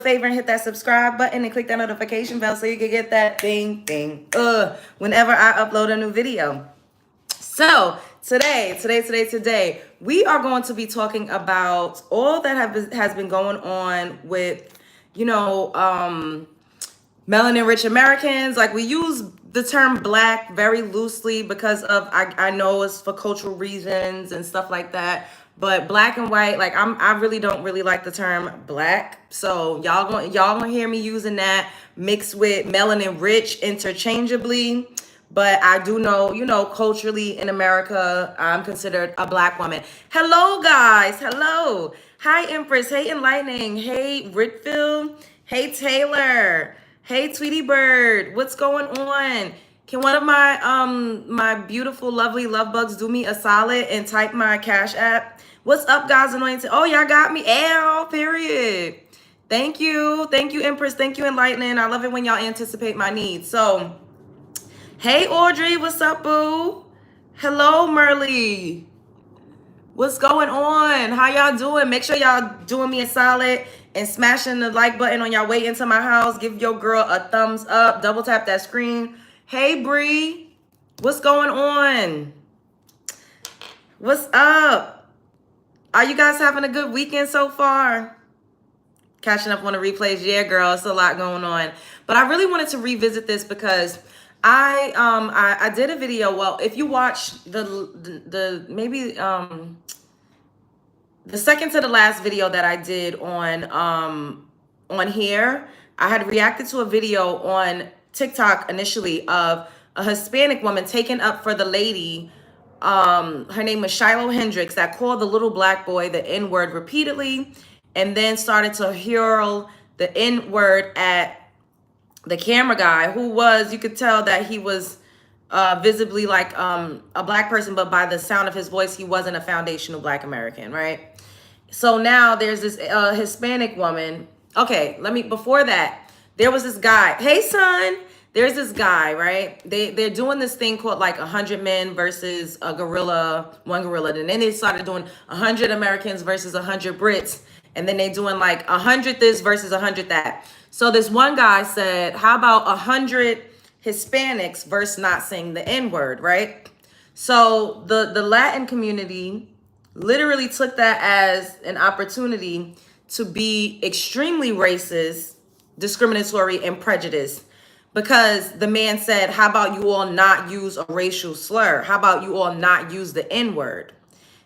favor and hit that subscribe button and click that notification bell so you can get that ding whenever I upload a new video. So today, we are going to be talking about all that has been going on with, melanin rich Americans. Like, we use the term black very loosely because of, I know it's for cultural reasons and stuff like that. But black and white, like, I really don't really like the term black. So y'all gonna hear me using that mixed with melanin rich interchangeably. But I do know, culturally in America, I'm considered a black woman. Hello, guys. Hello. Hi, Empress. Hey, Enlightening. Hey, Rickville. Hey, Taylor. Hey, Tweety Bird. What's going on? Can one of my beautiful, lovely love bugs do me a solid and type my Cash App? What's up, guys? Anointed. Oh, y'all got me. Ow, period. Thank you. Thank you, Empress. Thank you, Enlightening. I love it when y'all anticipate my needs. So, hey, Audrey, what's up, boo? Hello, Merly. What's going on? How y'all doing? Make sure y'all doing me a solid and smashing the like button on y'all way into my house. Give your girl a thumbs up. Double tap that screen. Hey, Bree. What's going on? What's up? Are you guys having a good weekend so far? Catching up on the replays. Yeah, girl, it's a lot going on. But I really wanted to revisit this because I did a video. Well, if you watch the second to the last video that I did on here, I had reacted to a video on TikTok initially of a Hispanic woman taking up for the lady. Her name was Shiloh Hendricks, that called the little black boy the N-word repeatedly, and then started to hurl the N-word at the camera guy, who was, you could tell that he was visibly like a black person, but by the sound of his voice, he wasn't a foundational black American, right? So now there's this Hispanic woman. Okay, before that, there was this guy. Hey, son. There's this guy, right? They're doing this thing called like 100 men versus one gorilla. And then they started doing 100 Americans versus 100 Brits. And then they doing like 100 this versus 100 that. So this one guy said, how about 100 Hispanics versus not saying the N-word, right? So the Latin community literally took that as an opportunity to be extremely racist, discriminatory, and prejudiced. Because the man said, how about you all not use a racial slur? How about you all not use the N-word?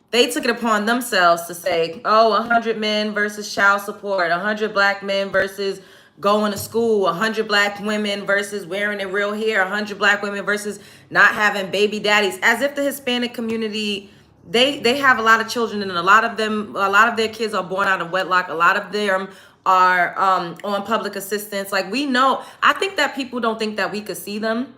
They took it upon themselves to say, oh, 100 men versus child support, 100 black men versus going to school, 100 black women versus wearing their real hair, 100 black women versus not having baby daddies. As if the Hispanic community, they have a lot of children, and a lot of their kids are born out of wedlock. A lot of them are on public assistance. Like, we know, I think that people don't think that we could see them.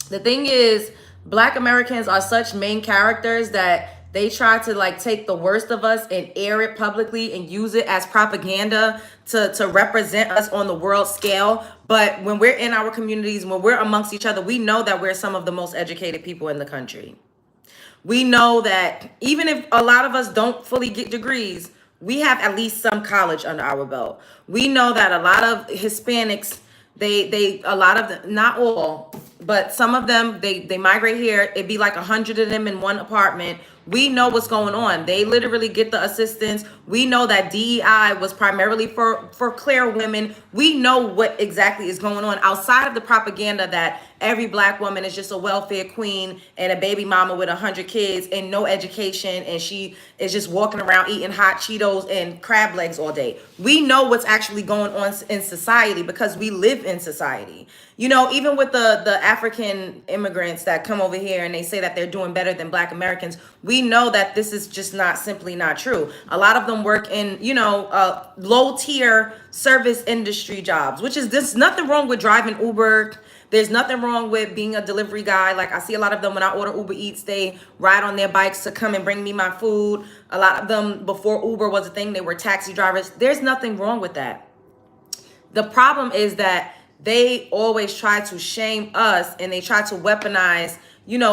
The thing is, black Americans are such main characters that they try to like take the worst of us and air it publicly and use it as propaganda to represent us on the world scale. But when we're in our communities, when we're amongst each other, we know that we're some of the most educated people in the country. We know that even if a lot of us don't fully get degrees, we have at least some college under our belt. We know that a lot of Hispanics, a lot of them, not all, but some of them, they migrate here. It'd be like 100 of them in one apartment. We know what's going on. They literally get the assistance. We know that DEI was primarily for clear women. We know what exactly is going on outside of the propaganda that every black woman is just a welfare queen and a baby mama with 100 kids and no education, and she is just walking around eating hot Cheetos and crab legs all day. We know what's actually going on in society because we live in society. Even with the African immigrants that come over here and they say that they're doing better than black Americans, we know that this is just simply not true. A lot of them work in, low tier service industry jobs, which is, there's nothing wrong with driving Uber. There's nothing wrong with being a delivery guy. Like, I see a lot of them when I order Uber Eats, they ride on their bikes to come and bring me my food. A lot of them, before Uber was a thing, they were taxi drivers. There's nothing wrong with that. The problem is that they always try to shame us, and they try to weaponize,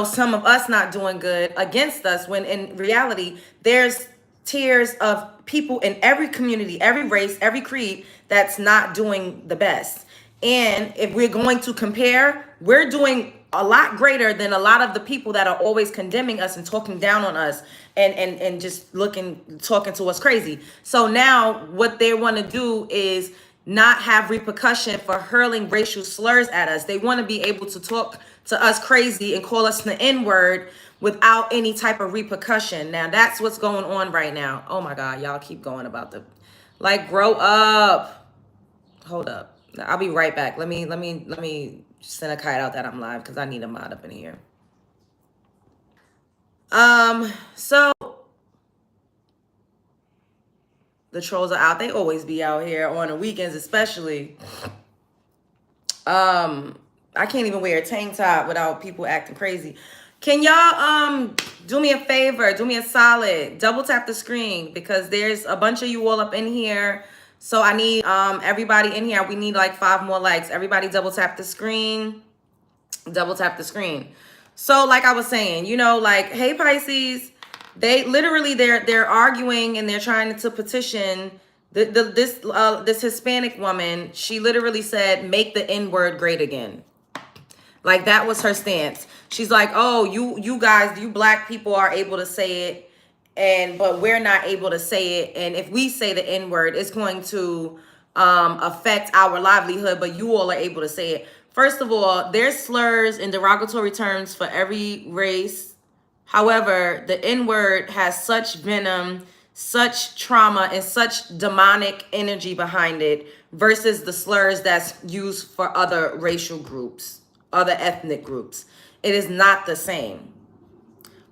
some of us not doing good against us, when in reality, there's tiers of people in every community, every race, every creed that's not doing the best. And if we're going to compare, we're doing a lot greater than a lot of the people that are always condemning us and talking down on us and just talking to us crazy. So now what they want to do is not have repercussion for hurling racial slurs at us. They want to be able to talk to us crazy and call us the N-word without any type of repercussion. Now that's what's going on right now. Oh my God, y'all keep going about the, like, grow up. Hold up. I'll be right back. Let me send a kite out that I'm live because I need a mod up in here. So the trolls are out. They always be out here on the weekends, especially. I can't even wear a tank top without people acting crazy. Can y'all do me a favor, do me a solid, double tap the screen because there's a bunch of you all up in here. So I need everybody in here. We need like 5 more likes. Everybody double tap the screen. Double tap the screen. So like I was saying, you know, like, hey Pisces, they literally they're arguing and they're trying to petition this Hispanic woman. She literally said, make the N-word great again. Like that was her stance. She's like, oh, you guys, you black people are able to say it, but we're not able to say it. And if we say the N-word, it's going to affect our livelihood, but you all are able to say it. First of all, there's slurs and derogatory terms for every race. However, the N-word has such venom, such trauma, and such demonic energy behind it versus the slurs that's used for other racial groups, other ethnic groups. It is not the same.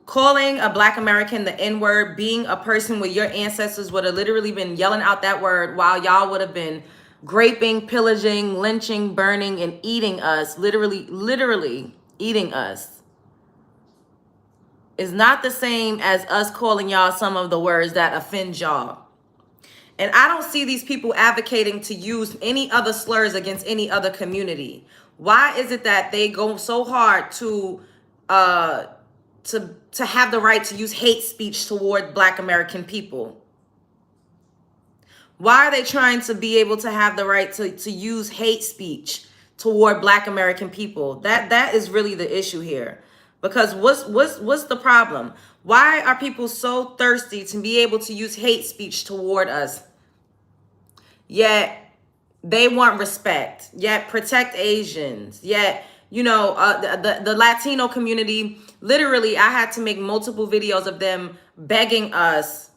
Calling a black American the N-word, being a person where your ancestors would have literally been yelling out that word while y'all would have been raping, pillaging, lynching, burning, and eating us, literally eating us, is not the same as us calling y'all some of the words that offend y'all. And I don't see these people advocating to use any other slurs against any other community. Why is it that they go so hard to have the right to use hate speech toward black American people? Why are they trying to be able to have the right to use hate speech toward black American people? That is really the issue here. Because what's the problem? Why are people so thirsty to be able to use hate speech toward us? Yet they want respect, yet protect Asians, yet, you know, the Latino community, literally, I had to make multiple videos of them begging us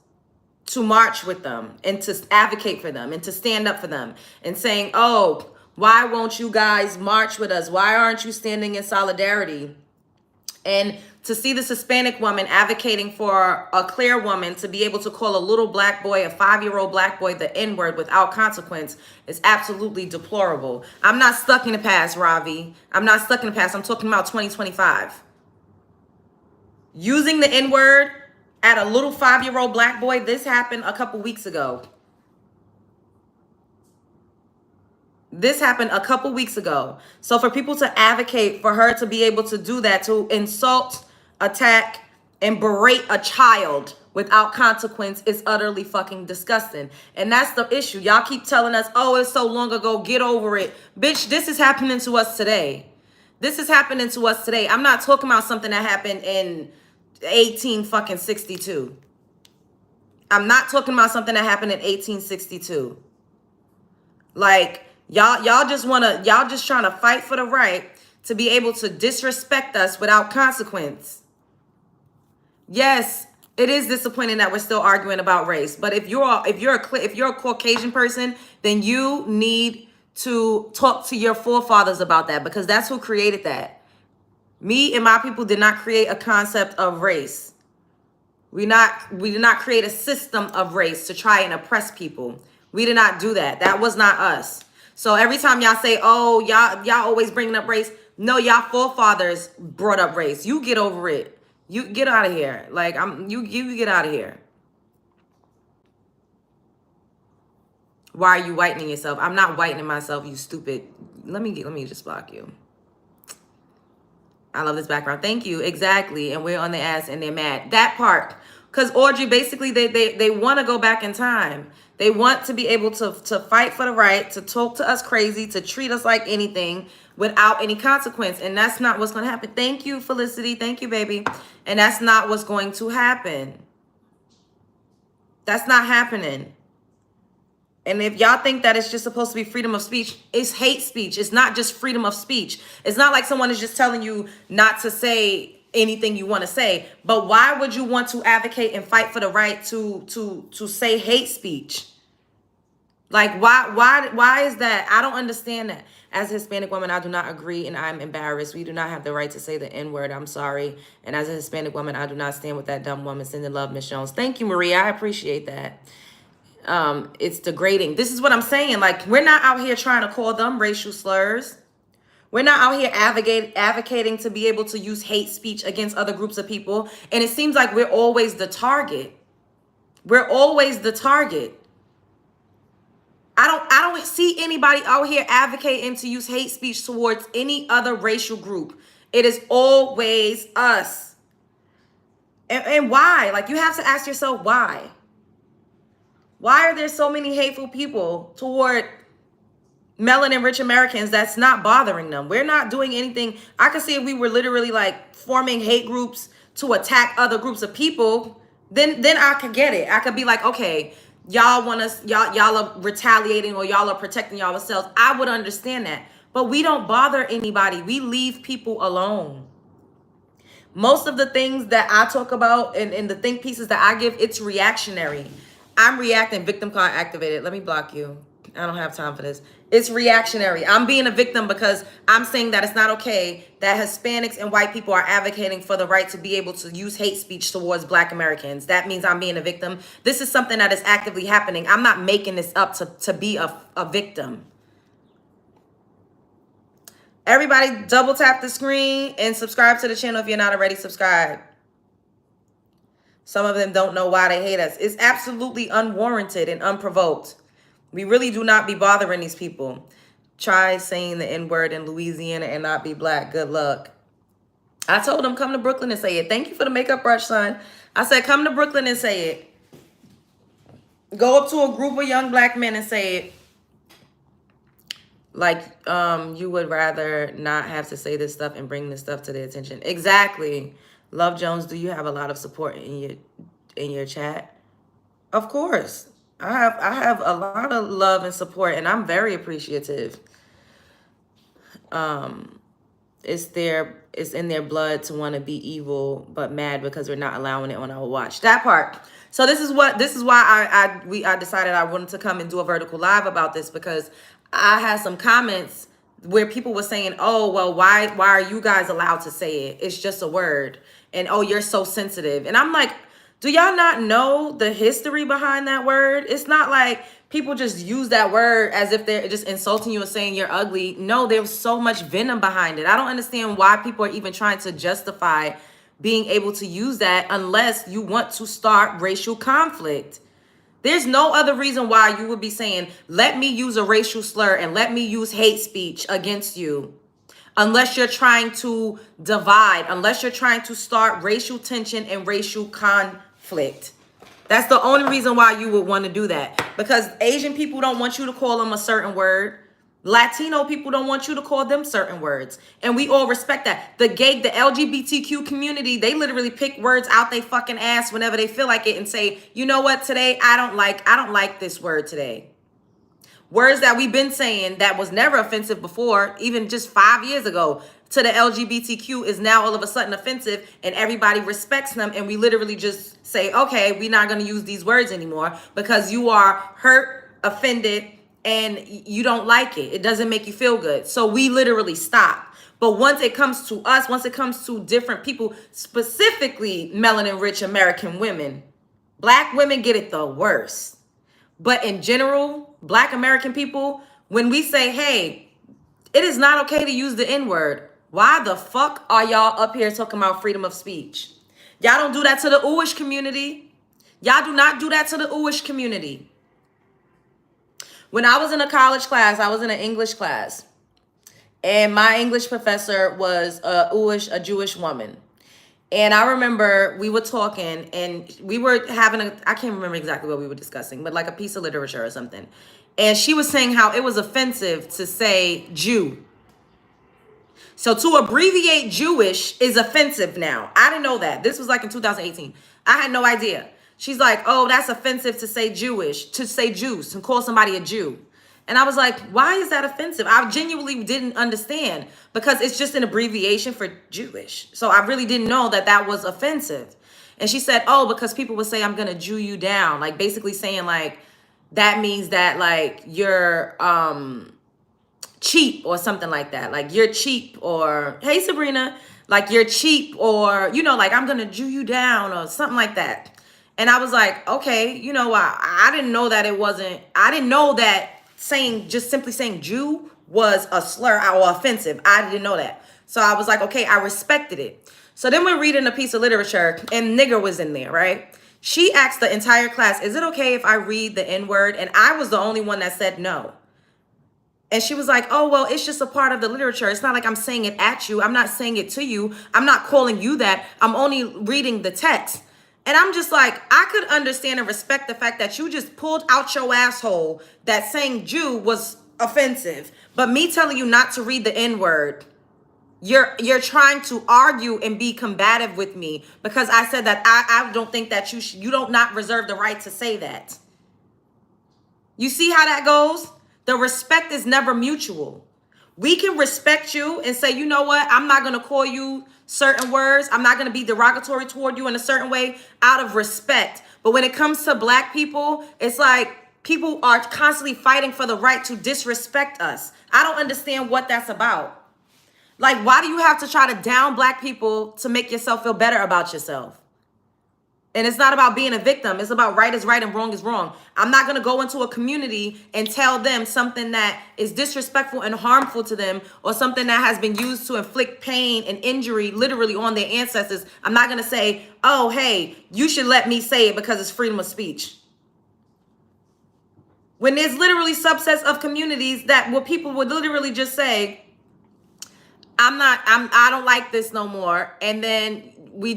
to march with them and to advocate for them and to stand up for them and saying, oh, why won't you guys march with us? Why aren't you standing in solidarity? And to see this Hispanic woman advocating for a clear woman to be able to call a little black boy, a 5-year-old black boy, the N-word without consequence is absolutely deplorable. I'm not stuck in the past, Ravi. I'm not stuck in the past. I'm talking about 2025. Using the N-word at a little 5-year-old black boy, this happened a couple weeks ago. This happened a couple weeks ago. So for people to advocate for her to be able to do that, to insult, attack, and berate a child without consequence is utterly fucking disgusting. And that's the issue. Y'all keep telling us, oh, it's so long ago, get over it. Bitch, this is happening to us today. This is happening to us today. I'm not talking about something that happened in 1862. I'm not talking about something that happened in 1862. Like, y'all just trying to fight for the right to be able to disrespect us without consequence. Yes, it is disappointing that we're still arguing about race, but if you're a Caucasian person, then you need to talk to your forefathers about that, because that's who created that. Me and my people did not create a concept of race. We did not create a system of race to try and oppress people. We did not do that. That was not us. So every time y'all say, oh, y'all always bringing up race. No, y'all forefathers brought up race. You get over it. You get out of here. Like, you get out of here. Why are you whitening yourself? I'm not whitening myself, you stupid. Let me just block you. I love this background. Thank you. Exactly. And we're on the ass and they're mad. That part. Because Audrey, basically, they want to go back in time. They want to be able to fight for the right, to talk to us crazy, to treat us like anything without any consequence. And that's not what's going to happen. Thank you, Felicity. Thank you, baby. And that's not what's going to happen. That's not happening. And if y'all think that it's just supposed to be freedom of speech, it's hate speech. It's not just freedom of speech. It's not like someone is just telling you not to say anything you want to say. But why would you want to advocate and fight for the right to say hate speech? Like, why is that? I don't understand that. As a Hispanic woman, I do not agree, and I'm embarrassed. We do not have the right to say the N-word. I'm sorry. And as a Hispanic woman, I do not stand with that dumb woman sending love, Miss Jones. Thank you, Maria. I appreciate that. It's degrading. This is what I'm saying. Like, we're not out here trying to call them racial slurs. We're not out here advocating to be able to use hate speech against other groups of people. And it seems like we're always the target. We're always the target. I don't see anybody out here advocating to use hate speech towards any other racial group. It is always us. And why? Like, you have to ask yourself why. Why are there so many hateful people toward melanin-rich Americans that's not bothering them? We're not doing anything. I could see if we were literally like forming hate groups to attack other groups of people, then I could get it. I could be like, okay, y'all want us, y'all are retaliating or y'all are protecting y'all yourselves. I would understand that. But we don't bother anybody. We leave people alone. Most of the things that I talk about and the think pieces that I give, it's reactionary. I'm reacting. Victim card activated. Let me block you. I don't have time for this. It's reactionary. I'm being a victim because I'm saying that it's not okay that Hispanics and white people are advocating for the right to be able to use hate speech towards Black Americans. That means I'm being a victim. This is something that is actively happening. I'm not making this up to be a victim. Everybody double tap the screen and subscribe to the channel if you're not already subscribed. Some of them don't know why they hate us. It's absolutely unwarranted and unprovoked. We really do not be bothering these people. Try saying the N-word in Louisiana and not be Black. Good luck. I told them, come to Brooklyn and say it. Thank you for the makeup brush, son. I said, come to Brooklyn and say it. Go up to a group of young Black men and say it. Like, you would rather not have to say this stuff and bring this stuff to their attention. Exactly. Love Jones, do you have a lot of support in your chat? Of course. I have a lot of love and support, and I'm very appreciative. It's in their blood to want to be evil, but mad because we're not allowing it on our watch. That part. So this is why I decided I wanted to come and do a vertical live about this, because I had some comments where people were saying, oh, well, why are you guys allowed to say it? It's just a word. And, oh, you're so sensitive. And I'm like, do y'all not know the history behind that word? It's not like people just use that word as if they're just insulting you and saying you're ugly. No, there's so much venom behind it. I don't understand why people are even trying to justify being able to use that unless you want to start racial conflict. There's no other reason why you would be saying, let me use a racial slur and let me use hate speech against you. Unless you're trying to divide, unless you're trying to start racial tension and racial conflict. That's the only reason why you would want to do that. Because Asian people don't want you to call them a certain word. Latino people don't want you to call them certain words. And we all respect that. The LGBTQ community, they literally pick words out they fucking ass whenever they feel like it and say, you know what, today I don't like this word today. Words that we've been saying that was never offensive before, even just 5 years ago, to the LGBTQ is now all of a sudden offensive, and everybody respects them. And we literally just say, okay, we're not going to use these words anymore because you are hurt, offended, and you don't like it. It doesn't make you feel good. So we literally stop. But once it comes to us, once it comes to different people, specifically melanin-rich American women, Black women get it the worst. But in general, Black American people, when we say, hey, it is not okay to use the N-word, why the fuck are y'all up here talking about freedom of speech? Y'all don't do that to the Uish community. Y'all do not do that to the Uish community. When I was in a college class, I was in an English class, and my English professor was a Jewish woman. And I remember we were talking and we were having I can't remember exactly what we were discussing, but like a piece of literature or something. And she was saying how it was offensive to say Jew. So to abbreviate Jewish is offensive now. I didn't know that. This was like in 2018. I had no idea. She's like, oh, that's offensive to say Jewish, to say Jews, to call somebody a Jew. And I was like, why is that offensive? I genuinely didn't understand because it's just an abbreviation for Jewish. So I really didn't know that that was offensive. And she said, oh, because people would say, I'm going to Jew you down. Like basically saying like, that means that like you're cheap or something like that. Like you're cheap or, hey, Sabrina, like you're cheap or, you know, like I'm going to Jew you down or something like that. And I was like, okay, you know, I didn't know that I didn't know that just simply saying Jew was a slur or offensive. I didn't know that. So I was like, okay, I respected it. So then we're reading a piece of literature and nigger was in there, right? She asked the entire class, is it okay if I read the N-word? And I was the only one that said no. And she was like, oh, well, it's just a part of the literature. It's not like I'm saying it at you. I'm not saying it to you. I'm not calling you that. I'm only reading the text. And I'm just like, I could understand and respect the fact that you just pulled out your asshole that saying Jew was offensive. But me telling you not to read the N-word, you're trying to argue and be combative with me because I said that I don't think that you don't not reserve the right to say that. You see how that goes? The respect is never mutual. We can respect you and say, you know what? I'm not going to call you certain words. I'm not going to be derogatory toward you in a certain way out of respect. But when it comes to black people, it's like people are constantly fighting for the right to disrespect us. I don't understand what that's about. Like, why do you have to try to down black people to make yourself feel better about yourself? And it's not about being a victim. It's about right is right and wrong is wrong. I'm not going to go into a community and tell them something that is disrespectful and harmful to them or something that has been used to inflict pain and injury literally on their ancestors. I'm not going to say, oh, hey, you should let me say it because it's freedom of speech. When there's literally subsets of communities that where people would literally just say, I don't like this no more. And then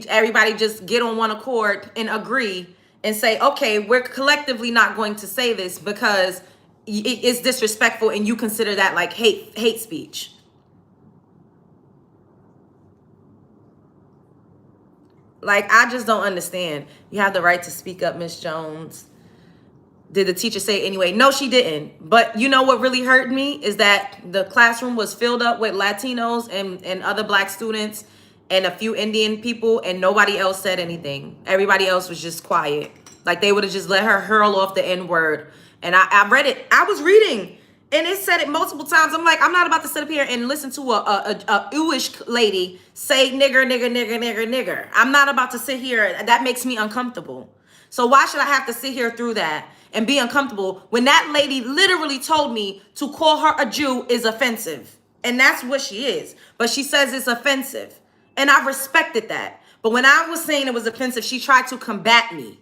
everybody just get on one accord and agree and say, okay, we're collectively not going to say this because it's disrespectful and you consider that like hate speech. Like, I just don't understand. You have the right to speak up, Miss Jones. Did the teacher say it anyway? No, she didn't. But you know what really hurt me is that the classroom was filled up with Latinos and other black students and a few Indian people, and nobody else said anything. Everybody else was just quiet. Like they would have just let her hurl off the N-word. And I read it. I was reading, and it said it multiple times. I'm like, I'm not about to sit up here and listen to a Jewish lady say nigger, nigger, nigger, nigger, nigger. I'm not about to sit here. That makes me uncomfortable. So why should I have to sit here through that and be uncomfortable when that lady literally told me to call her a Jew is offensive? And that's what she is. But she says it's offensive. And I respected that. But when I was saying it was offensive, she tried to combat me.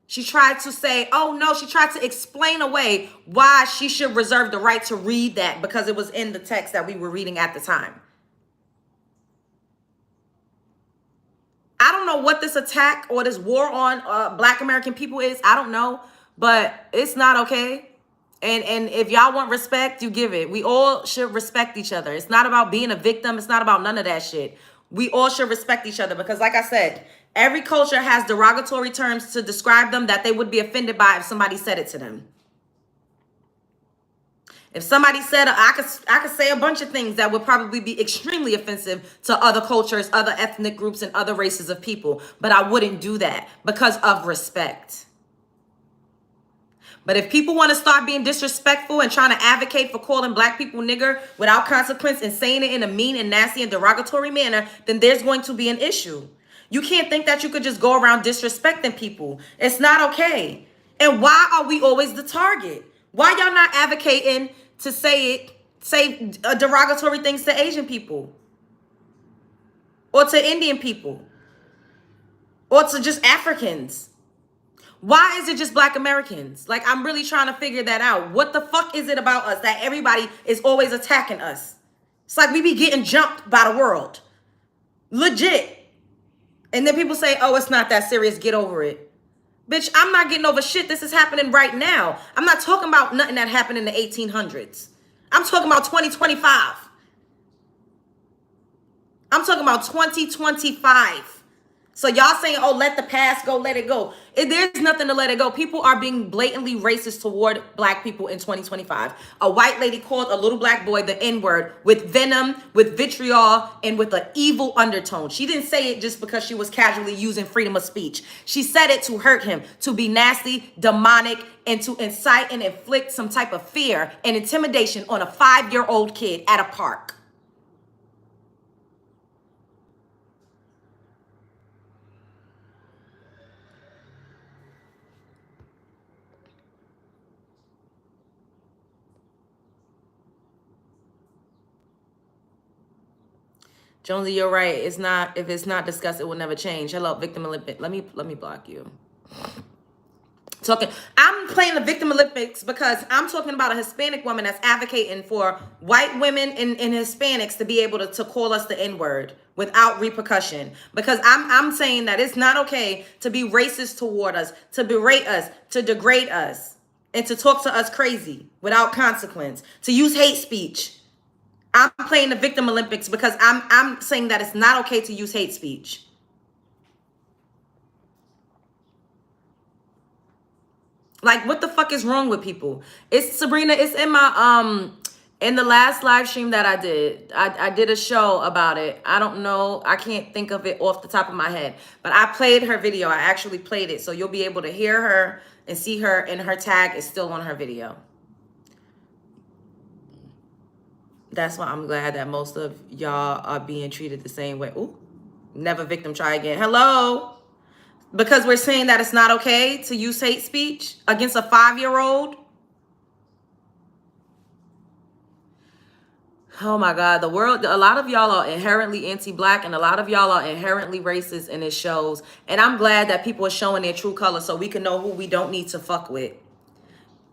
She tried to say, oh no, she tried to explain away why she should reserve the right to read that because it was in the text that we were reading at the time. I don't know what this attack or this war on black American people is. I don't know, but it's not okay. And if y'all want respect, you give it. We all should respect each other. It's not about being a victim. It's not about none of that shit. We all should respect each other because like I said, every culture has derogatory terms to describe them that they would be offended by if somebody said it to them. If somebody said, I could say a bunch of things that would probably be extremely offensive to other cultures, other ethnic groups, and other races of people. But I wouldn't do that because of respect. But if people want to start being disrespectful and trying to advocate for calling black people nigger without consequence and saying it in a mean and nasty and derogatory manner, then there's going to be an issue. You can't think that you could just go around disrespecting people. It's not okay. And why are we always the target? Why y'all not advocating to say derogatory things to Asian people or to Indian people or to just Africans? Why is it just black Americans? Like, I'm really trying to figure that out. What the fuck is it about us that everybody is always attacking us? It's like we be getting jumped by the world. Legit. And then people say, oh, it's not that serious. Get over it. Bitch, I'm not getting over shit. This is happening right now. I'm not talking about nothing that happened in the 1800s. I'm talking about 2025. I'm talking about 2025. So y'all saying, oh, let the past go, let it go. There's nothing to let it go. People are being blatantly racist toward black people in 2025. A white lady called a little black boy the N-word with venom, with vitriol, and with an evil undertone. She didn't say it just because she was casually using freedom of speech. She said it to hurt him, to be nasty, demonic, and to incite and inflict some type of fear and intimidation on a 5-year-old kid at a park. Jonesy, you're right. It's not, if it's not discussed, it will never change. Hello, victim Olympic. Let me block you. I'm playing the victim Olympics because I'm talking about a Hispanic woman that's advocating for white women and Hispanics to be able to call us the N-word without repercussion. Because I'm saying that it's not okay to be racist toward us, to berate us, to degrade us, and to talk to us crazy without consequence, to use hate speech. I'm playing the victim Olympics because I'm saying that it's not okay to use hate speech. Like, what the fuck is wrong with people? It's Sabrina, it's in my in the last live stream that I did. I did a show about it. I don't know, I can't think of it off the top of my head, but I played her video. I actually played it, so you'll be able to hear her and see her, and her tag is still on her video. That's why I'm glad that most of y'all are being treated the same way. Ooh, never victim, try again. Hello? Because we're saying that it's not okay to use hate speech against a 5-year-old. Oh my God, the world, a lot of y'all are inherently anti-black and a lot of y'all are inherently racist, and it shows. And I'm glad that people are showing their true color so we can know who we don't need to fuck with.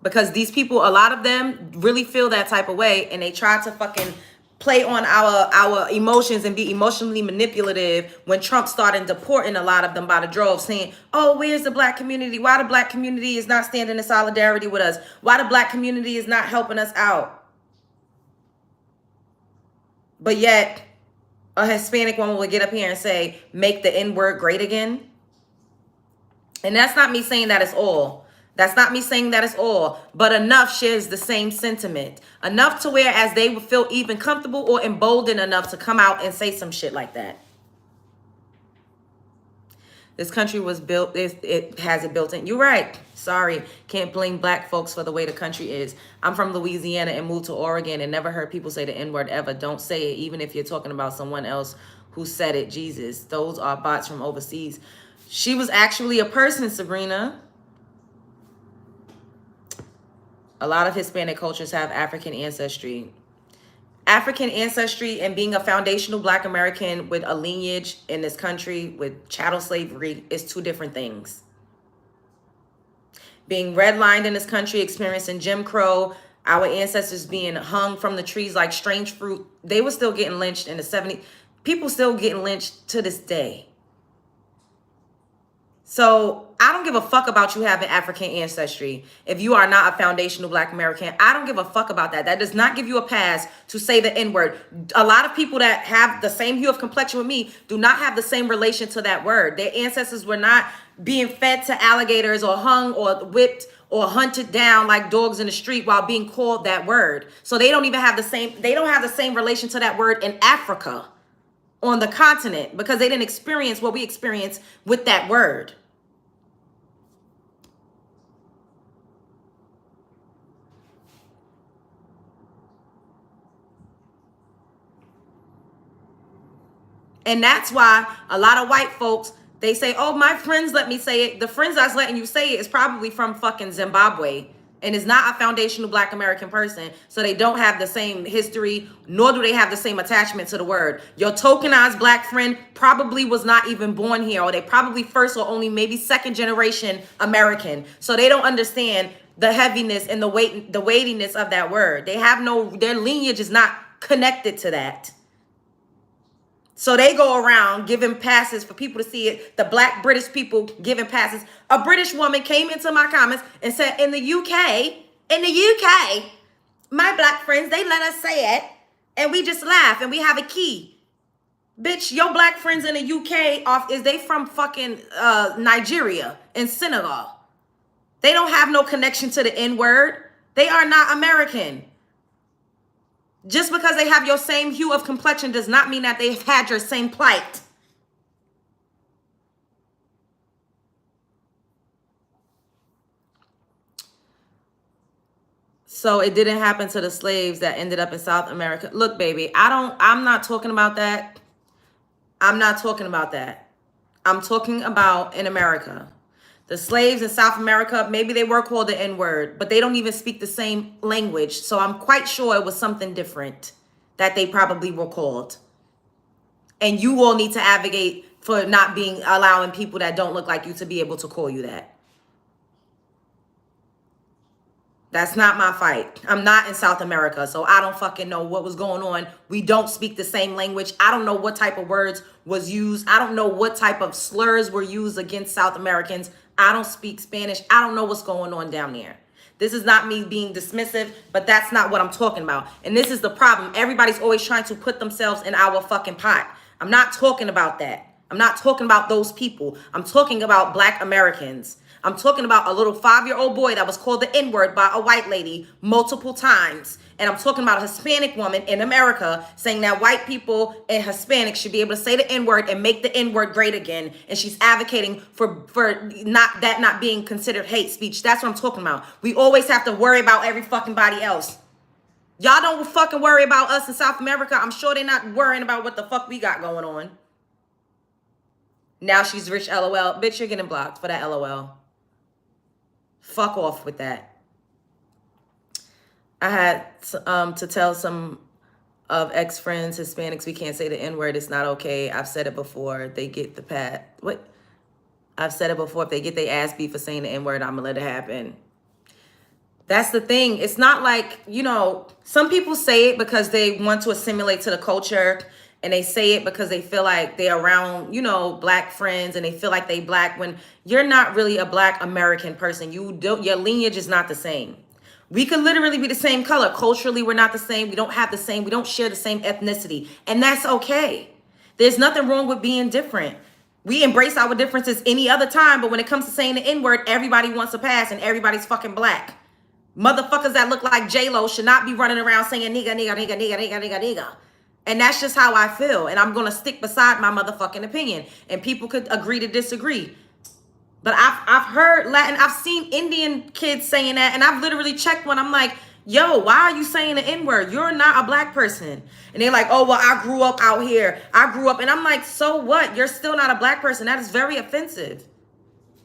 Because these people, a lot of them really feel that type of way, and they try to fucking play on our emotions and be emotionally manipulative when Trump started deporting a lot of them by the drove, saying, oh, where's the black community? Why the black community is not standing in solidarity with us? Why the black community is not helping us out? But yet, a Hispanic woman would get up here and say, make the N-word great again. And that's not me saying that it's all. That's not me saying that it's all, but enough shares the same sentiment. Enough to where as they would feel even comfortable or emboldened enough to come out and say some shit like that. This country was built, it has it built in. You're right. Sorry. Can't blame black folks for the way the country is. I'm from Louisiana and moved to Oregon and never heard people say the N-word ever. Don't say it, even if you're talking about someone else who said it. Jesus, those are bots from overseas. She was actually a person, Sabrina. A lot of Hispanic cultures have African ancestry. African ancestry and being a foundational black American with a lineage in this country with chattel slavery is two different things. Being redlined in this country, experiencing Jim Crow, our ancestors being hung from the trees like strange fruit, they were still getting lynched in the 70s. People still getting lynched to this day. So I don't give a fuck about you having African ancestry. If you are not a foundational black American, I don't give a fuck about that. That does not give you a pass to say the N-word. A lot of people that have the same hue of complexion with me do not have the same relation to that word. Their ancestors were not being fed to alligators or hung or whipped or hunted down like dogs in the street while being called that word. So they don't even have the same, they don't have the same relation to that word in Africa, on the continent, because they didn't experience what we experienced with that word. And that's why a lot of white folks, they say, oh, my friends let me say it. The friends that's letting you say it is probably from fucking Zimbabwe and is not a foundational black American person. So they don't have the same history, nor do they have the same attachment to the word. Your tokenized black friend probably was not even born here, or they probably first or only maybe second generation American. So they don't understand the heaviness and the weightiness of that word. They have no, their lineage is not connected to that. So they go around giving passes for people to see it. The black British people giving passes. A British woman came into my comments and said, in the UK, my black friends, they let us say it. And we just laugh and we have a key. Bitch, your black friends in the UK, is they from fucking Nigeria and Senegal. They don't have no connection to the N-word. They are not American. Just because they have your same hue of complexion does not mean that they've had your same plight. So it didn't happen to the slaves that ended up in South America. Look, baby, I'm not talking about that. I'm not talking about that. I'm talking about in America. The slaves in South America, maybe they were called the N-word, but they don't even speak the same language. So I'm quite sure it was something different that they probably were called. And you all need to advocate for not allowing people that don't look like you to be able to call you that. That's not my fight. I'm not in South America, so I don't fucking know what was going on. We don't speak the same language. I don't know what type of words was used. I don't know what type of slurs were used against South Americans. I don't speak Spanish. I don't know what's going on down there. This is not me being dismissive, but that's not what I'm talking about. And this is the problem. Everybody's always trying to put themselves in our fucking pot. I'm not talking about that. I'm not talking about those people. I'm talking about black Americans. I'm talking about a little 5-year-old boy that was called the N-word by a white lady multiple times. And I'm talking about a Hispanic woman in America saying that white people and Hispanics should be able to say the N-word and make the N-word great again. And she's advocating for not being considered hate speech. That's what I'm talking about. We always have to worry about every fucking body else. Y'all don't fucking worry about us in South America. I'm sure they're not worrying about what the fuck we got going on. Now she's rich, LOL. Bitch, you're getting blocked for that LOL. Fuck off with that. I had to tell some of ex-friends, Hispanics, we can't say the N-word. It's not okay. I've said it before. They get the pat. What? I've said it before. If they get their ass beat for saying the N-word, I'm going to let it happen. That's the thing. It's not like, some people say it because they want to assimilate to the culture. And they say it because they feel like they're around, black friends and they feel like they black when you're not really a black American person. Your lineage is not the same. We could literally be the same color. Culturally, we're not the same. We don't share the same ethnicity. And that's okay. There's nothing wrong with being different. We embrace our differences any other time. But when it comes to saying the N-word, everybody wants a pass and everybody's fucking black. Motherfuckers that look like J-Lo should not be running around saying nigga, nigga, nigga, nigga, nigga, nigga, nigga. And that's just how I feel. And I'm going to stick beside my motherfucking opinion. And people could agree to disagree. But I've heard Latin, I've seen Indian kids saying that. And I've literally checked one. I'm like, yo, why are you saying the N-word? You're not a black person. And they're like, oh, well, I grew up out here. And I'm like, so what? You're still not a black person. That is very offensive.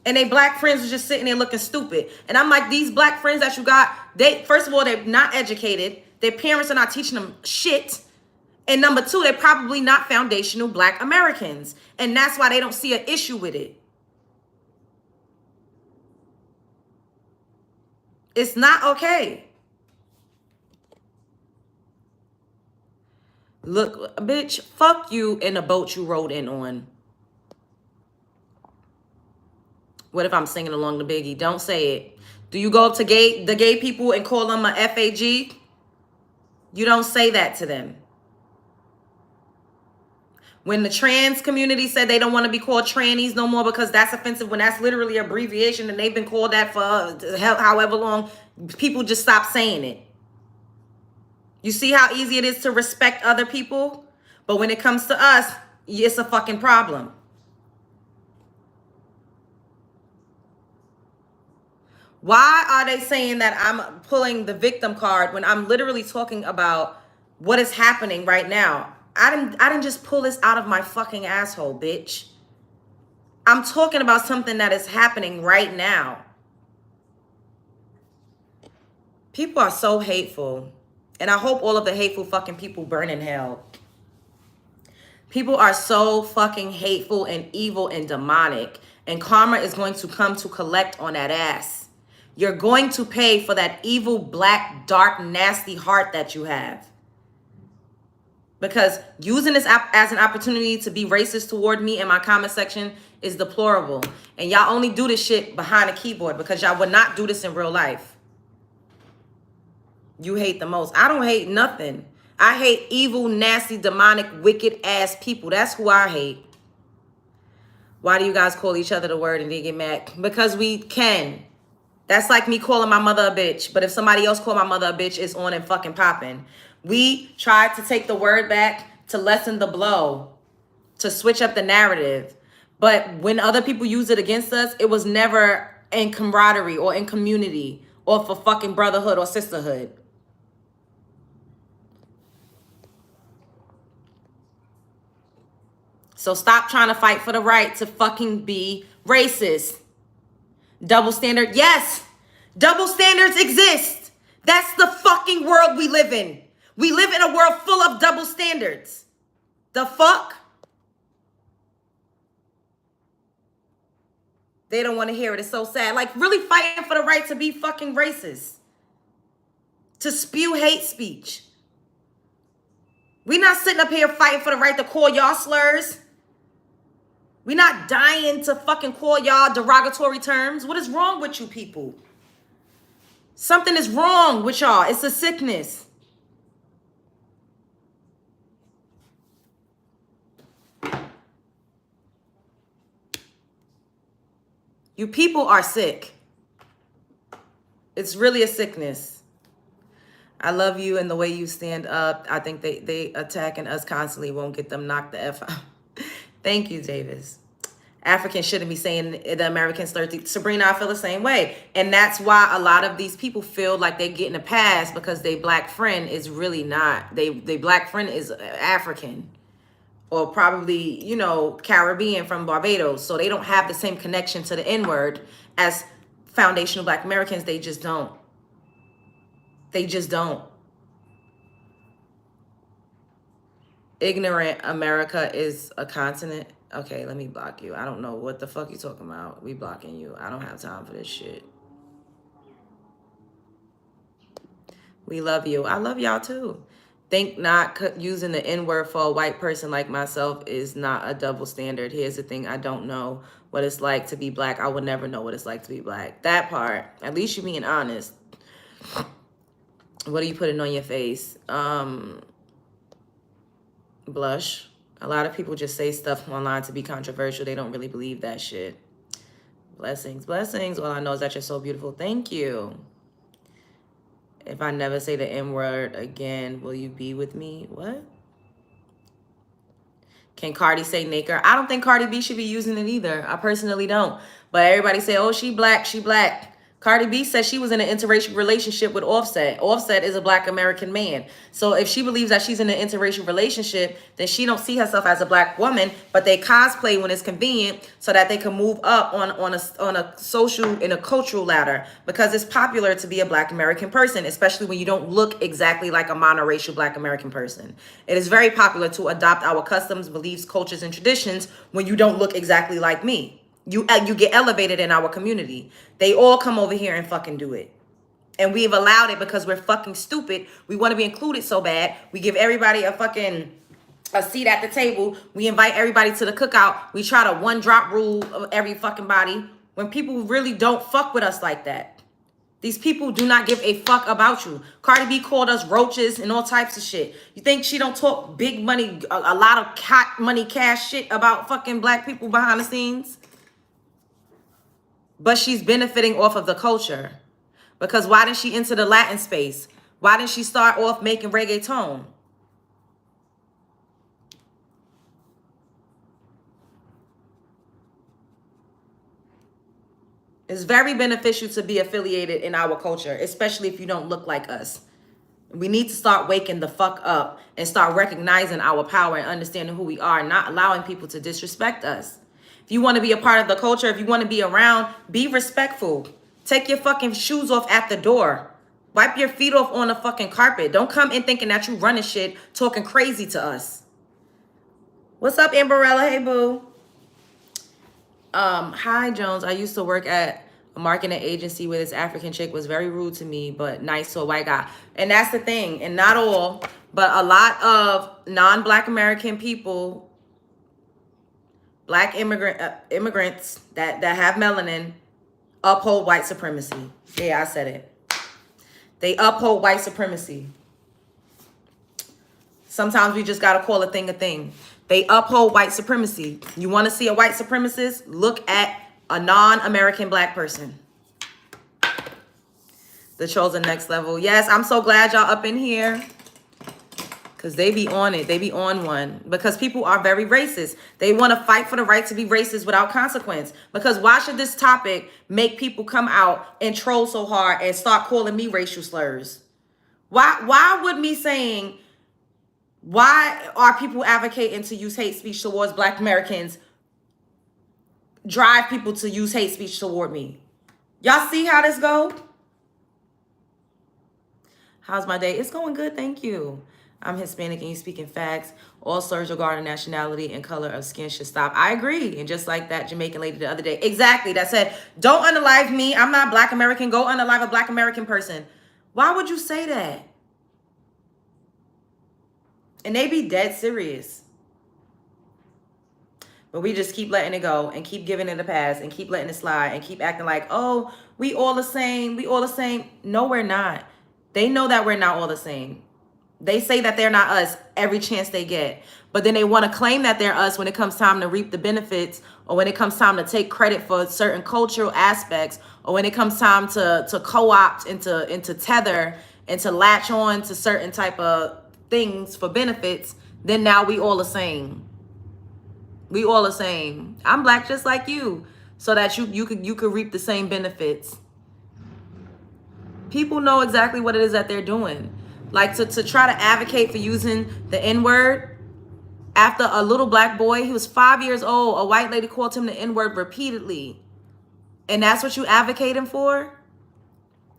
And they black friends are just sitting there looking stupid. And I'm like, these black friends that you got, first of all, they're not educated. Their parents are not teaching them shit. And number two, they're probably not foundational black Americans. And that's why they don't see an issue with it. It's not okay. Look, bitch, fuck you in the boat you rode in on. What if I'm singing along to Biggie? Don't say it. Do you go up to the gay people and call them a FAG? You don't say that to them. When the trans community said they don't want to be called trannies no more because that's offensive, when that's literally an abbreviation and they've been called that for however long, people just stop saying it. You see how easy it is to respect other people? But when it comes to us, it's a fucking problem. Why are they saying that I'm pulling the victim card when I'm literally talking about what is happening right now? I didn't just pull this out of my fucking asshole, bitch. I'm talking about something that is happening right now. People are so hateful. And I hope all of the hateful fucking people burn in hell. People are so fucking hateful and evil and demonic. And karma is going to come to collect on that ass. You're going to pay for that evil, black, dark, nasty heart that you have. Because using this app as an opportunity to be racist toward me in my comment section is deplorable. And y'all only do this shit behind a keyboard because y'all would not do this in real life. You hate the most. I don't hate nothing. I hate evil, nasty, demonic, wicked ass people. That's who I hate. Why do you guys call each other the word and then get mad? Because we can. That's like me calling my mother a bitch. But if somebody else call my mother a bitch, it's on and fucking popping. We tried to take the word back to lessen the blow, to switch up the narrative. But when other people use it against us, it was never in camaraderie or in community or for fucking brotherhood or sisterhood. So stop trying to fight for the right to fucking be racist. Double standard, yes. Double standards exist. That's the fucking world we live in. We live in a world full of double standards. The fuck? They don't want to hear it. It's so sad. Like, really fighting for the right to be fucking racist. To spew hate speech. We not sitting up here fighting for the right to call y'all slurs. We not dying to fucking call y'all derogatory terms. What is wrong with you people? Something is wrong with y'all. It's a sickness. You people are sick. It's really a sickness. I love you and the way you stand up. I think they attacking us constantly won't get them knocked the F out. Thank you, Davis. Africans shouldn't be saying the Americans 30. Sabrina, I feel the same way. And that's why a lot of these people feel like they're getting a pass because their black friend is really not. They black friend is African. Or probably, you know, Caribbean from Barbados. So they don't have the same connection to the N-word as foundational black Americans. They just don't. They just don't. Ignorant America is a continent. Okay, let me block you. I don't know what the fuck you talking about. We blocking you. I don't have time for this shit. We love you. I love y'all too. Think not using the N-word for a white person like myself is not a double standard. Here's the thing. I don't know what it's like to be black. I would never know what it's like to be black. That part. At least you being honest. What are you putting on your face? Blush. A lot of people just say stuff online to be controversial. They don't really believe that shit. Blessings. Blessings. All I know is that you're so beautiful. Thank you. If I never say the N-word again, will you be with me? What? Can Cardi say nigger? I don't think Cardi B should be using it either. I personally don't. But everybody say, oh, she black, she black. Cardi B says she was in an interracial relationship with Offset. Offset is a black American man. So if she believes that she's in an interracial relationship, then she don't see herself as a black woman, but they cosplay when it's convenient so that they can move up on a social, in a cultural ladder, because it's popular to be a black American person, especially when you don't look exactly like a monoracial black American person. It is very popular to adopt our customs, beliefs, cultures, and traditions when you don't look exactly like me. You get elevated in our community. They all come over here and fucking do it. And we've allowed it because we're fucking stupid. We want to be included so bad. We give everybody a seat at the table. We invite everybody to the cookout. We try to one drop rule of every fucking body when people really don't fuck with us like that. These people do not give a fuck about you. Cardi B called us roaches and all types of shit. You think she don't talk big money, a lot of hot money cash shit about fucking black people behind the scenes? But she's benefiting off of the culture. Because why didn't she enter the Latin space? Why didn't she start off making reggaeton? It's very beneficial to be affiliated in our culture, especially if you don't look like us. We need to start waking the fuck up and start recognizing our power and understanding who we are, not allowing people to disrespect us. If you want to be a part of the culture, if you want to be around, be respectful. Take your fucking shoes off at the door. Wipe your feet off on the fucking carpet. Don't come in thinking that you running shit, talking crazy to us. What's up, Amberella? Hey, boo. Hi, Jones. I used to work at a marketing agency where this African chick was very rude to me, but nice to a white guy. And that's the thing. And not all But a lot of non-Black American people, Black immigrants that have melanin, uphold white supremacy. Yeah, I said it. They uphold white supremacy. Sometimes we just gotta call a thing a thing. They uphold white supremacy. You want to see a white supremacist? Look at a non-American Black person. The chosen next level. Yes, I'm so glad y'all up in here. Because they be on it. They be on one. Because people are very racist. They want to fight for the right to be racist without consequence. Because why should this topic make people come out and troll so hard and start calling me racial slurs? Why would me saying, why are people advocating to use hate speech towards Black Americans drive people to use hate speech toward me? Y'all see how this go? How's my day? It's going good, thank you. I'm Hispanic and you speaking facts. All slurs regarding nationality and color of skin should stop. I agree. And just like that Jamaican lady the other day. Exactly. That said, don't unalive me. I'm not Black American. Go unalive a Black American person. Why would you say that? And they be dead serious. But we just keep letting it go and keep giving it a pass and keep letting it slide and keep acting like, oh, we all the same. We all the same. No, we're not. They know that we're not all the same. They say that they're not us every chance they get. But then they want to claim that they're us when it comes time to reap the benefits, or when it comes time to take credit for certain cultural aspects, or when it comes time to co-opt and to tether and to latch on to certain type of things for benefits. Then now we all the same. We all the same. I'm Black just like you, so that you could reap the same benefits. People know exactly what it is that they're doing. Like to try to advocate for using the N-word after a little Black boy, he was 5 years old, a white lady called him the N-word repeatedly. And that's what you advocating for?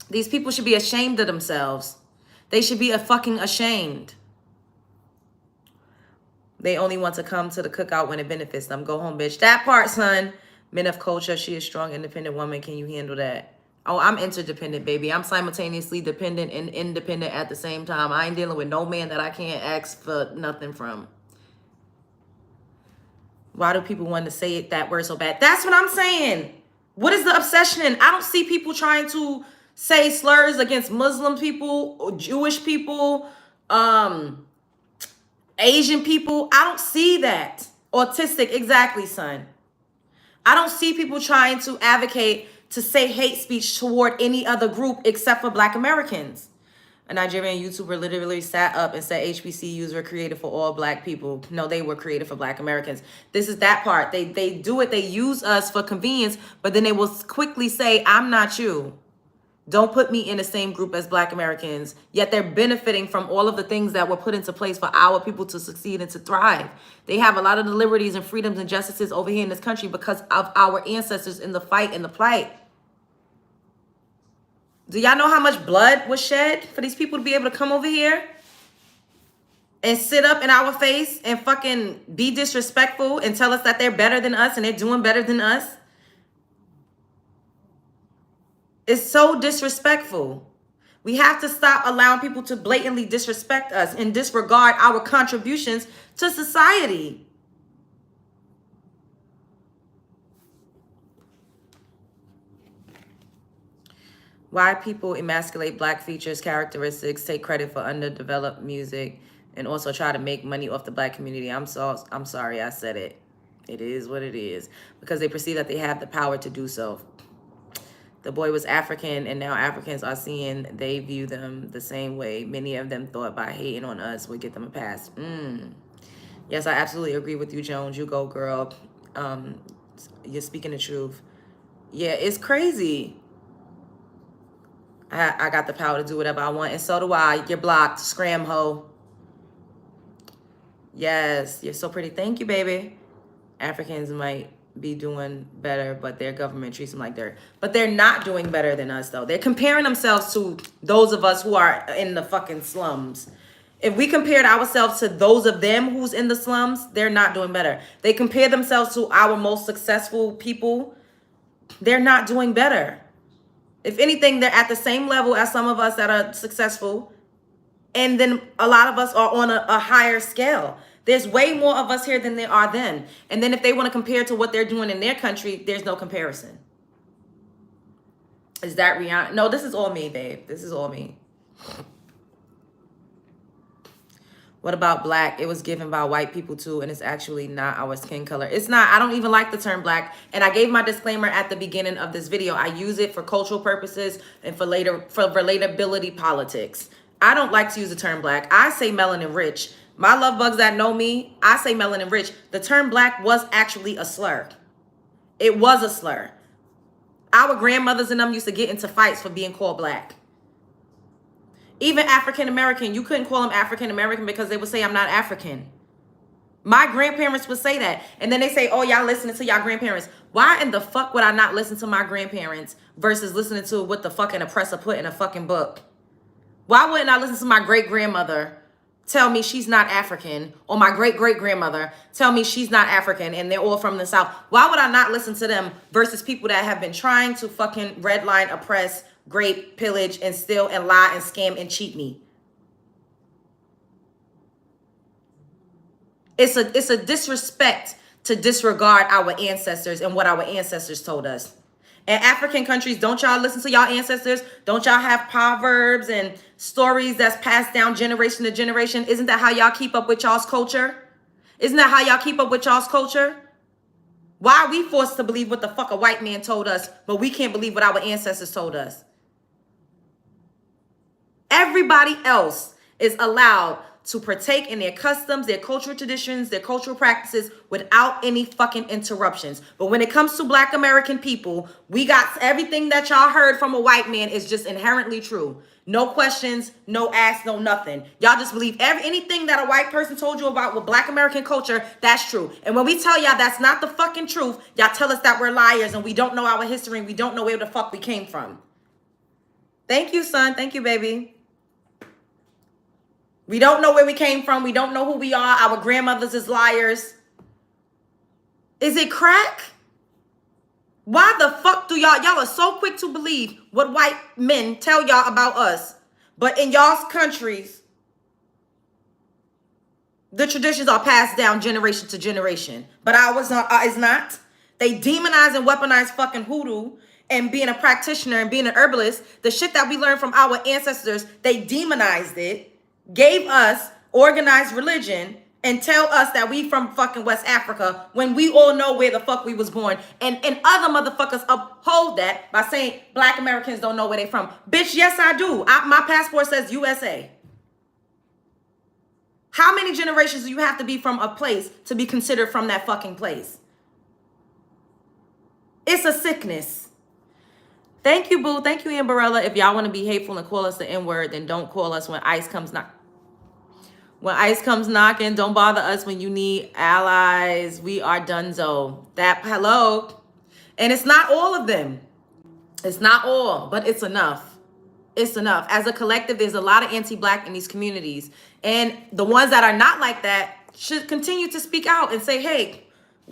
These people should be ashamed of themselves. They should be fucking ashamed. They only want to come to the cookout when it benefits them. Go home, bitch. That part, son. Men of culture, she is a strong, independent woman. Can you handle that? Oh, I'm interdependent, baby. I'm simultaneously dependent and independent at the same time. I ain't dealing with no man that I can't ask for nothing from. Why do people want to say it, that word so bad? That's what I'm saying. What is the obsession? I don't see people trying to say slurs against Muslim people or Jewish people, Asian people. I don't see that. Autistic, exactly, son. I don't see people trying to advocate to say hate speech toward any other group except for Black Americans. A Nigerian YouTuber literally sat up and said HBCUs were created for all Black people. No, they were created for Black Americans. This is that part. They do it. They use us for convenience, but then they will quickly say, I'm not you. Don't put me in the same group as Black Americans. Yet they're benefiting from all of the things that were put into place for our people to succeed and to thrive. They have a lot of the liberties and freedoms and justices over here in this country because of our ancestors in the fight and the plight. Do y'all know how much blood was shed for these people to be able to come over here and sit up in our face and fucking be disrespectful and tell us that they're better than us and they're doing better than us? It's so disrespectful. We have to stop allowing people to blatantly disrespect us and disregard our contributions to society. Why people emasculate Black features, characteristics, take credit for underdeveloped music, and also try to make money off the Black community. I'm sorry I said it. It is what it is. Because they perceive that they have the power to do so. The boy was African, and now Africans are seeing they view them the same way. Many of them thought by hating on us would get them a pass. Yes, I absolutely agree with you, Jones. You go, girl. You're speaking the truth. Yeah, it's crazy. I got the power to do whatever I want, and so do I. You're blocked. Scram ho. Yes, you're so pretty. Thank you, baby. Africans might be doing better, but their government treats them like dirt. But they're not doing better than us, though. They're comparing themselves to those of us who are in the fucking slums. If we compared ourselves to those of them who's in the slums, they're not doing better. They compare themselves to our most successful people. They're not doing better. If anything, they're at the same level as some of us that are successful. And then a lot of us are on a higher scale. There's way more of us here than there are then. And then if they want to compare to what they're doing in their country, there's no comparison. Is that reality? No, this is all me, babe. This is all me. What about black? It was given by white people too, and it's actually not our skin color. It's not. I don't even like the term black. And I gave my disclaimer at the beginning of this video. I use it for cultural purposes and for relatability politics. I don't like to use the term black. I say melanin rich. My love bugs that know me, I say melanin rich. The term black was actually a slur. It was a slur. Our grandmothers and them used to get into fights for being called black. Even African-American, you couldn't call them African-American because they would say, I'm not African. My grandparents would say that. And then they say, oh, y'all listening to y'all grandparents. Why in the fuck would I not listen to my grandparents versus listening to what the fucking oppressor put in a fucking book? Why wouldn't I listen to my great-grandmother tell me she's not African, or my great-great-grandmother tell me she's not African and they're all from the South? Why would I not listen to them versus people that have been trying to fucking redline, oppress, grape, pillage, and steal, and lie, and scam, and cheat me? It's a disrespect to disregard our ancestors and what our ancestors told us. In African countries, don't y'all listen to y'all ancestors? Don't y'all have proverbs and stories that's passed down generation to generation? Isn't that how y'all keep up with y'all's culture? Isn't that how y'all keep up with y'all's culture? Why are we forced to believe what the fuck a white man told us, but we can't believe what our ancestors told us? Everybody else is allowed to partake in their customs, their cultural traditions, their cultural practices without any fucking interruptions. But when it comes to Black American people, we got everything that y'all heard from a white man is just inherently true. No questions, no asks, no nothing. Y'all just believe anything that a white person told you about with Black American culture, that's true. And when we tell y'all that's not the fucking truth, y'all tell us that we're liars and we don't know our history and we don't know where the fuck we came from. Thank you, son. Thank you, baby. We don't know where we came from. We don't know who we are. Our grandmothers is liars. Is it crack? Why the fuck do y'all are so quick to believe what white men tell y'all about us? But in y'all's countries, the traditions are passed down generation to generation. But ours is not. They demonize and weaponize fucking hoodoo and being a practitioner and being an herbalist. The shit that we learned from our ancestors, they demonized it. Gave us organized religion and tell us that we from fucking West Africa when we all know where the fuck we was born. And other motherfuckers uphold that by saying Black Americans don't know where they from. Bitch, yes, I do. My passport says USA. How many generations do you have to be from a place to be considered from that fucking place? It's a sickness. Thank you, boo. Thank you, Amberella. If y'all want to be hateful and call us the N-word, then don't call us when ICE comes knocking. When ICE comes knocking, don't bother us when you need allies. We are donezo. Hello. And it's not all of them. It's not all, but it's enough. It's enough. As a collective, there's a lot of anti-Black in these communities. And the ones that are not like that should continue to speak out and say, hey,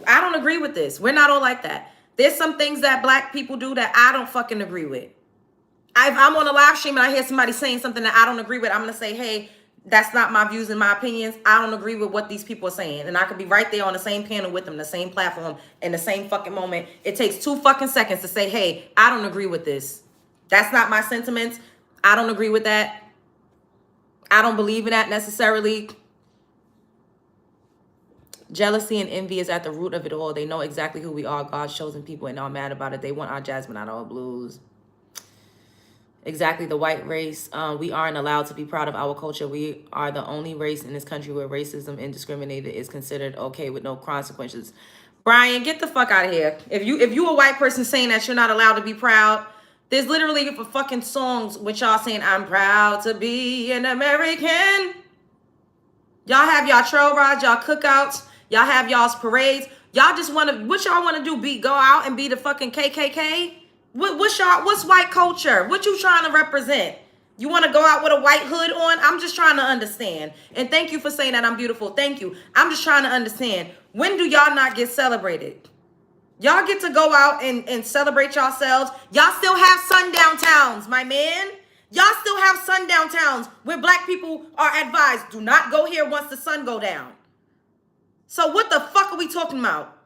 I don't agree with this. We're not all like that. There's some things that Black people do that I don't fucking agree with. If I'm on a live stream and I hear somebody saying something that I don't agree with, I'm going to say, hey, that's not my views and my opinions. I don't agree with what these people are saying. And I could be right there on the same panel with them, the same platform, in the same fucking moment. It takes 2 fucking seconds to say, hey, I don't agree with this. That's not my sentiments. I don't agree with that. I don't believe in that necessarily. Jealousy and envy is at the root of it all. They know exactly who we are, God's chosen people, and are mad about it. They want our jasmine, not our blues. Exactly, the white race. We aren't allowed to be proud of our culture. We are the only race in this country where racism and discriminated is considered okay with no consequences. Brian, get the fuck out of here. If you a white person saying that you're not allowed to be proud, there's literally fucking songs with y'all saying, I'm proud to be an American. Y'all have y'all trail rides, y'all cookouts, y'all have y'all's parades. Y'all just want to, what y'all want to do? Go out and be the fucking KKK? What's white culture? What you trying to represent? You want to go out with a white hood on? I'm just trying to understand. And thank you for saying that I'm beautiful. Thank you. I'm just trying to understand. When do y'all not get celebrated? Y'all get to go out and celebrate yourselves. Y'all still have sundown towns, my man. Y'all still have sundown towns where black people are advised, do not go here once the sun go down. So what the fuck are we talking about?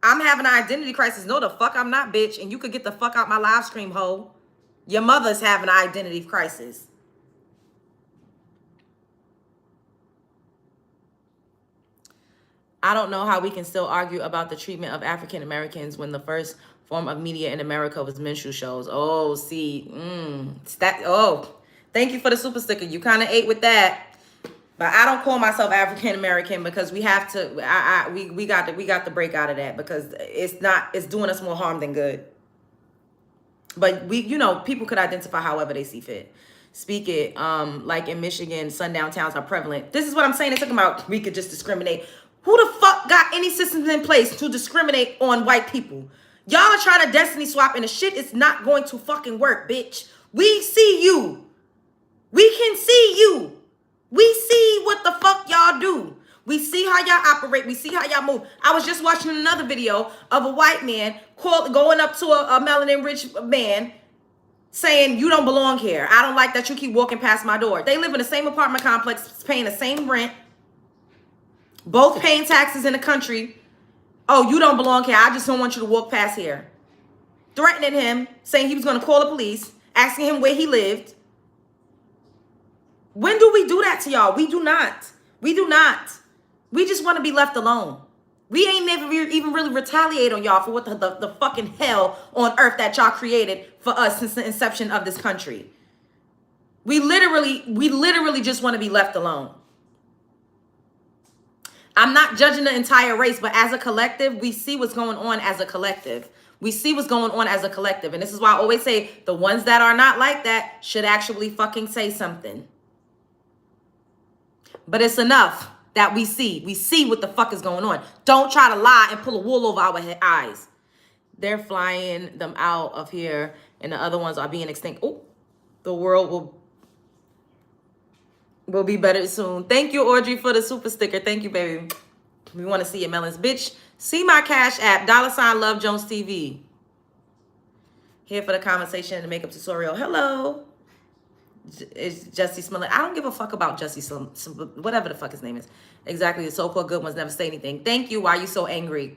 I'm having an identity crisis. No, the fuck I'm not, bitch. And you could get the fuck out my live stream, hoe. Your mother's having an identity crisis. I don't know how we can still argue about the treatment of African Americans when the first form of media in America was minstrel shows. Oh, see, thank you for the super sticker. You kind of ate with that. But I don't call myself African American because we have to. We got to break out of that because it's doing us more harm than good. But people could identify however they see fit. Speak it. Like in Michigan, sundown towns are prevalent. This is what I'm saying. They're talking about we could just discriminate. Who the fuck got any systems in place to discriminate on white people? Y'all are trying to destiny swap and the shit is not going to fucking work, bitch. We see you. We can see you. We see what the fuck y'all do. We see how y'all operate. We see how y'all move. I was just watching another video of a white man going up to a melanin rich man saying, you don't belong here. I don't like that you keep walking past my door. They live in the same apartment complex, paying the same rent, both paying taxes in the country. Oh, you don't belong here. I just don't want you to walk past here. Threatening him, saying he was going to call the police, asking him where he lived. When do we do that to y'all? We do not. We do not. We just want to be left alone. We ain't never even really retaliate on y'all for what the fucking hell on earth that y'all created for us since the inception of this country. We literally just want to be left alone. I'm not judging the entire race, but as a collective, we see what's going on as a collective. We see what's going on as a collective. And this is why I always say the ones that are not like that should actually fucking say something. But it's enough that we see. We see what the fuck is going on. Don't try to lie and pull a wool over our eyes. They're flying them out of here and the other ones are being extinct. Oh, the world will be better soon. Thank you, Audrey, for the super sticker. Thank you, baby. We want to see your melons. Bitch, see my Cash App, $ Love Jones TV. Here for the conversation and the makeup tutorial. Hello. It's Jesse Smollett. I don't give a fuck about Jesse Smollett, whatever the fuck his name is. Exactly. The so-called good ones never say anything. Thank you. Why are you so angry?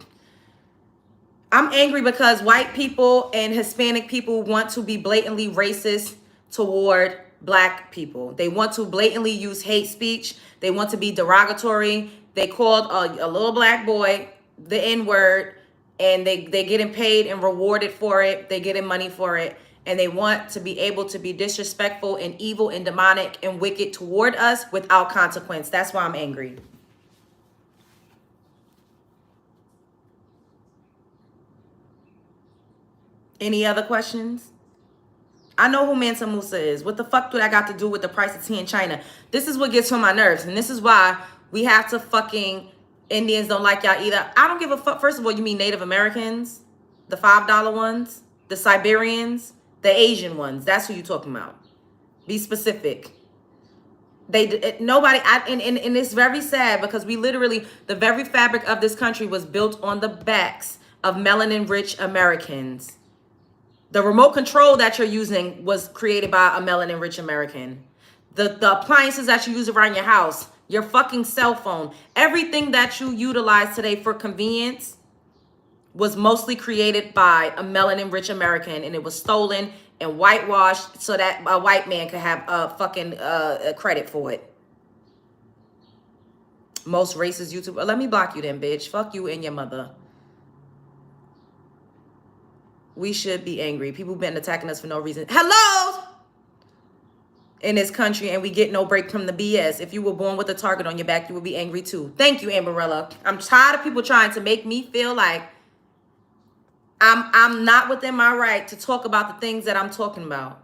I'm angry because white people and Hispanic people want to be blatantly racist toward black people. They want to blatantly use hate speech. They want to be derogatory. They called a little black boy the N-word and they're getting paid and rewarded for it. They're getting money for it. And they want to be able to be disrespectful and evil and demonic and wicked toward us without consequence. That's why I'm angry. Any other questions? I know who Mansa Musa is. What the fuck do that got to do with the price of tea in China? This is what gets on my nerves. And this is why we have to fucking, Indians don't like y'all either. I don't give a fuck. First of all, you mean Native Americans? The $5 ones? The Siberians? The Asian ones? That's who you talking about. Be specific. Nobody, and it's very sad because we literally, the very fabric of this country was built on the backs of melanin-rich Americans. The remote control that you're using was created by a melanin-rich American. The appliances that you use around your house, your fucking cell phone, everything that you utilize today for convenience was mostly created by a melanin-rich American, and it was stolen and whitewashed so that a white man could have fucking credit for it. Most racist YouTubers. Let me block you then, bitch. Fuck you and your mother. We should be angry. People been attacking us for no reason. Hello! In this country, and we get no break from the BS. If you were born with a target on your back, you would be angry too. Thank you, Amberella. I'm tired of people trying to make me feel like I'm not within my right to talk about the things that I'm talking about.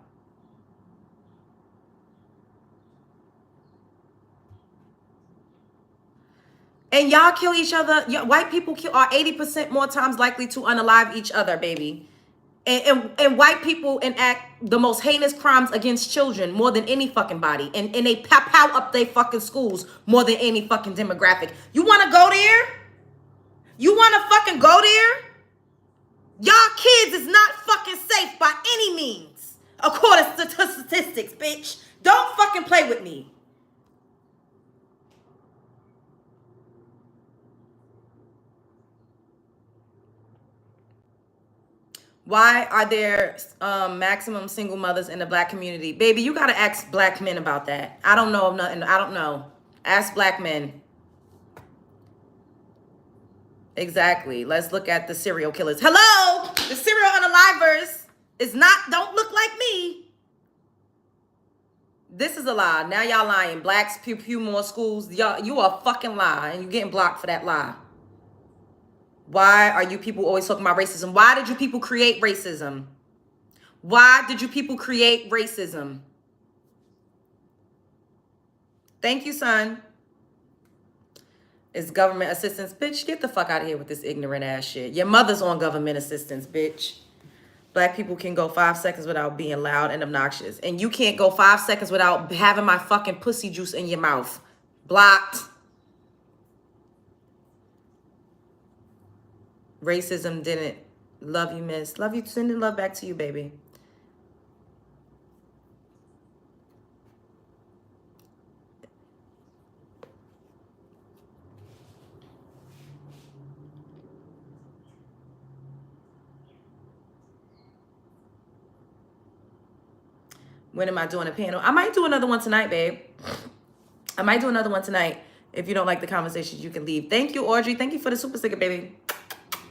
And y'all kill each other. White people are 80% more times likely to unalive each other, baby. And white people enact the most heinous crimes against children more than any fucking body. And they pow up their fucking schools more than any fucking demographic. You want to go there? You want to fucking go there? Y'all kids is not fucking safe by any means. according to statistics, bitch. Don't fucking play with me. Why are there maximum single mothers in the black community? Baby, you gotta ask black men about that. I don't know nothing. I don't know. Ask black men. Exactly. Let's look at the serial killers. Hello! The serial unalivers is not, don't look like me. This is a lie. Now y'all lying. Blacks pew more schools. Y'all, you are a fucking lie, and you getting blocked for that lie. Why are you people always talking about racism? Why did you people create racism? Why did you people create racism? Thank you, son. It's government assistance. Bitch, get the fuck out of here with this ignorant ass shit. Your mother's on government assistance, bitch. Black people can go 5 seconds without being loud and obnoxious. And you can't go 5 seconds without having my fucking pussy juice in your mouth. Blocked. Racism didn't. Love you, miss. Love you. Sending love back to you, baby. When am I doing a panel? I might do another one tonight, babe. I might do another one tonight. If you don't like the conversations, you can leave. Thank you, Audrey. Thank you for the super sticker, baby.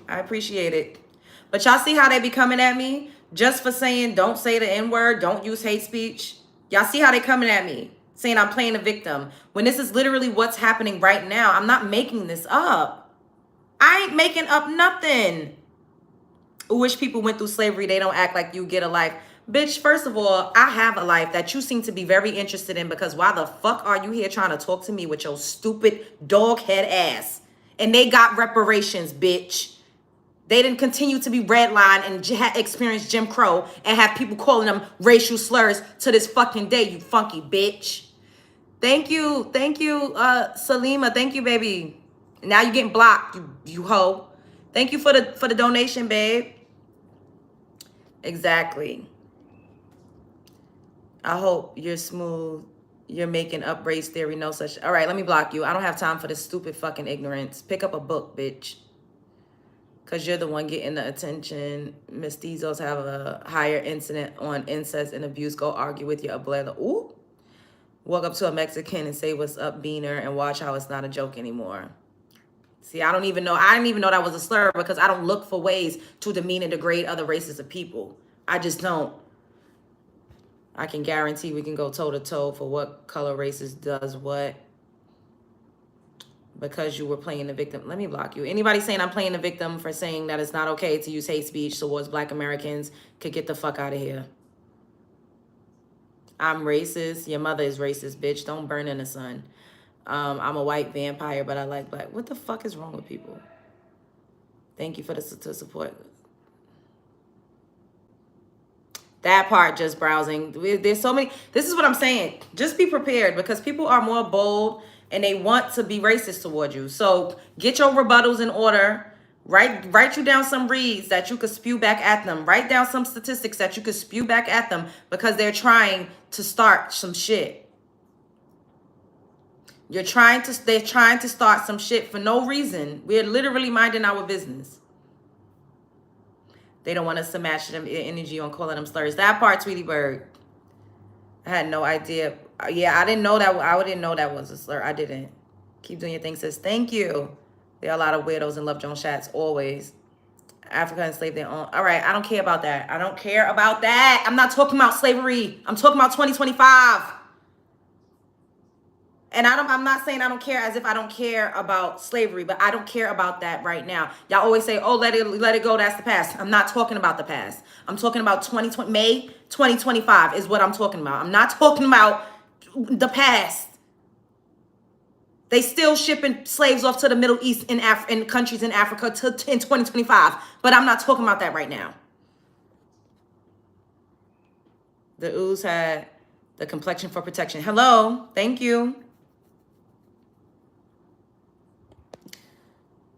I appreciate it. But y'all see how they be coming at me? Just for saying, don't say the N-word, don't use hate speech. Y'all see how they coming at me? Saying I'm playing a victim. When this is literally what's happening right now. I'm not making this up. I ain't making up nothing. Wish people went through slavery. They don't act like you get a life. Bitch, first of all, I have a life that you seem to be very interested in, because why the fuck are you here trying to talk to me with your stupid dog head ass? And they got reparations, bitch. They didn't continue to be redlined and experience Jim Crow and have people calling them racial slurs to this fucking day, you funky bitch. Thank you, Salima. Thank you, baby. Now you're getting blocked, you hoe. Thank you for the donation, babe. Exactly. I hope you're smooth. You're making up race theory, no such. All right, let me block you. I don't have time for this stupid fucking ignorance. Pick up a book, bitch. Because you're the one getting the attention. Mestizos have a higher incident on incest and abuse. Go argue with your abuela. Ooh. Walk up to a Mexican and say, what's up, Beaner, and watch how it's not a joke anymore. See, I don't even know. I didn't even know that was a slur, because I don't look for ways to demean and degrade other races of people. I just don't. I can guarantee we can go toe-to-toe for what color races does what. Because you were playing the victim. Let me block you. Anybody saying I'm playing the victim for saying that it's not okay to use hate speech towards Black Americans could get the fuck out of here. I'm racist. Your mother is racist, bitch. Don't burn in the sun. I'm a white vampire, but I like black. What the fuck is wrong with people? Thank you for the support. That part, just browsing. There's so many. This is what I'm saying. Just be prepared, because people are more bold and they want to be racist toward you. So get your rebuttals in order. Write you down some reads that you could spew back at them. Write down some statistics that you could spew back at them, because they're trying to start some shit. They're trying to start some shit for no reason. We're literally minding our business. They don't want us to match them energy on calling them slurs. That part, Tweety Bird. I had no idea. Yeah, I didn't know that. I didn't know that was a slur. I didn't. Keep doing your thing, sis. Thank you. There are a lot of weirdos in Love Jones chats, always. Africa enslaved their own. All right, I don't care about that. I don't care about that. I'm not talking about slavery. I'm talking about 2025. And I'm not saying I don't care as if I don't care about slavery, but I don't care about that right now. Y'all always say, oh, let it go. That's the past. I'm not talking about the past. I'm talking about May 2025 is what I'm talking about. I'm not talking about the past. They still shipping slaves off to the Middle East in countries in Africa in 2025. But I'm not talking about that right now. The ooze had the complexion for protection. Hello. Thank you.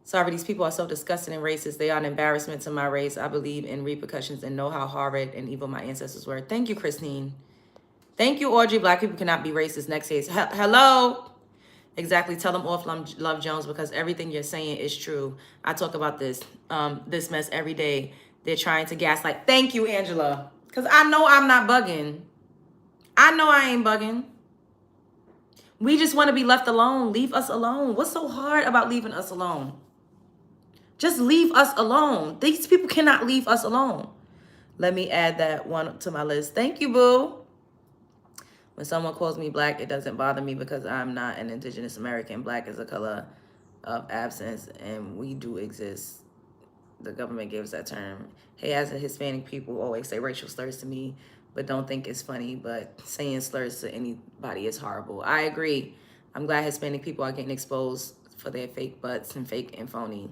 Sorry, these people are so disgusting and racist. They are an embarrassment to my race. I believe in repercussions and know how horrid and evil my ancestors were. Thank you, Christine. Thank you, Audrey. Black people cannot be racist. Next case. Hello. Exactly. Tell them off, Love Jones, because everything you're saying is true. I talk about this mess every day. They're trying to gaslight. Thank you, Angela. Because I know I'm not bugging. I know I ain't bugging. We just want to be left alone. Leave us alone. What's so hard about leaving us alone? Just leave us alone. These people cannot leave us alone. Let me add that one to my list. Thank you, boo. When someone calls me black, it doesn't bother me because I'm not an indigenous American. Black is a color of absence, and we do exist. The government gives that term. Hey, as a Hispanic, people always say racial slurs to me, but don't think it's funny. But saying slurs to anybody is horrible. I agree. I'm glad Hispanic people are getting exposed for their fake butts and fake and phony.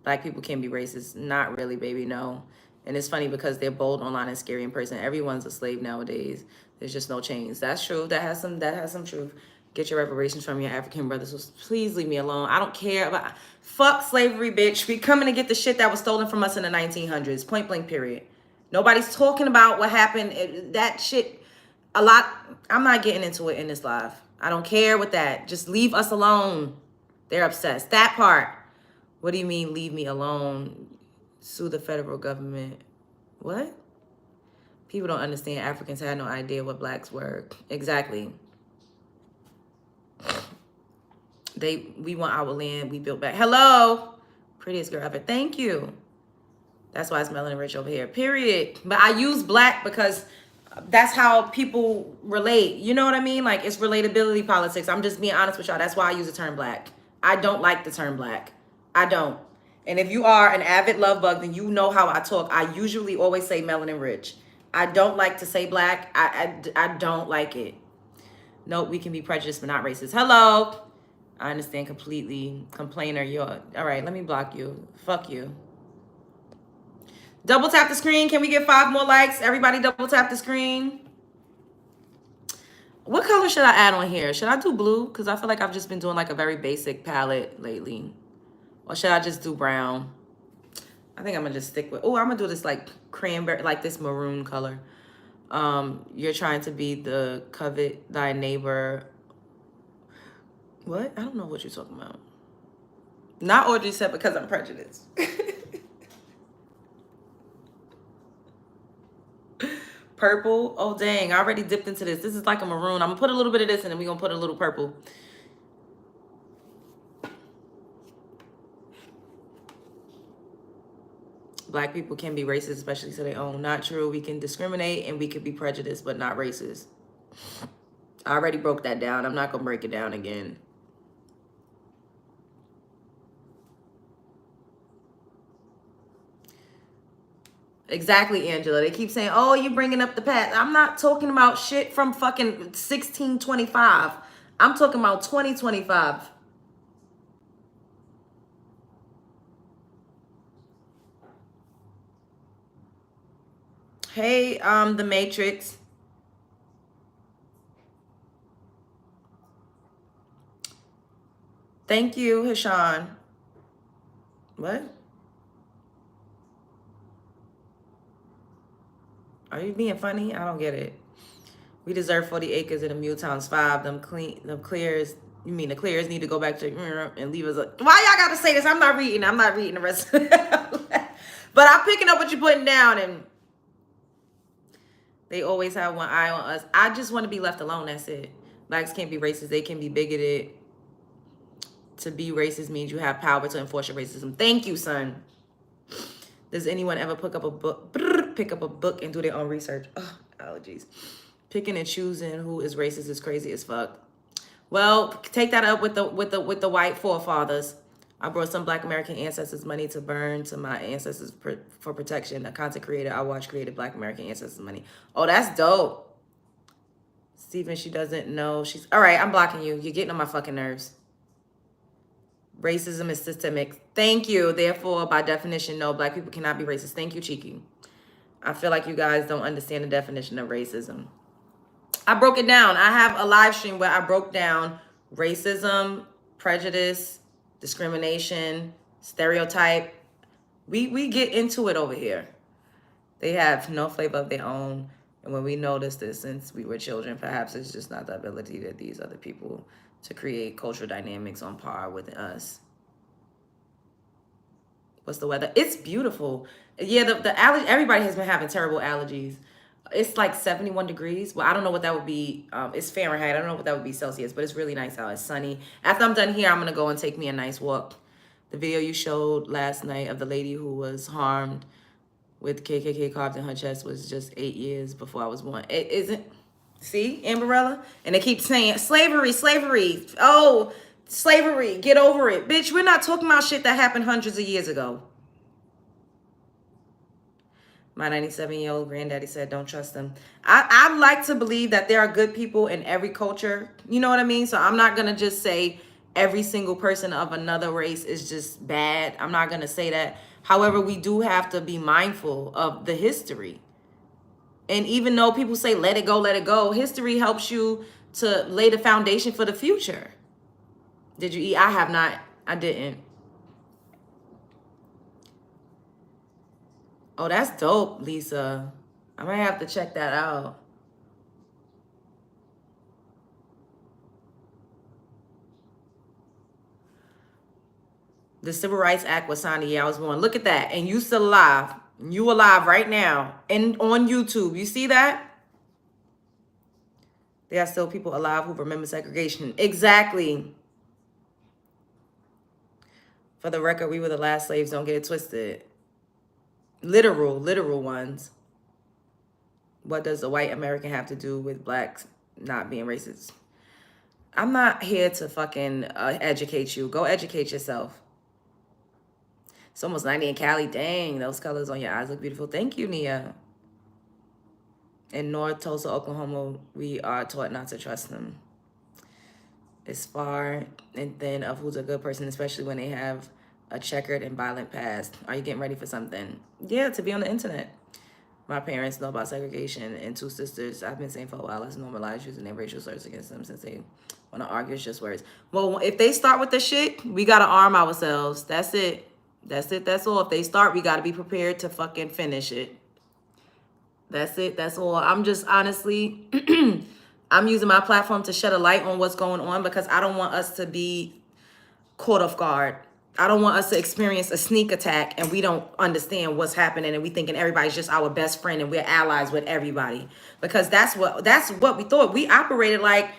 Black people can be racist. Not really, baby, no. And it's funny because they're bold online and scary in person. Everyone's a slave nowadays. There's just no chains. That's true. That has some truth. Get your reparations from your African brothers. So please leave me alone. I don't care about fuck slavery, bitch. We coming to get the shit that was stolen from us in the 1900s. Point blank, period. Nobody's talking about what happened. That shit, a lot. I'm not getting into it in this live. I don't care with that. Just leave us alone. They're obsessed. That part. What do you mean, leave me alone? Sue the federal government. What? People don't understand. Africans had no idea what blacks were. Exactly. We want our land. We built back. Hello. Prettiest girl ever. Thank you. That's why it's melanin rich over here. Period. But I use black because that's how people relate. You know what I mean? Like, it's relatability politics. I'm just being honest with y'all. That's why I use the term black. I don't like the term black. I don't. And if you are an avid love bug, then you know how I talk. I usually always say melanin rich. I don't like to say black. I don't like it. Nope, we can be prejudiced but not racist. Hello. I understand completely. Complainer, you're all right. Let me block you. Fuck you. Double tap the screen. Can we get 5 more likes? Everybody double tap the screen. What color should I add on here? Should I do blue? Because I feel like I've just been doing like a very basic palette lately. Or should I just do brown? I think I'm going to just stick with... Oh, I'm going to do this like cranberry, like this maroon color. You're trying to be the covet thy neighbor. What? I don't know what you're talking about. Not Audrey said because I'm prejudiced. Purple. Oh, dang. I already dipped into this. This is like a maroon. I'm going to put a little bit of this and then we're going to put a little purple. Black people can be racist, especially to their own. Not true. We can discriminate and we can be prejudiced, but not racist. I already broke that down. I'm not going to break it down again. Exactly, Angela. They keep saying, oh, you're bringing up the past. I'm not talking about shit from fucking 1625. I'm talking about 2025. Hey, the Matrix. Thank you, Hashan. What? Are you being funny? I don't get it. We deserve 40 acres in a mule times 5. Them clears. You mean the clears need to go back to and leave us. Why y'all gotta say this? I'm not reading the rest of it. But I'm picking up what you're putting down, and they always have one eye on us. I just want to be left alone. That's it. Blacks can't be racist. They can be bigoted. To be racist means you have power to enforce your racism. Thank you, son. Does anyone ever pick up a book and do their own research? Oh, allergies. Picking and choosing who is racist is crazy as fuck. Well, take that up with the white forefathers. I brought some Black American ancestors money to burn to my ancestors for protection. A content creator I watch created Black American ancestors money. Oh, that's dope. Steven, she doesn't know. She's all right. I'm blocking you. You're getting on my fucking nerves. Racism is systemic. Thank you. Therefore, by definition, no, Black people cannot be racist. Thank you, Cheeky. I feel like you guys don't understand the definition of racism. I broke it down. I have a live stream where I broke down racism, prejudice, discrimination, stereotype. We get into it over here. They have no flavor of their own. And when we noticed this since we were children, perhaps it's just not the ability that these other people to create cultural dynamics on par with us. What's the weather? It's beautiful. Yeah, the allergy, everybody has been having terrible allergies. It's like 71 degrees. Well, I don't know what that would be. It's Fahrenheit. I don't know what that would be Celsius, but it's really nice out. It's sunny. After I'm done here, I'm going to go and take me a nice walk. The video you showed last night of the lady who was harmed with KKK carved in her chest was just 8 years before I was born. It isn't. See, Amberella? And they keep saying, slavery, slavery. Oh, slavery, get over it. Bitch, we're not talking about shit that happened hundreds of years ago. My 97-year-old granddaddy said, don't trust them. I like to believe that there are good people in every culture. You know what I mean? So I'm not going to just say every single person of another race is just bad. I'm not going to say that. However, we do have to be mindful of the history. And even though people say, let it go, history helps you to lay the foundation for the future. Did you eat? I have not. I didn't. Oh, that's dope, Lisa. I might have to check that out. The Civil Rights Act was signed the year I was born. Look at that. And you still alive. You alive right now. And on YouTube. You see that? There are still people alive who remember segregation. Exactly. For the record, we were the last slaves. Don't get it twisted. Literal ones. What does the white American have to do with blacks not being racist? I'm not here to fucking educate you. Go educate yourself. It's almost 90 in Cali. Dang, those colors on your eyes look beautiful. Thank you, Nia. In North Tulsa, Oklahoma, we are taught not to trust them. It's far and thin of who's a good person, especially when they have a checkered and violent past. Are you getting ready for something? Yeah, to be on the internet. My parents know about segregation, and two sisters, I've been saying for a while, let's normalize using their racial slurs against them since they want to argue. It's just words. Well, if they start with the shit, we got to arm ourselves. That's it. That's it. That's all. If they start, we got to be prepared to fucking finish it. That's it. That's all. I'm just honestly, I'm using my platform to shed a light on what's going on because I don't want us to be caught off guard. I don't want us to experience a sneak attack and we don't understand what's happening and we thinking everybody's just our best friend and we're allies with everybody. Because that's what we thought. We operated like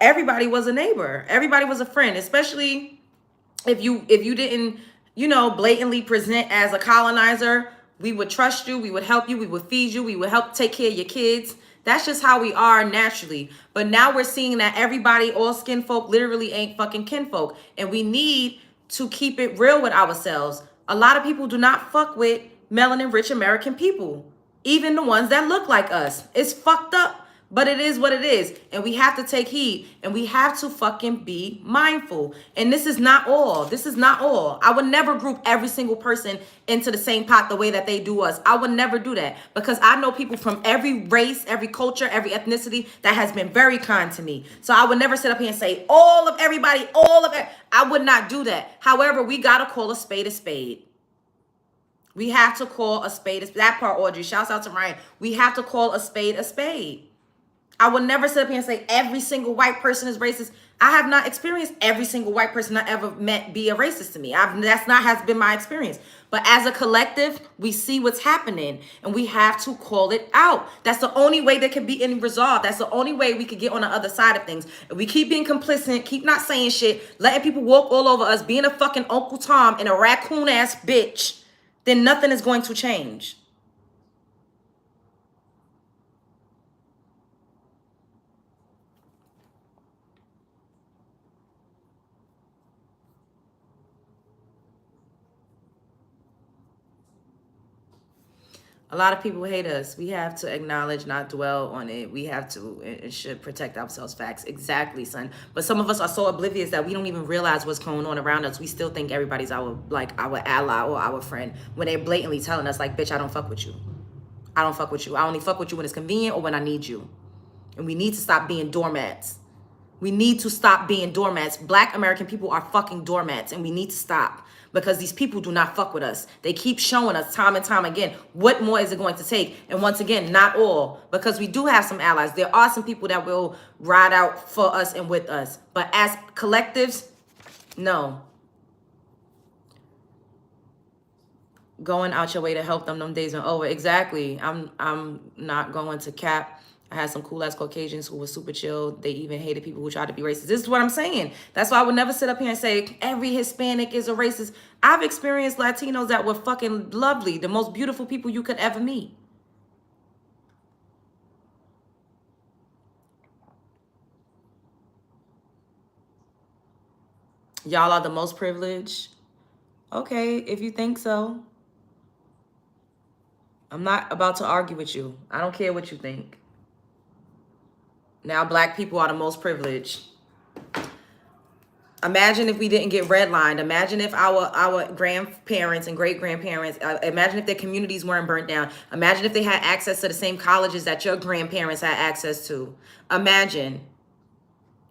everybody was a neighbor. Everybody was a friend, especially if you didn't, blatantly present as a colonizer. We would trust you, we would help you, we would feed you, we would help take care of your kids. That's just how we are naturally. But now we're seeing that everybody, all skin folk, literally ain't fucking kinfolk. And we need to keep it real with ourselves. A lot of people do not fuck with melanin rich American people. Even the ones that look like us. It's fucked up. But it is what it is. And we have to take heed. And we have to fucking be mindful. And this is not all. This is not all. I would never group every single person into the same pot the way that they do us. I would never do that. Because I know people from every race, every culture, every ethnicity that has been very kind to me. So I would never sit up here and say all of everybody, all of it. I would not do that. However, we got to call a spade a spade. We have to call a spade a spade. That part, Audrey. Shouts out to Ryan. We have to call a spade a spade. I would never sit up here and say every single white person is racist. I have not experienced every single white person I ever met be a racist to me. That's not has been my experience. But as a collective, we see what's happening and we have to call it out. That's the only way there can be any resolve. That's the only way we could get on the other side of things. If we keep being complicit, keep not saying shit, letting people walk all over us, being a fucking Uncle Tom and a raccoon ass bitch, then nothing is going to change. A lot of people hate us. We have to acknowledge, not dwell on it. We have to and should protect ourselves. Facts. Exactly, son. But some of us are so oblivious that we don't even realize what's going on around us. We still think everybody's our ally or our friend when they're blatantly telling us like, bitch, I don't fuck with you. I don't fuck with you. I only fuck with you when it's convenient or when I need you. And we need to stop being doormats. We need to stop being doormats. Black American people are fucking doormats, and we need to stop because these people do not fuck with us. They keep showing us time and time again. What more is it going to take? And once again, not all, because we do have some allies. There are some people that will ride out for us and with us. But as collectives, no. Going out your way to help them days are over. Exactly. I'm not going to cap. I had some cool ass Caucasians who were super chill. They even hated people who tried to be racist. This is what I'm saying. That's why I would never sit up here and say every Hispanic is a racist. I've experienced Latinos that were fucking lovely, the most beautiful people you could ever meet. Y'all are the most privileged. Okay, if you think so. I'm not about to argue with you. I don't care what you think. Now black people are the most privileged. Imagine if we didn't get redlined. Imagine if our grandparents and great-grandparents, imagine if their communities weren't burnt down. Imagine if they had access to the same colleges that your grandparents had access to. Imagine.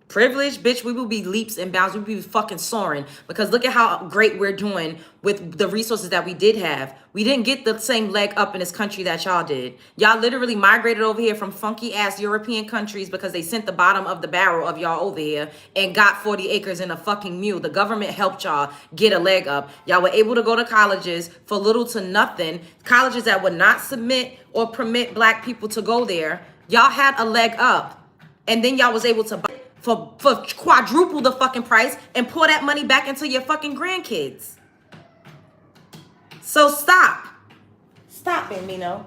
Privilege, bitch, we will be leaps and bounds. We will be fucking soaring because look at how great we're doing with the resources that we did have. We didn't get the same leg up in this country that y'all did. Y'all literally migrated over here from funky ass European countries because they sent the bottom of the barrel of y'all over here and got 40 acres and a fucking mule. The government helped y'all get a leg up. Y'all were able to go to colleges for little to nothing. Colleges that would not submit or permit black people to go there. Y'all had a leg up. And then y'all was able to buy for quadruple the fucking price and pour that money back into your fucking grandkids. So stop. Stop, Bambino.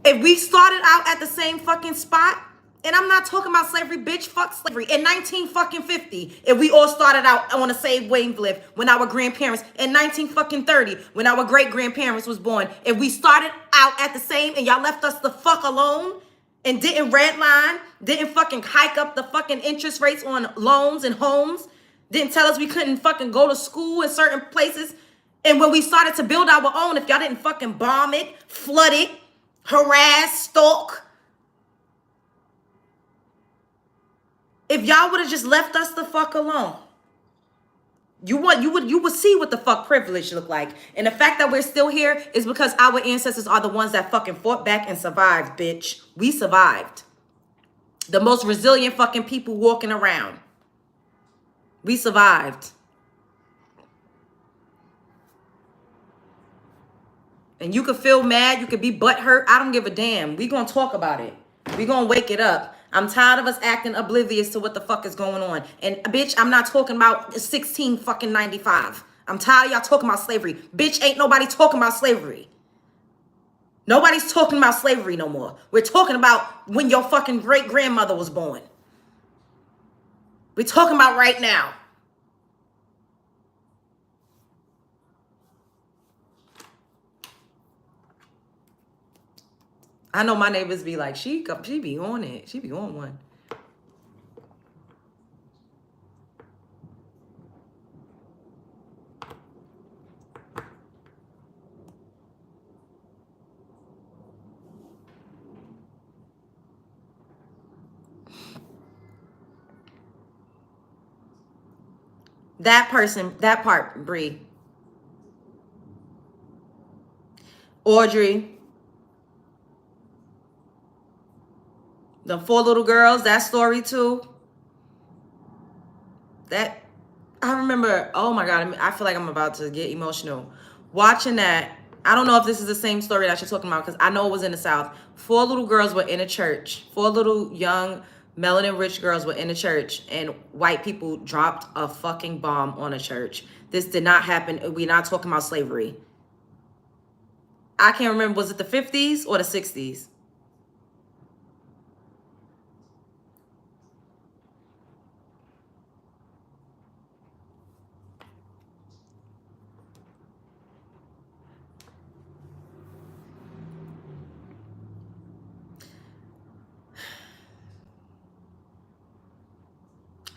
If we started out at the same fucking spot, and I'm not talking about slavery, bitch, fuck slavery. In 1950, if we all started out on the same wavelength when our grandparents, in 1930, when our great-grandparents was born, if we started out at the same and y'all left us the fuck alone, and didn't redline, didn't fucking hike up the fucking interest rates on loans and homes, didn't tell us we couldn't fucking go to school in certain places. And when we started to build our own, if y'all didn't fucking bomb it, flood it, harass, stalk, if y'all would have just left us the fuck alone, you would see what the fuck privilege look like. And the fact that we're still here is because our ancestors are the ones that fucking fought back and survived, bitch. We survived. The most resilient fucking people walking around. We survived. And you could feel mad, you could be butthurt. I don't give a damn. We gonna talk about it. We gonna wake it up. I'm tired of us acting oblivious to what the fuck is going on. And bitch, I'm not talking about 16 fucking 95. I'm tired of y'all talking about slavery. Bitch, ain't nobody talking about slavery. Nobody's talking about slavery no more. We're talking about when your fucking great grandmother was born. We're talking about right now. I know my neighbors be like, she be on it. She be on one. That person, that part, Bree. Audrey. The 4 little girls, that story too. That, I remember, oh my God, I feel like I'm about to get emotional. Watching that, I don't know if this is the same story that you're talking about because I know it was in the South. 4 little girls were in a church. 4 little young melanin rich girls were in a church and white people dropped a fucking bomb on a church. This did not happen. We're not talking about slavery. I can't remember, was it the 50s or the 60s?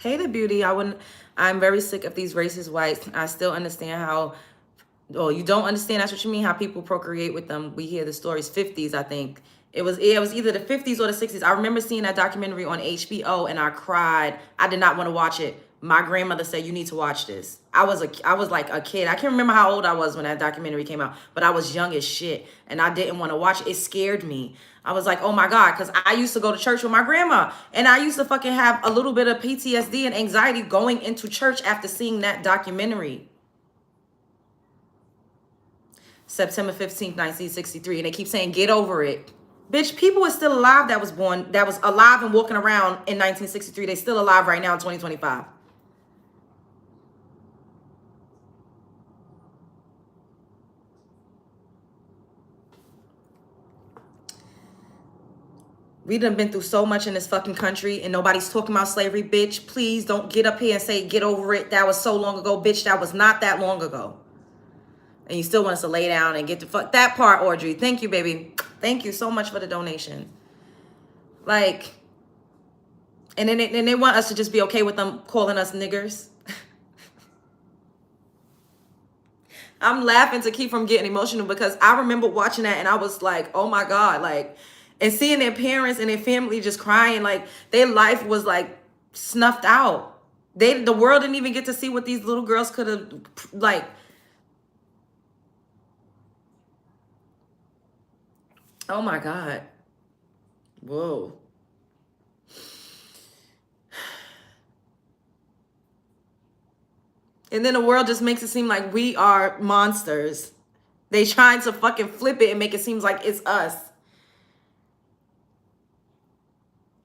Hey, the beauty. I'm very sick of these racist whites. I still understand how, oh, you don't understand. That's what you mean. How people procreate with them. We hear the stories, 50s, I think. It was either the 50s or the 60s. I remember seeing that documentary on HBO and I cried. I did not want to watch it. My grandmother said, you need to watch this. I was like a kid. I can't remember how old I was when that documentary came out, but I was young as shit and I didn't want to watch it. It scared me. I was like, oh my God, because I used to go to church with my grandma and I used to fucking have a little bit of PTSD and anxiety going into church after seeing that documentary. September 15th, 1963. And they keep saying, get over it. Bitch, people are still alive that was alive and walking around in 1963. They still alive right now in 2025. We done been through so much in this fucking country and nobody's talking about slavery, bitch. Please don't get up here and say, get over it. That was so long ago, bitch. That was not that long ago. And you still want us to lay down and get the fuck that part, Audrey. Thank you, baby. Thank you so much for the donation. Like, and then they want us to just be okay with them calling us niggers. I'm laughing to keep from getting emotional because I remember watching that and I was like, oh my God, like, and seeing their parents and their family just crying, like their life was like snuffed out. The world didn't even get to see what these little girls could have, like, oh my God. Whoa. And then the world just makes it seem like we are monsters. They trying to fucking flip it and make it seem like it's us.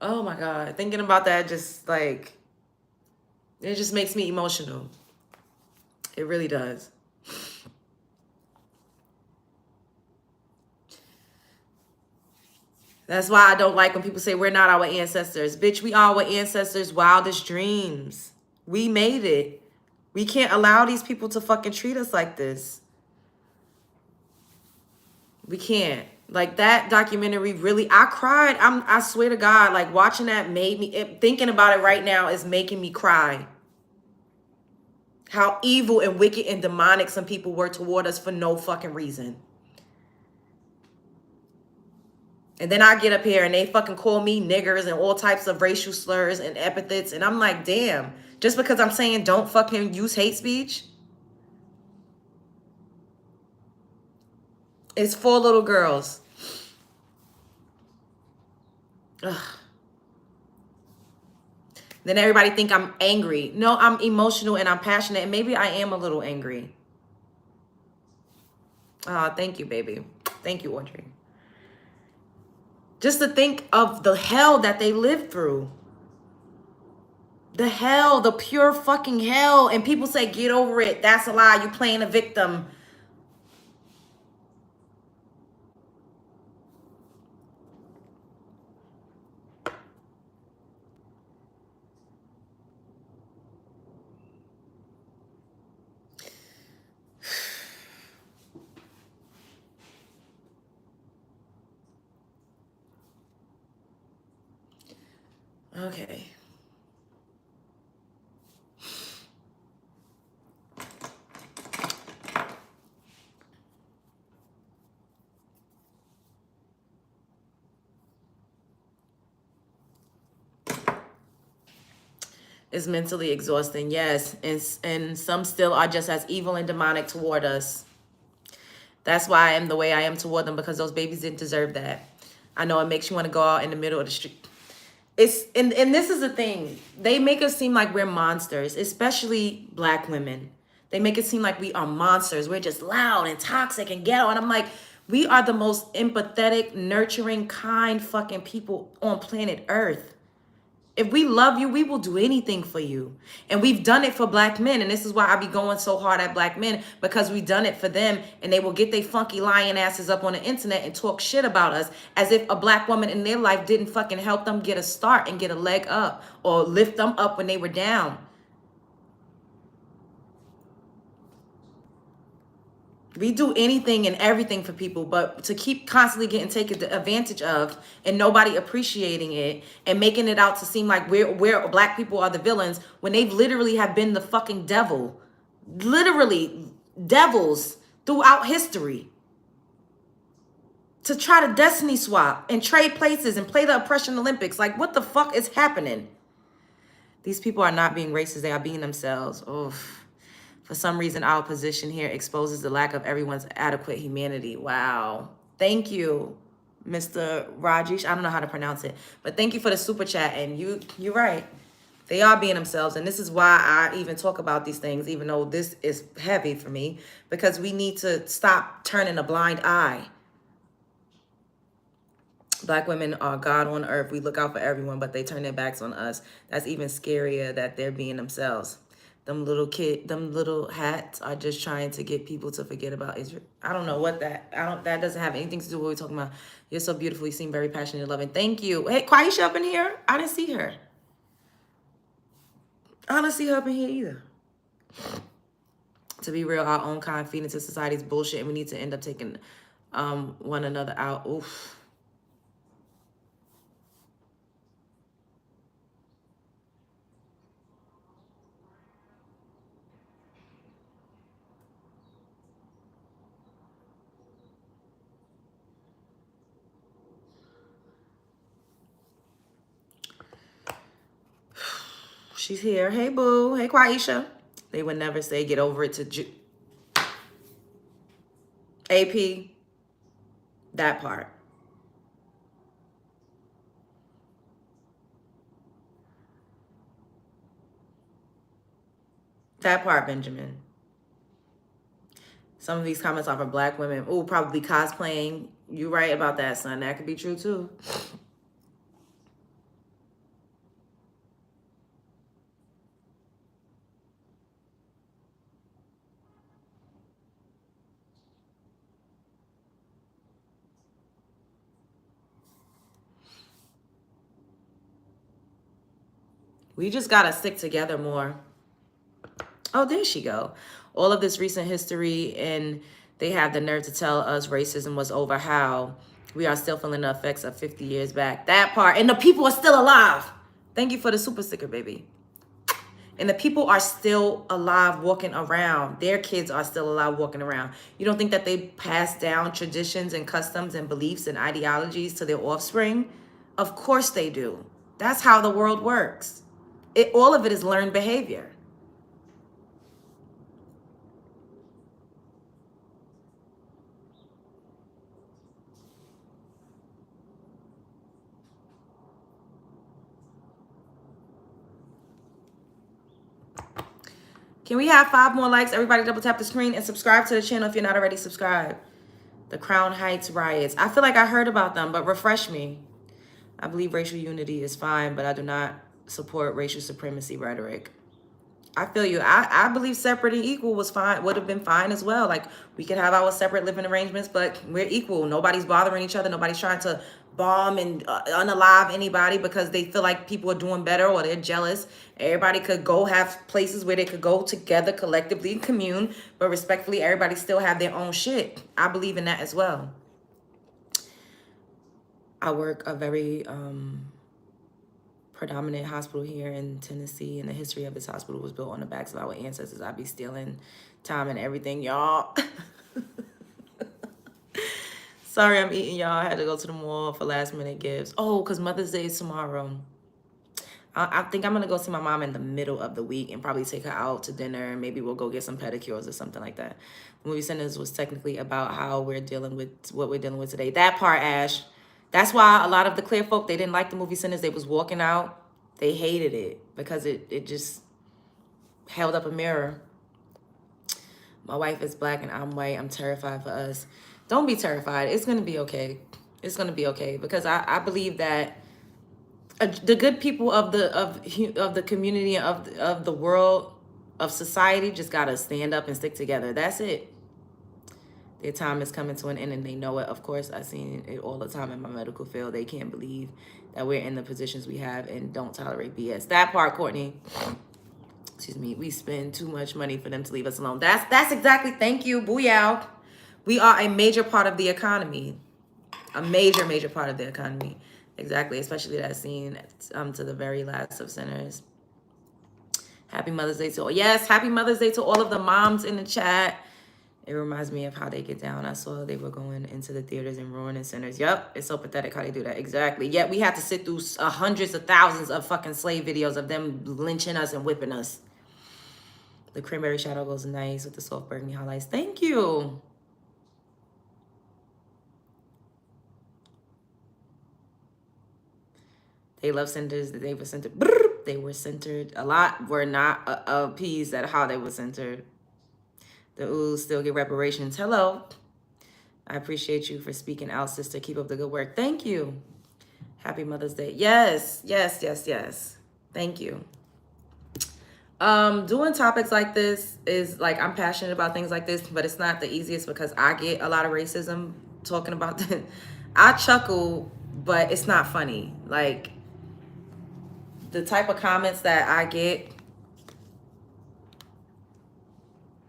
Oh my God. Thinking about that just like, it just makes me emotional. It really does. That's why I don't like when people say we're not our ancestors. Bitch, we are our ancestors' wildest dreams. We made it. We can't allow these people to fucking treat us like this. We can't. Like that documentary really, I cried. I swear to God, like watching that made me, thinking about it right now is making me cry. How evil and wicked and demonic some people were toward us for no fucking reason. And then I get up here and they fucking call me niggers and all types of racial slurs and epithets. And I'm like, damn, just because I'm saying don't fucking use hate speech. It's 4 little girls. Ugh. Then everybody think I'm angry. No, I'm emotional and I'm passionate. And maybe I am a little angry. Thank you, baby. Thank you, Audrey. Just to think of the hell that they lived through. The hell, the pure fucking hell. And people say, get over it. That's a lie. You're playing a victim. Okay. It's mentally exhausting, yes. And some still are just as evil and demonic toward us. That's why I am the way I am toward them, because those babies didn't deserve that. I know it makes you want to go out in the middle of the street. And this is the thing. They make us seem like we're monsters, especially Black women. They make it seem like we are monsters. We're just loud and toxic and ghetto. And I'm like, we are the most empathetic, nurturing, kind fucking people on planet Earth. If we love you, we will do anything for you. And we've done it for Black men. And this is why I be going so hard at Black men, because we've done it for them. And they will get their funky lying asses up on the internet and talk shit about us as if a Black woman in their life didn't fucking help them get a start and get a leg up or lift them up when they were down. We do anything and everything for people, but to keep constantly getting taken advantage of and nobody appreciating it and making it out to seem like we're Black people are the villains when they've literally have been the fucking devil. Literally devils throughout history. to try to destiny swap and trade places and play the oppression Olympics. Like, what the fuck is happening? These people are not being racist. They are being themselves. Oof. For some reason, our position here exposes the lack of everyone's adequate humanity. Wow. Thank you, Mr. Rajesh. I don't know how to pronounce it, but thank you for the super chat. And you're right. They are being themselves. And this is why I even talk about these things, even though this is heavy for me, because we need to stop turning a blind eye. Black women are God on earth. We look out for everyone, but they turn their backs on us. That's even scarier that they're being themselves. Them little hats are just trying to get people to forget about Israel. I don't know what that doesn't have anything to do with what we're talking about. You're so beautiful. You seem very passionate and loving. Thank you. Hey, Quaisha up in here? I didn't see her. I don't see her up in here either. To be real, our own kind feed into society's bullshit, and we need to end up taking one another out. Oof. She's here. Hey, boo. Hey, Quaisha. They would never say get over it to AP. That part. That part, Benjamin. Some of these comments are for black women. Ooh, probably cosplaying. You right about that, son. That could be true, too. We just got to stick together more. Oh, there she go. All of this recent history, and they have the nerve to tell us racism was over. How we are still feeling the effects of 50 years back. That part. And the people are still alive. Thank you for the super sticker, baby. And the people are still alive walking around. Their kids are still alive walking around. You don't think that they pass down traditions and customs and beliefs and ideologies to their offspring? Of course they do. That's how the world works. All of it is learned behavior. Can we have 5 more likes? Everybody double tap the screen and subscribe to the channel if you're not already subscribed. The Crown Heights riots. I feel like I heard about them, but refresh me. I believe racial unity is fine, but I do not support racial supremacy rhetoric. I feel you. I believe separate and equal was fine, would have been fine as well. Like, we could have our separate living arrangements, but we're equal. Nobody's bothering each other. Nobody's trying to bomb and unalive anybody because they feel like people are doing better or they're jealous. Everybody could go have places where they could go together collectively and commune, but respectfully, everybody still have their own shit. I believe in that as well. I work a very predominant hospital here in Tennessee, and the history of this hospital was built on the backs of our ancestors. I be stealing time and everything, y'all. Sorry, I'm eating, y'all. I had to go to the mall for last minute gifts. Oh, because Mother's Day is tomorrow. I think I'm going to go see my mom in the middle of the week and probably take her out to dinner. And maybe we'll go get some pedicures or something like that. The movie Sinners was technically about how we're dealing with what we're dealing with today. That part, Ash. That's why a lot of the clear folk, they didn't like the movie Sinners. They was walking out. They hated it because it just held up a mirror. My wife is black and I'm white. I'm terrified for us. Don't be terrified. It's going to be okay. It's going to be okay because I believe that the good people of the community, of the world, of society just got to stand up and stick together. That's it. Their time is coming to an end and they know it. Of course, I've seen it all the time in my medical field. They can't believe that we're in the positions we have and don't tolerate BS. That part, Courtney. Excuse me. We spend too much money for them to leave us alone. That's exactly. Thank you. Booyah. We are a major part of the economy. A major part of the economy. Exactly. Especially that scene to the very last of Sinners. Happy Mother's Day to all. Yes, happy Mother's Day to all of the moms in the chat. It reminds me of how they get down. I saw they were going into the theaters and ruining centers. Yep, it's so pathetic how they do that. Exactly. Yet we had to sit through hundreds of thousands of fucking slave videos of them lynching us and whipping us. The cranberry shadow goes nice with the soft burgundy highlights. Thank you. They love centers. They were centered. They were centered. A lot were not appeased at how they were centered. The oohs still get reparations. Hello. I appreciate you for speaking out, sister. Keep up the good work. Thank you. Happy Mother's Day. Yes, yes, yes, yes. Thank you. Doing topics like this is like, I'm passionate about things like this, but it's not the easiest because I get a lot of racism talking about that. I chuckle, but it's not funny. Like, the type of comments that I get,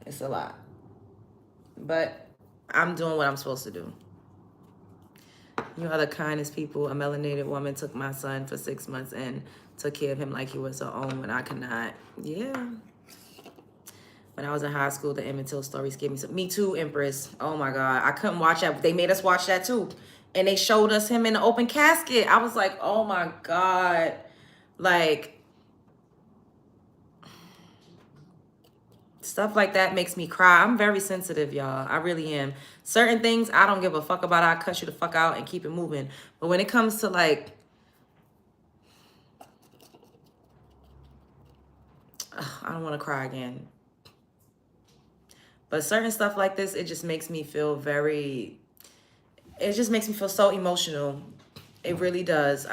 it's a lot. But I'm doing what I'm supposed to do. You are the kindest people. A melanated woman took my son for 6 months and took care of him like he was her own when I could not. Yeah. When I was in high school, the Emmett Till stories gave me some. Me too, Empress. Oh my God. I couldn't watch that. They made us watch that too. And they showed us him in the open casket. I was like, oh my God. Like, stuff like that makes me cry. I'm very sensitive, y'all. I really am. Certain things I don't give a fuck about. I cut you the fuck out and keep it moving. But when it comes to like, I don't want to cry again. But certain stuff like this, it just makes me feel very, it just makes me feel so emotional. It really does.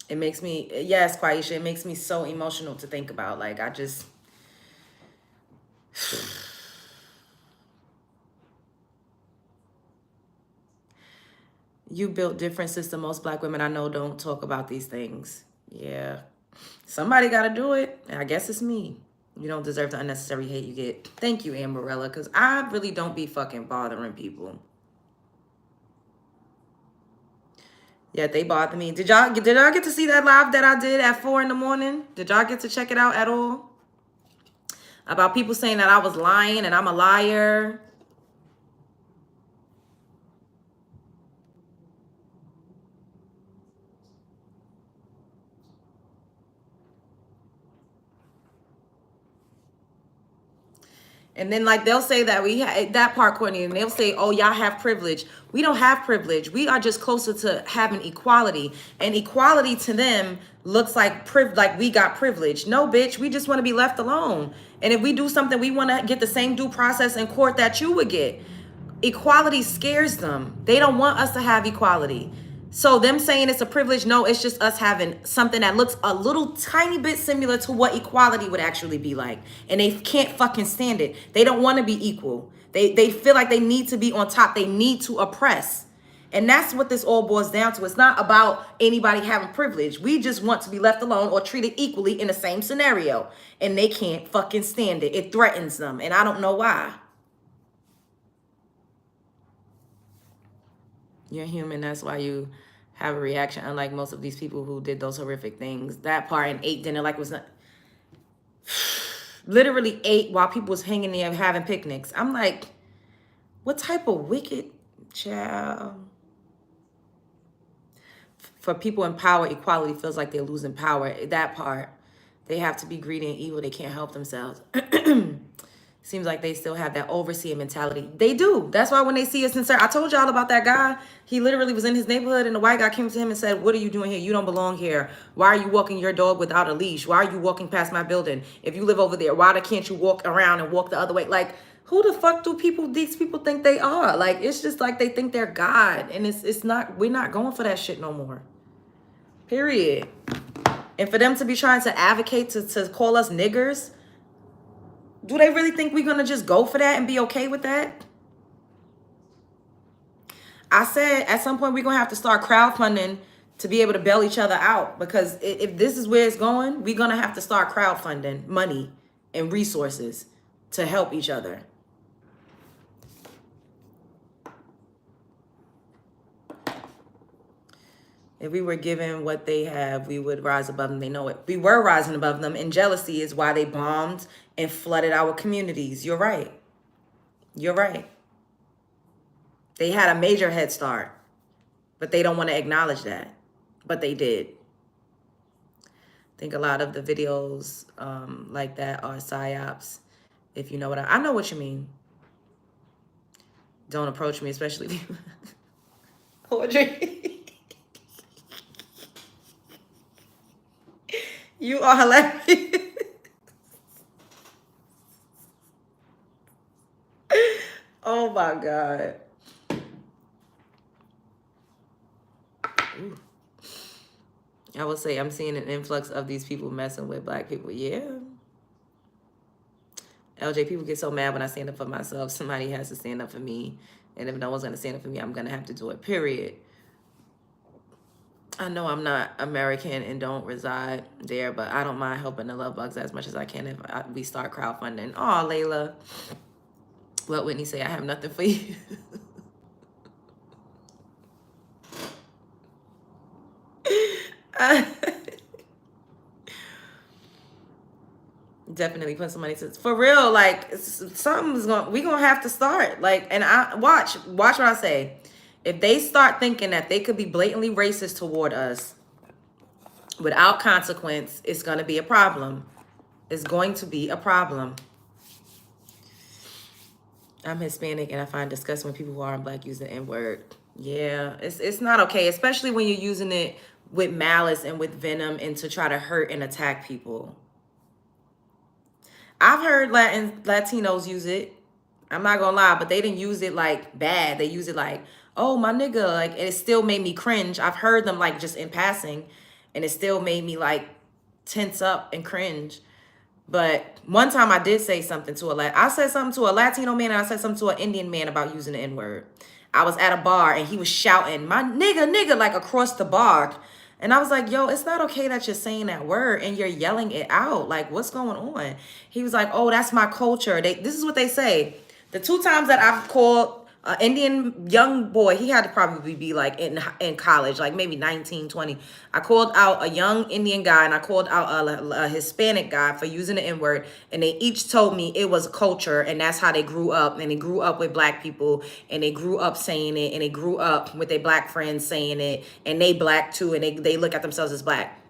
It makes me, yes, Quaisha, it makes me so emotional to think about. Like, I just, you built different system. Most Black women I know don't talk about these things. Yeah. Somebody got to do it. I guess it's me. You don't deserve the unnecessary hate you get. Thank you, Amberella, because I really don't be fucking bothering people. Yeah, they bother me. Did y'all get to see that live that I did at 4 in the morning? Did y'all get to check it out at all? About people saying that I was lying and I'm a liar. And then, like, they'll say that we have that part, Courtney, and they'll say, oh, y'all have privilege. We don't have privilege. We are just closer to having equality. And equality to them looks like like we got privilege. No, bitch, we just want to be left alone. And if we do something, we want to get the same due process in court that you would get. Equality scares them. They don't want us to have equality. So them saying it's a privilege, no, it's just us having something that looks a little tiny bit similar to what equality would actually be like. And they can't fucking stand it. They don't want to be equal. They feel like they need to be on top. They need to oppress. And that's what this all boils down to. It's not about anybody having privilege. We just want to be left alone or treated equally in the same scenario. And they can't fucking stand it. It threatens them. And I don't know why. You're human. That's why you have a reaction. Unlike most of these people who did those horrific things. That part and ate dinner like was not. Literally ate while people was hanging there having picnics. I'm like, what type of wicked child? For people in power, equality feels like they're losing power. That part, they have to be greedy and evil. They can't help themselves. Seems like they still have that overseer mentality. They do. That's why when they see us in I told y'all about that guy. He literally was in his neighborhood and the white guy came to him and said, what are you doing here? You don't belong here. Why are you walking your dog without a leash? Why are you walking past my building? If you live over there, why can't you walk around and walk the other way? Like, who the fuck do these people think they are? Like, it's just like they think they're God. And it's not, we're not going for that shit no more. Period. And for them to be trying to advocate to call us niggers, do they really think we're going to just go for that and be okay with that? I said at some point we're going to have to start crowdfunding to be able to bail each other out. Because if this is where it's going, we're going to have to start crowdfunding money and resources to help each other. If we were given what they have, we would rise above them. They know it. We were rising above them, and jealousy is why they bombed and flooded our communities. You're right. You're right. They had a major head start, but they don't want to acknowledge that. But they did. I think a lot of the videos like that are psyops. If you know what I know what you mean. Don't approach me, especially Audrey. You are hilarious. Oh my God. Ooh. I would say I'm seeing an influx of these people messing with black people. Yeah. LJ, people get so mad when I stand up for myself. Somebody has to stand up for me. And if no one's going to stand up for me, I'm going to have to do it, period. I know I'm not American and don't reside there, but I don't mind helping the love bugs as much as I can if we start crowdfunding. Oh, Layla. What Whitney say? I have nothing for you. Definitely put some money to for real. Like something's we gonna have to start. Like, and I watch what I say. If they start thinking that they could be blatantly racist toward us without consequence, it's gonna be a problem. It's going to be a problem. I'm Hispanic and I find disgusting when people who aren't black use the N-word. Yeah, it's not okay, especially when you're using it with malice and with venom and to try to hurt and attack people. I've heard Latinos use it. I'm not gonna lie, but they didn't use it like bad. They use it like, oh my nigga, like, and it still made me cringe. I've heard them like just in passing, and it still made me like tense up and cringe. But one time I did say something to I said something to a Latino man and I said something to an Indian man about using the N-word. I was at a bar and he was shouting, my nigga, like across the bar. And I was like, yo, it's not okay that you're saying that word and you're yelling it out. Like, what's going on? He was like, oh, that's my culture. This is what they say. The 2 times that I've called an Indian young boy, he had to probably be like in college, like maybe 19, 20. I called out a young Indian guy and I called out a Hispanic guy for using the N-word. And they each told me it was culture and that's how they grew up. And they grew up with black people and they grew up saying it and they grew up with their black friends saying it. And they black too and they look at themselves as black.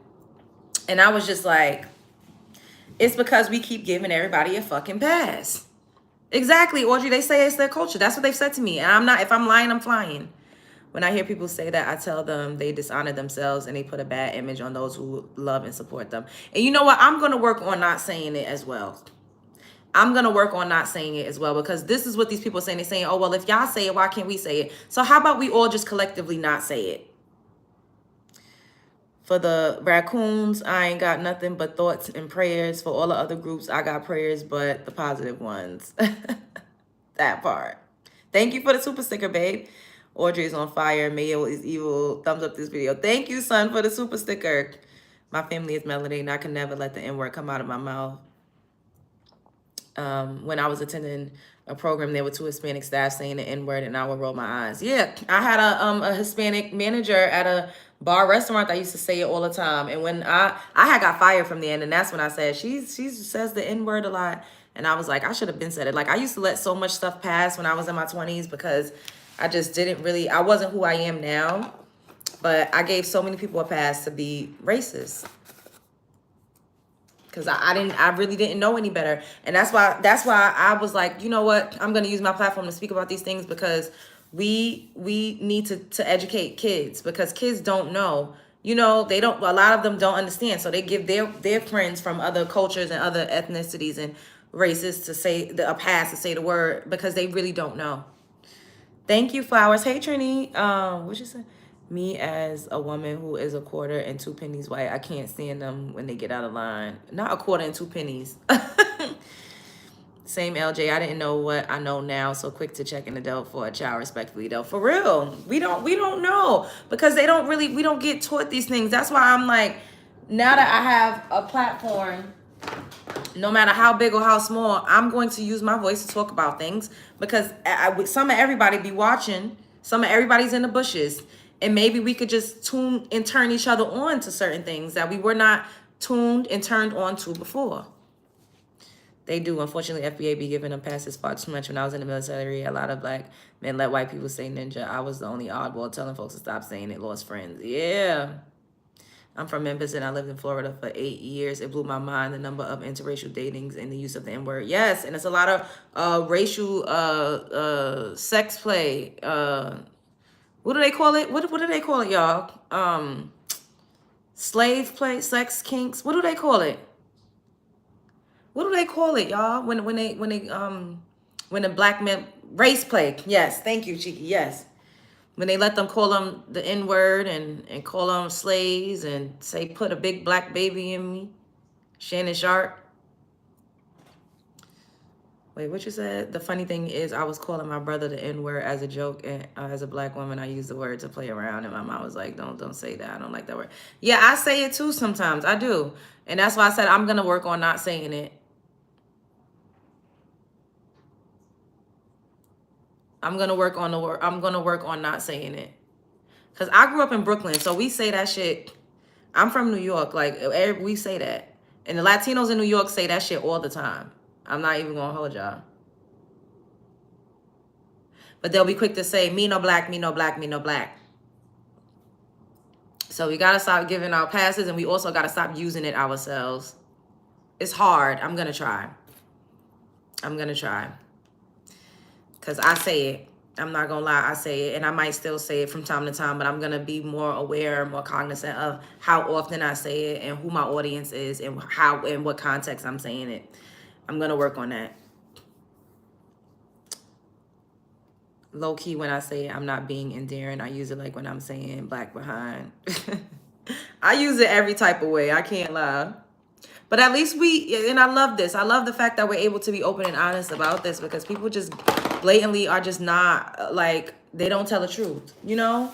And I was just like, it's because we keep giving everybody a fucking pass. Exactly, Audrey. They say it's their culture. That's what they've said to me. And I'm not, if I'm lying, I'm flying. When I hear people say that, I tell them they dishonor themselves and they put a bad image on those who love and support them. And you know what? I'm going to work on not saying it as well. I'm going to work on not saying it as well because this is what these people are saying. They're saying, oh, well, if y'all say it, why can't we say it? So how about we all just collectively not say it? For the raccoons, I ain't got nothing but thoughts and prayers. For all the other groups, I got prayers, but the positive ones. That part. Thank you for the super sticker, babe. Audrey is on fire. Mayo is evil. Thumbs up this video. Thank you, son, for the super sticker. My family is melanated and I can never let the N-word come out of my mouth. When I was attending a program, there were 2 Hispanic staff saying the N-word and I would roll my eyes. Yeah, I had a Hispanic manager at a bar restaurant that used to say it all the time. And when I had got fired from the end, and that's when I said, she says the N-word a lot. And I was like, I should have been said it. Like, I used to let so much stuff pass when I was in my 20s because I just didn't really, I wasn't who I am now. But I gave so many people a pass to be racist. Because I really didn't know any better. And that's why I was like, you know what? I'm going to use my platform to speak about these things because we need to educate kids because kids don't know. You know, a lot of them don't understand. So they give their friends from other cultures and other ethnicities and races to say a pass to say the word because they really don't know. Thank you, Flowers. Hey, Trini. What you say? Me as a woman who is a quarter and 2 pennies white, I can't stand them when they get out of line. Not a quarter and 2 pennies. Same LJ. I didn't know what I know now. So quick to check an adult for a child, respectfully though. For real, we don't know because we don't get taught these things. That's why I'm like, now that I have a platform, no matter how big or how small, I'm going to use my voice to talk about things because some of everybody be watching. Some of everybody's in the bushes. And maybe we could just tune and turn each other on to certain things that we were not tuned and turned on to before. They do. Unfortunately, FBA be giving them passes far too much. When I was in the military, a lot of black men let white people say ninja. I was the only oddball telling folks to stop saying it. Lost friends. Yeah. I'm from Memphis and I lived in Florida for 8 years. It blew my mind, the number of interracial datings and the use of the N-word. Yes, and it's a lot of racial sex play. What do they call it? What do they call it, y'all? Slave play, sex kinks. What do they call it? What do they call it, y'all? When the black men race play. Yes, thank you, Cheeky. Yes. When they let them call them the N-word and call them slaves and say, put a big black baby in me. Shannon Sharp. Wait, what you said? The funny thing is I was calling my brother the N-word as a joke, and as a black woman, I used the word to play around, and my mom was like, don't say that. I don't like that word. Yeah, I say it too sometimes. I do. And that's why I said I'm going to work on not saying it. I'm going to work on not saying it. Because I grew up in Brooklyn, so we say that shit. I'm from New York. Like, we say that. And the Latinos in New York say that shit all the time. I'm not even going to hold y'all. But they'll be quick to say, me no black, me no black, me no black. So we got to stop giving out passes, and we also got to stop using it ourselves. It's hard. I'm going to try. Because I say it. I'm not going to lie. I say it. And I might still say it from time to time, but I'm going to be more aware, more cognizant of how often I say it and who my audience is and how, in what context I'm saying it. I'm going to work on that. Low key, when I say it, I'm not being endearing. I use it like when I'm saying black behind. I use it every type of way. I can't lie. But at least and I love this. I love the fact that we're able to be open and honest about this, because people just blatantly are just not, like, they don't tell the truth, you know?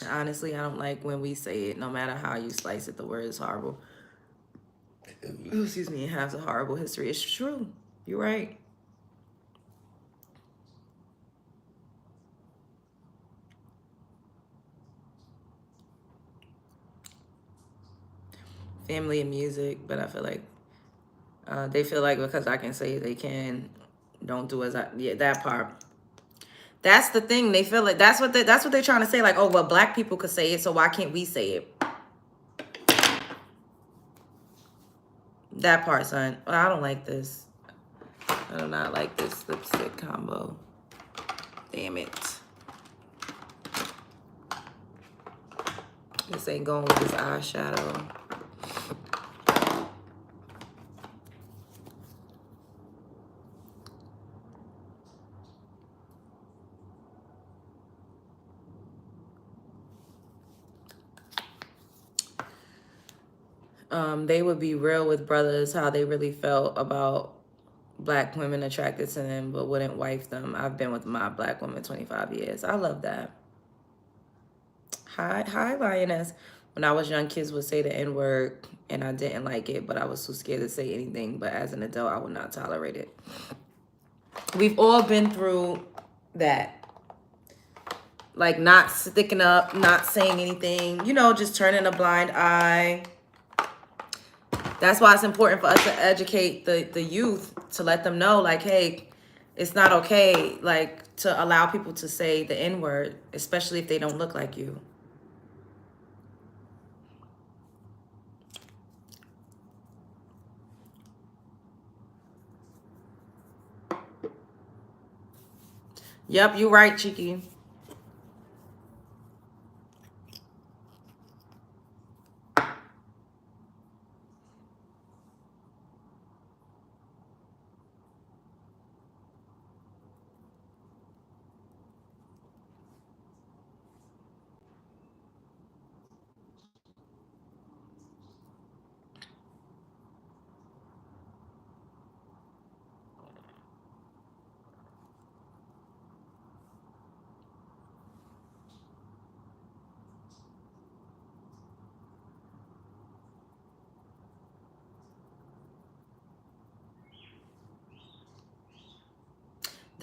Honestly, I don't like when we say it, no matter how you slice it, the word is horrible. Excuse me, it has a horrible history. It's true. You're right. Family and music, but I feel like they feel like because I can say it, they can. Don't do as I. Yeah, that part. That's the thing. They feel like that's what they're trying to say. Like, oh well, black people could say it, so why can't we say it? That part, son. Well, I don't like this. I do not like this lipstick combo. Damn it. This ain't going with this eyeshadow. They would be real with brothers, how they really felt about black women attracted to them, but wouldn't wife them. I've been with my black woman 25 years. I love that. Hi, Lioness. When I was young, kids would say the N-word, and I didn't like it, but I was too scared to say anything. But as an adult, I would not tolerate it. We've all been through that. Like not sticking up, not saying anything, you know, just turning a blind eye. That's why it's important for us to educate the youth, to let them know, like, hey, it's not okay, like, to allow people to say the N-word, especially if they don't look like you. Yep, you're right, Cheeky.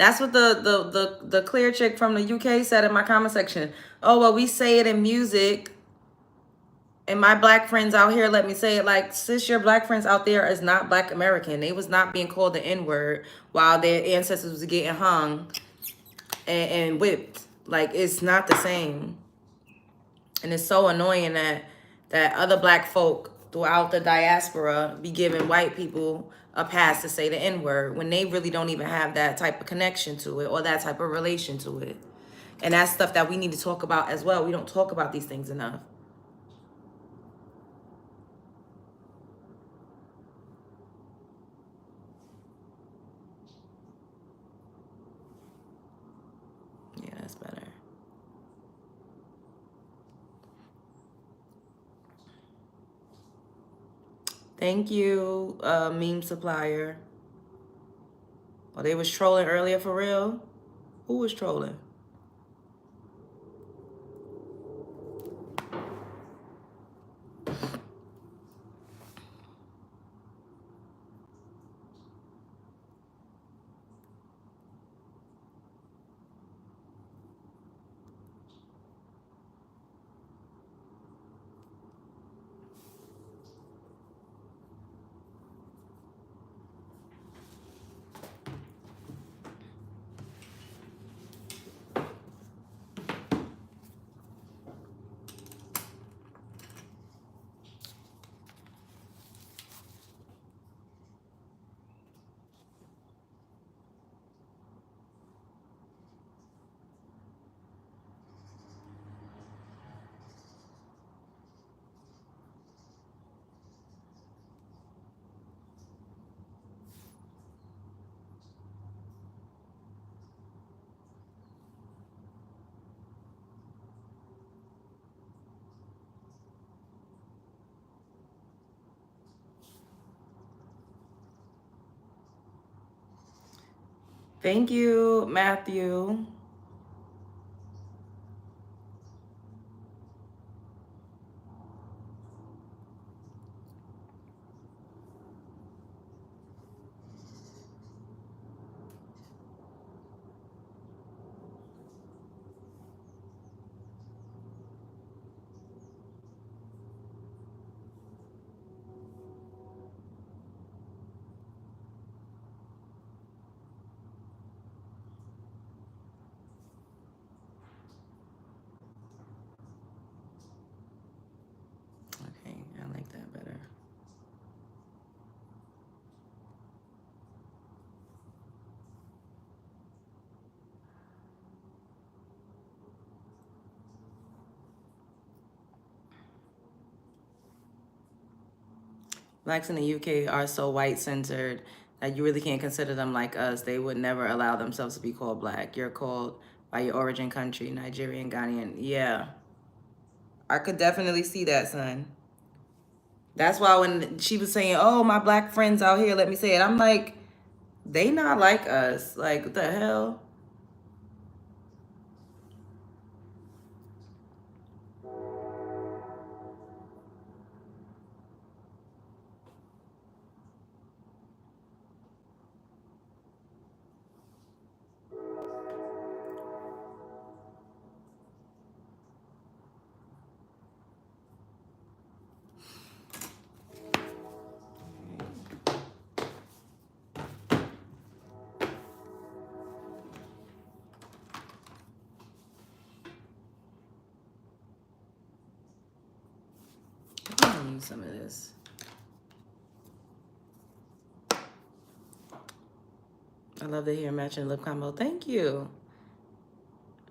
That's what the clear chick from the UK said in my comment section. Oh, well, we say it in music. And my black friends out here, let me say it, like, sis, your black friends out there is not black American. They was not being called the N-word while their ancestors was getting hung and whipped. Like, it's not the same. And it's so annoying that other black folk throughout the diaspora be giving white people a pass to say the N-word when they really don't even have that type of connection to it or that type of relation to it. And that's stuff that we need to talk about as well. We don't talk about these things enough. Yeah, that's better. Thank you, meme supplier. Oh, they was trolling earlier for real? Who was trolling? Thank you, Matthew. Okay, I like that better. Blacks in the UK are so white-centered that you really can't consider them like us. They would never allow themselves to be called black. You're called by your origin country, Nigerian, Ghanaian. Yeah, I could definitely see that, son. That's why when she was saying, oh, my black friends out here, let me say it, I'm like, they not like us. Like, what the hell? I need some of this. I love the hair matching lip combo. Thank you.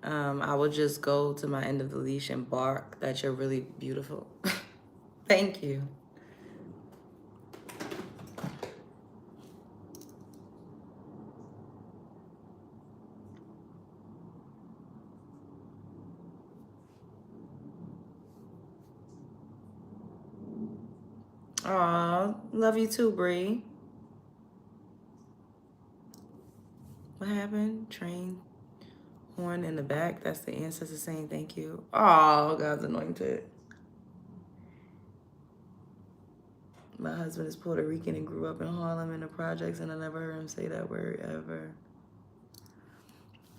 I will just go to my end of the leash and bark that you're really beautiful. Thank you. Aw, love you too, Bree. What happened? Train horn in the back. That's the ancestor saying thank you. Oh, God's anointed. My husband is Puerto Rican and grew up in Harlem in the projects, and I never heard him say that word ever.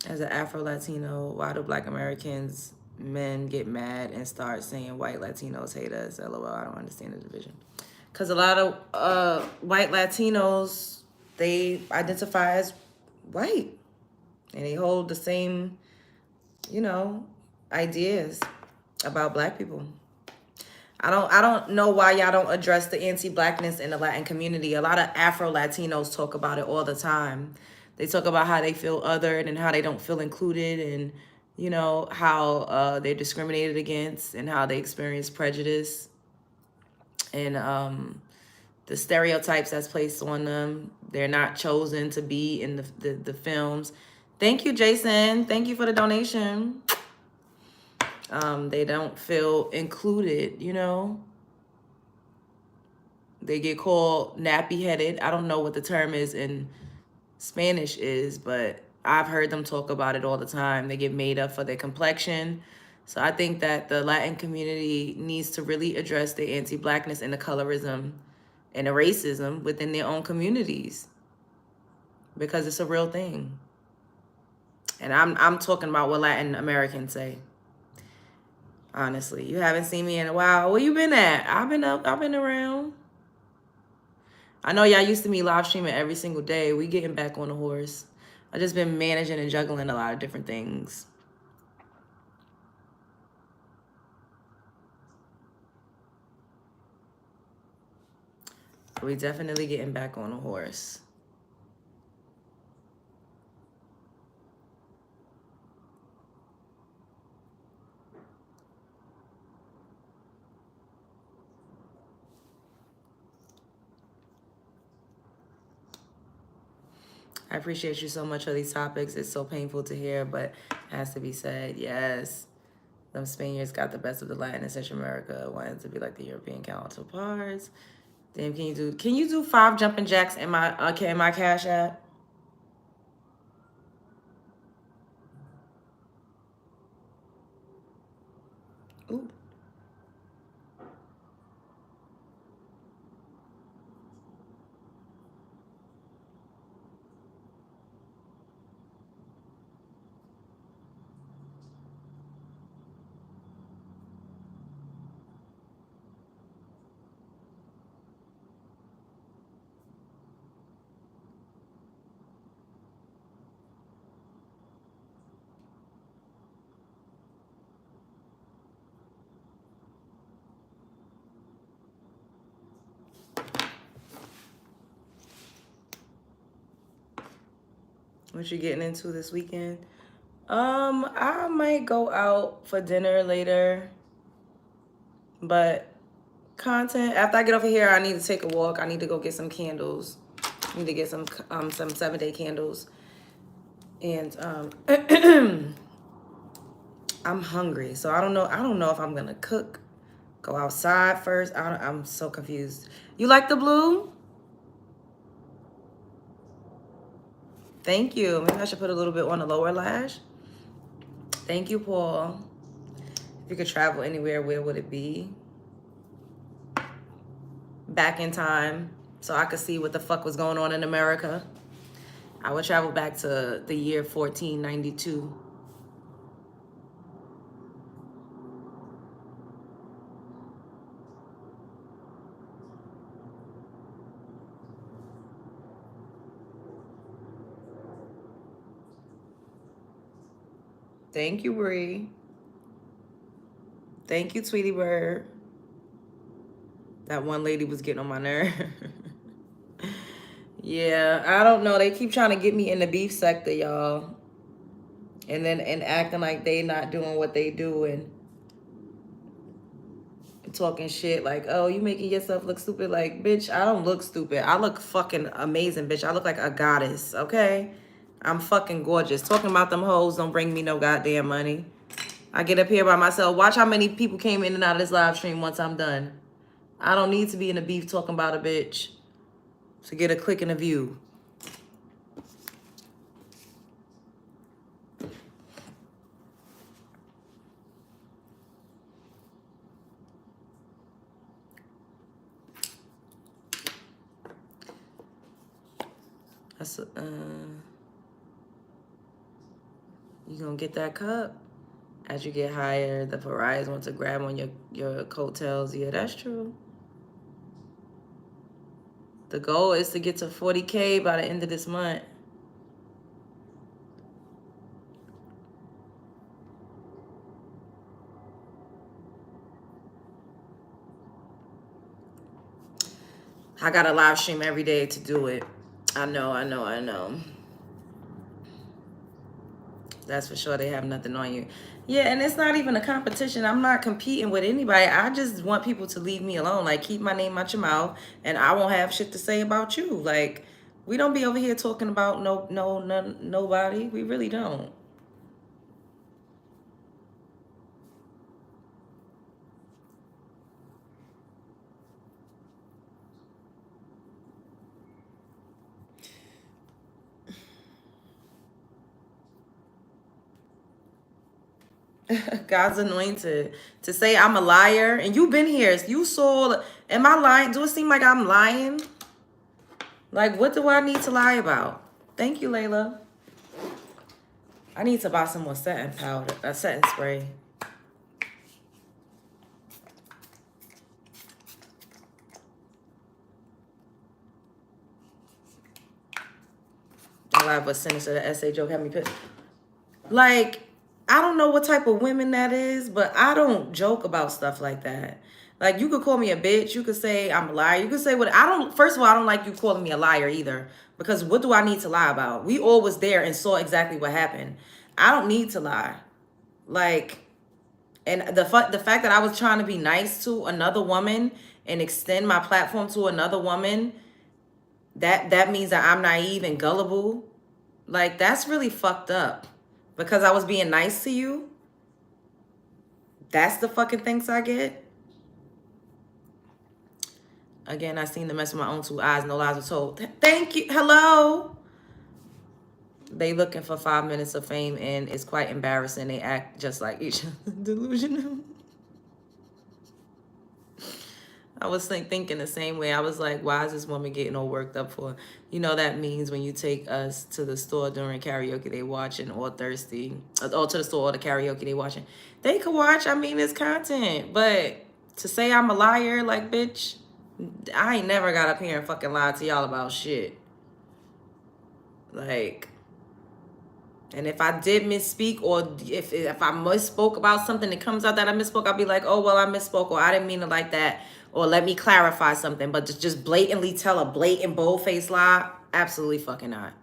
As an Afro-Latino, why do Black Americans men get mad and start saying white Latinos hate us? LOL, I don't understand the division. Because a lot of white Latinos, they identify as white. And they hold the same, ideas about Black people. I don't know why y'all don't address the anti-Blackness in the Latin community. A lot of Afro-Latinos talk about it all the time. They talk about how they feel othered and how they don't feel included, and how they're discriminated against and how they experience prejudice and the stereotypes that's placed on them. They're not chosen to be in the films. Thank you, Jason. Thank you for the donation. They don't feel included, They get called nappy-headed. I don't know what the term is in Spanish is, but I've heard them talk about it all the time. They get made up for their complexion. So I think that the Latin community needs to really address the anti-Blackness and the colorism and the racism within their own communities, because it's a real thing. And I'm talking about what Latin Americans say. Honestly, you haven't seen me in a while. Where you been at? I've been around. I know y'all used to me live streaming every single day. We getting back on the horse. I just been managing and juggling a lot of different things. We definitely getting back on the horse. I appreciate you so much for these topics. It's so painful to hear, but it has to be said. Yes, them Spaniards got the best of the Latin and Central America, wanted to be like the European counterparts. Damn, can you do 5 jumping jacks in my Cash App? Ooh. What you getting into this weekend? I might go out for dinner later, but content, after I get over here, I need to take a walk. I need to go get some candles. I need to get some 7-day candles. And I'm hungry, so I don't know if I'm gonna cook, go outside first. I'm so confused. You like the blue? Thank you. Maybe I should put a little bit on the lower lash. Thank you, Paul. If you could travel anywhere, where would it be? Back in time, so I could see what the fuck was going on in America. I would travel back to the year 1492. Thank you, Bree. Thank you, Tweety Bird. That one lady was getting on my nerve. Yeah, I don't know. They keep trying to get me in the beef sector, y'all. And acting like they not doing what they do and talking shit like, oh, you making yourself look stupid. Like, bitch, I don't look stupid. I look fucking amazing, bitch. I look like a goddess, okay? I'm fucking gorgeous. Talking about them hoes don't bring me no goddamn money. I get up here by myself. Watch how many people came in and out of this live stream once I'm done. I don't need to be in the beef talking about a bitch to get a click and a view. That's You gonna get that cup. As you get higher, the pariahs want to grab on your coattails. Yeah, that's true. The goal is to get to 40K by the end of this month. I got a live stream every day to do it. I know. That's for sure. They have nothing on you. Yeah, and it's not even a competition. I'm not competing with anybody. I just want people to leave me alone. Like, keep my name out your mouth, and I won't have shit to say about you. Like, we don't be over here talking about nobody. We really don't. God's anointed. To say I'm a liar, and you've been here. You saw, am I lying? Do it seem like I'm lying? Like, what do I need to lie about? Thank you, Layla. I need to buy some more setting powder, setting spray. A lot of us sent us to the essay joke had me pissed. Like, I don't know what type of women that is, but I don't joke about stuff like that. Like, you could call me a bitch. You could say I'm a liar. You could say what I don't. First of all, I don't like you calling me a liar either, because what do I need to lie about? We all was there and saw exactly what happened. I don't need to lie. Like, and the fact that I was trying to be nice to another woman and extend my platform to another woman, that means that I'm naive and gullible. Like, that's really fucked up. Because I was being nice to you? That's the fucking thanks I get? Again, I seen the mess with my own 2 eyes. No lies were told. Thank you. Hello? They looking for 5 minutes of fame, and it's quite embarrassing. They act just like each other. Delusional. I was thinking the same way. I was like, why is this woman getting all worked up for? You know, that means when you take us to the store during karaoke they watching, or thirsty, or to the store or the karaoke they watching. They could watch. I mean, it's content. But to say I'm a liar, like, bitch, I ain't never got up here and fucking lied to y'all about shit. Like, and if I did misspeak, or if I misspoke about something that comes out that I misspoke, I'll be like, oh, well, I misspoke, or I didn't mean it like that. Or let me clarify something. But to just blatantly tell a blatant bold-faced lie, absolutely fucking not.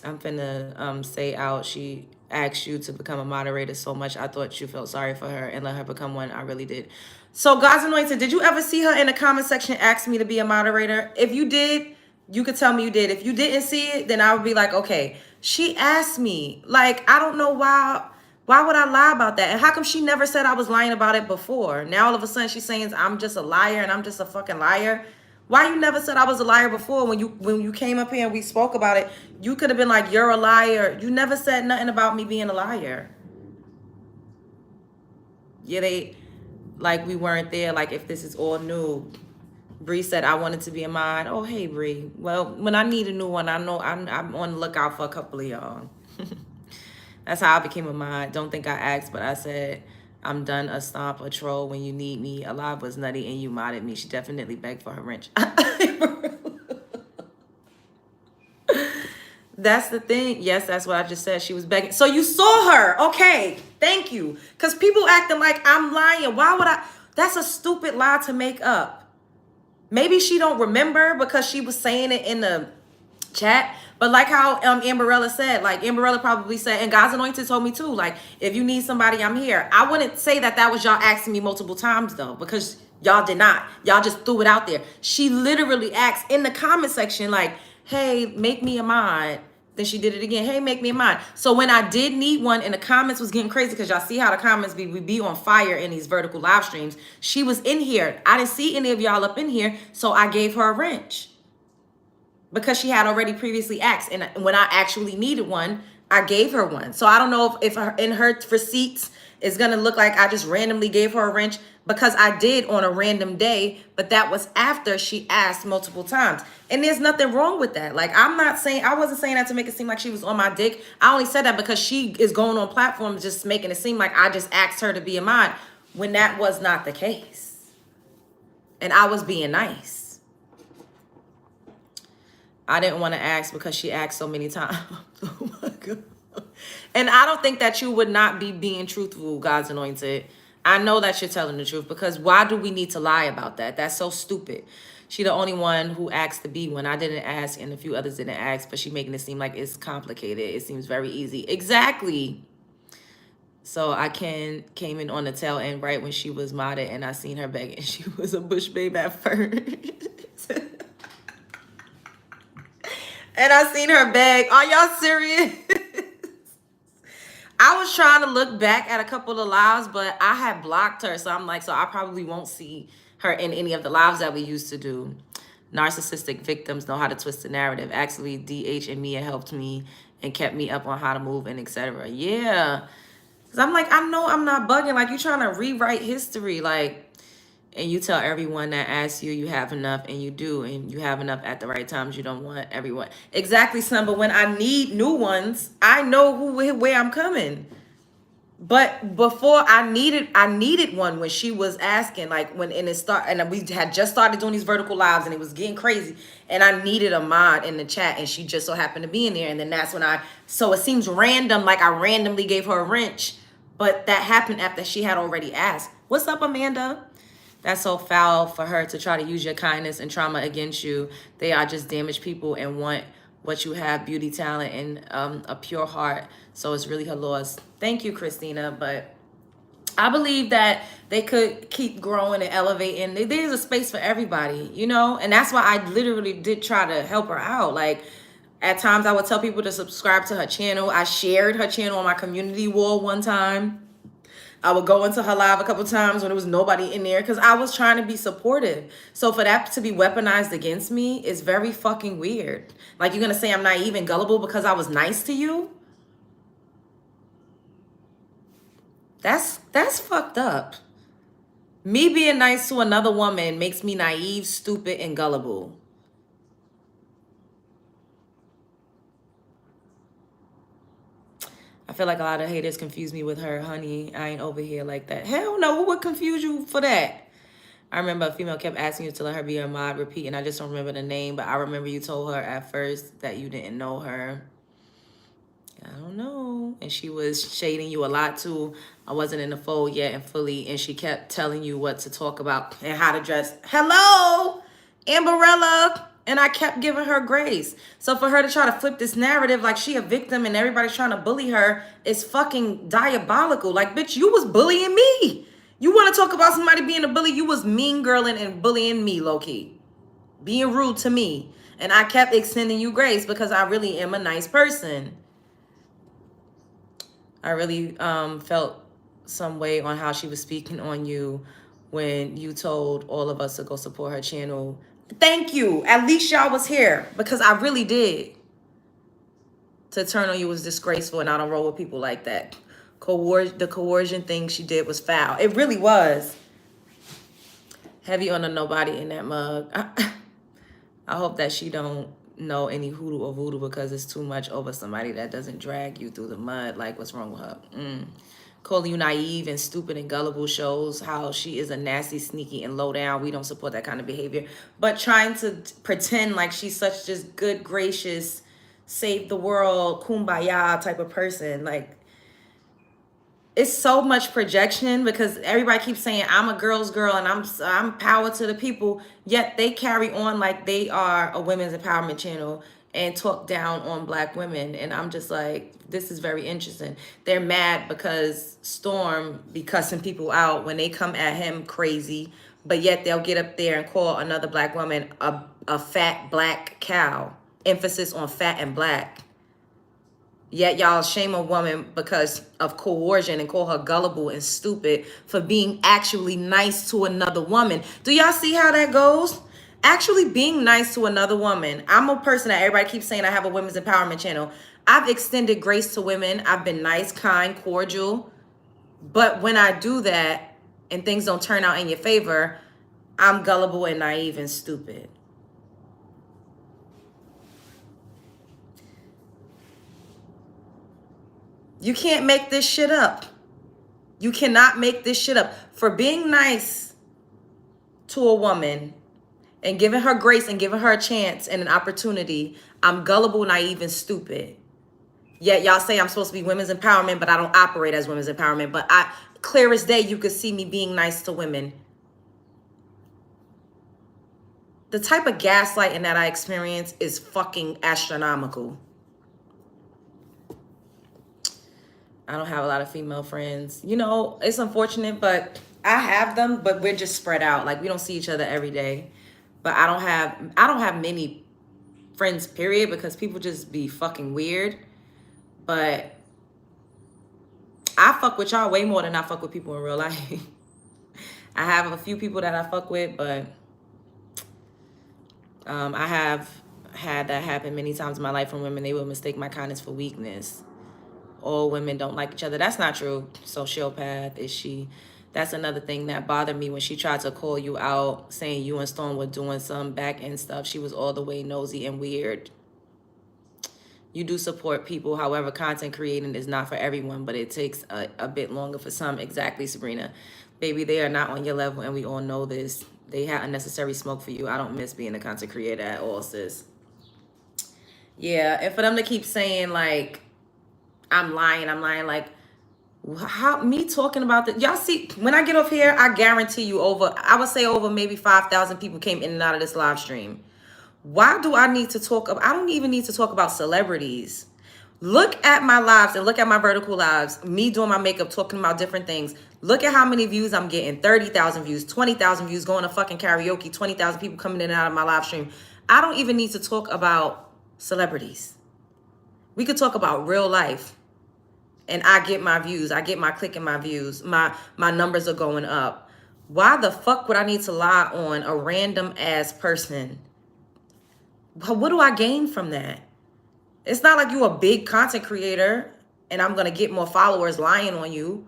I'm finna say out. She asked you to become a moderator so much. I thought you felt sorry for her and let her become one. I really did. So, God's anointed, did you ever see her in the comment section ask me to be a moderator? If you did, you could tell me you did. If you didn't see it, then I would be like, okay, she asked me. Like, I don't know why. Why would I lie about that? And how come she never said I was lying about it before? Now all of a sudden she's saying I'm just a liar and I'm just a fucking liar. Why you never said I was a liar before? When you came up here and we spoke about it, you could have been like, you're a liar. You never said nothing about me being a liar. Yeah, they like we weren't there. Like, if this is all new. Bree said I wanted to be a mod. Oh, hey, Bree. Well, when I need a new one, I know I'm on the lookout for a couple of y'all. That's how I became a mod. Don't think I asked, but I said, I'm done a stomp, a troll. When you need me, Alive was nutty and you modded me. She definitely begged for her wrench. That's the thing. Yes, that's what I just said. She was begging. So you saw her. Okay, thank you. Because people acting like I'm lying. Why would I? That's a stupid lie to make up. Maybe she don't remember because she was saying it in the chat. But like how Amberella said, like Amberella probably said, and God's Anointed told me too, like, if you need somebody, I'm here. I wouldn't say that was y'all asking me multiple times though, because y'all did not. Y'all just threw it out there. She literally asked in the comment section, like, hey, make me a mod. Then she did it again. Hey, make me a mod. So when I did need one and the comments was getting crazy, because y'all see how the comments be on fire in these vertical live streams. She was in here. I didn't see any of y'all up in here. So I gave her a wrench. Because she had already previously asked. And when I actually needed one, I gave her one. So I don't know if her, in her receipts is going to look like I just randomly gave her a wrench, because I did on a random day, but that was after she asked multiple times. And there's nothing wrong with that. Like, I wasn't saying that to make it seem like she was on my dick. I only said that because she is going on platforms just making it seem like I just asked her to be a mod, when that was not the case. And I was being nice. I didn't want to ask because she asked so many times. Oh my God. And I don't think that you would not be being truthful, God's anointed. I know that you're telling the truth, because why do we need to lie about that? That's so stupid. She the only one who asked to be when I didn't ask, and a few others didn't ask, but she making it seem like it's complicated. It seems very easy. Exactly. So I came in on the tail end right when she was modded, and I seen her begging. She was a bush babe at first. And I seen her beg. Are y'all serious? I was trying to look back at a couple of lives, but I had blocked her. So I'm like, so I probably won't see her in any of the lives that we used to do. Narcissistic victims know how to twist the narrative. Actually, DH and Mia helped me and kept me up on how to move and etc. Yeah. Because I'm like, I know I'm not bugging. Like, you trying to rewrite history. Like, and you tell everyone that asks you, you have enough, and you do, and you have enough at the right times. You don't want everyone. Exactly, son. But when I need new ones, I know where I'm coming. But before I needed one when she was asking, like when in it start, and we had just started doing these vertical lives, and it was getting crazy, and I needed a mod in the chat, and she just so happened to be in there, and then that's when so it seems random, like I randomly gave her a wrench, but that happened after she had already asked. What's up, Amanda? That's so foul for her to try to use your kindness and trauma against you. They are just damaged people and want what you have, beauty, talent, and a pure heart. So it's really her loss. Thank you, Christina. But I believe that they could keep growing and elevating. There's a space for everybody, you know? And that's why I literally did try to help her out. Like, at times I would tell people to subscribe to her channel. I shared her channel on my community wall one time. I would go into her live a couple times when there was nobody in there, because I was trying to be supportive. So for that to be weaponized against me is very fucking weird. Like, you're going to say I'm naive and gullible because I was nice to you? That's fucked up. Me being nice to another woman makes me naive, stupid, and gullible. I feel like a lot of haters confuse me with her. Honey, I ain't over here like that. Hell no, who would confuse you for that? I remember a female kept asking you to let her be your mod, repeat, and I just don't remember the name, but I remember you told her at first that you didn't know her. I don't know. And she was shading you a lot too. I wasn't in the fold yet and fully, and she kept telling you what to talk about and how to dress. Hello, Amberella. And I kept giving her grace. So for her to try to flip this narrative like she a victim and everybody's trying to bully her is fucking diabolical. Like, bitch, you was bullying me. You want to talk about somebody being a bully? You was mean girling and bullying me, low-key. Being rude to me. And I kept extending you grace because I really am a nice person. I really felt some way on how she was speaking on you when you told all of us to go support her channel. Thank you. At least y'all was here, because I really did. To turn on you was disgraceful, and I don't roll with people like that. The coercion thing she did was foul. It really was. Heavy on the nobody in that mug. I hope that she don't know any hoodoo or voodoo, because it's too much over somebody that doesn't drag you through the mud. Like, what's wrong with her? Calling you naive and stupid and gullible shows how she is a nasty, sneaky, and low down. We don't support that kind of behavior. But trying to pretend like she's such just good, gracious, save the world, kumbaya type of person. Like, it's so much projection, because everybody keeps saying I'm a girl's girl and I'm power to the people, yet they carry on like they are a women's empowerment channel and talk down on Black women. And I'm just like, this is very interesting. They're mad because Storm be cussing people out when they come at him crazy, but yet they'll get up there and call another Black woman a fat Black cow. Emphasis on fat and Black. Yet y'all shame a woman because of coercion and call her gullible and stupid for being actually nice to another woman. Do y'all see how that goes? Actually being nice to another woman. I'm a person that everybody keeps saying I have a women's empowerment channel. I've extended grace to women. I've been nice, kind, cordial. But when I do that and things don't turn out in your favor, I'm gullible and naive and stupid. You can't make this shit up. You cannot make this shit up. For being nice to a woman and giving her grace and giving her a chance and an opportunity, I'm gullible, naive, and stupid. Yet y'all say I'm supposed to be women's empowerment, but I don't operate as women's empowerment. But clear as day, you could see me being nice to women. The type of gaslighting that I experience is fucking astronomical. I don't have a lot of female friends. You know, it's unfortunate, but I have them, but we're just spread out. Like, we don't see each other every day. But I don't have many friends, period, because people just be fucking weird. But I fuck with y'all way more than I fuck with people in real life. I have a few people that I fuck with, but I have had that happen many times in my life from women. They will mistake my kindness for weakness. All women don't like each other. That's not true. Sociopath is she. That's another thing that bothered me when she tried to call you out, saying you and Storm were doing some back end stuff. She was all the way nosy and weird. You do support people. However, content creating is not for everyone, but it takes a bit longer for some. Exactly, Sabrina. Baby, they are not on your level, and we all know this. They had unnecessary smoke for you. I don't miss being a content creator at all, sis. Yeah, and for them to keep saying, like, I'm lying, like, how me talking about that? Y'all see, when I get off here, I guarantee you I would say over maybe 5,000 people came in and out of this live stream. Why do I need to talk about, I don't even need to talk about celebrities. Look at my lives and look at my vertical lives, me doing my makeup, talking about different things. Look at how many views I'm getting, 30,000 views, 20,000 views, going to fucking karaoke, 20,000 people coming in and out of my live stream. I don't even need to talk about celebrities. We could talk about real life. And I get my views. I get my click and my views. My numbers are going up. Why the fuck would I need to lie on a random ass person? What do I gain from that? It's not like you a big content creator and I'm going to get more followers lying on you.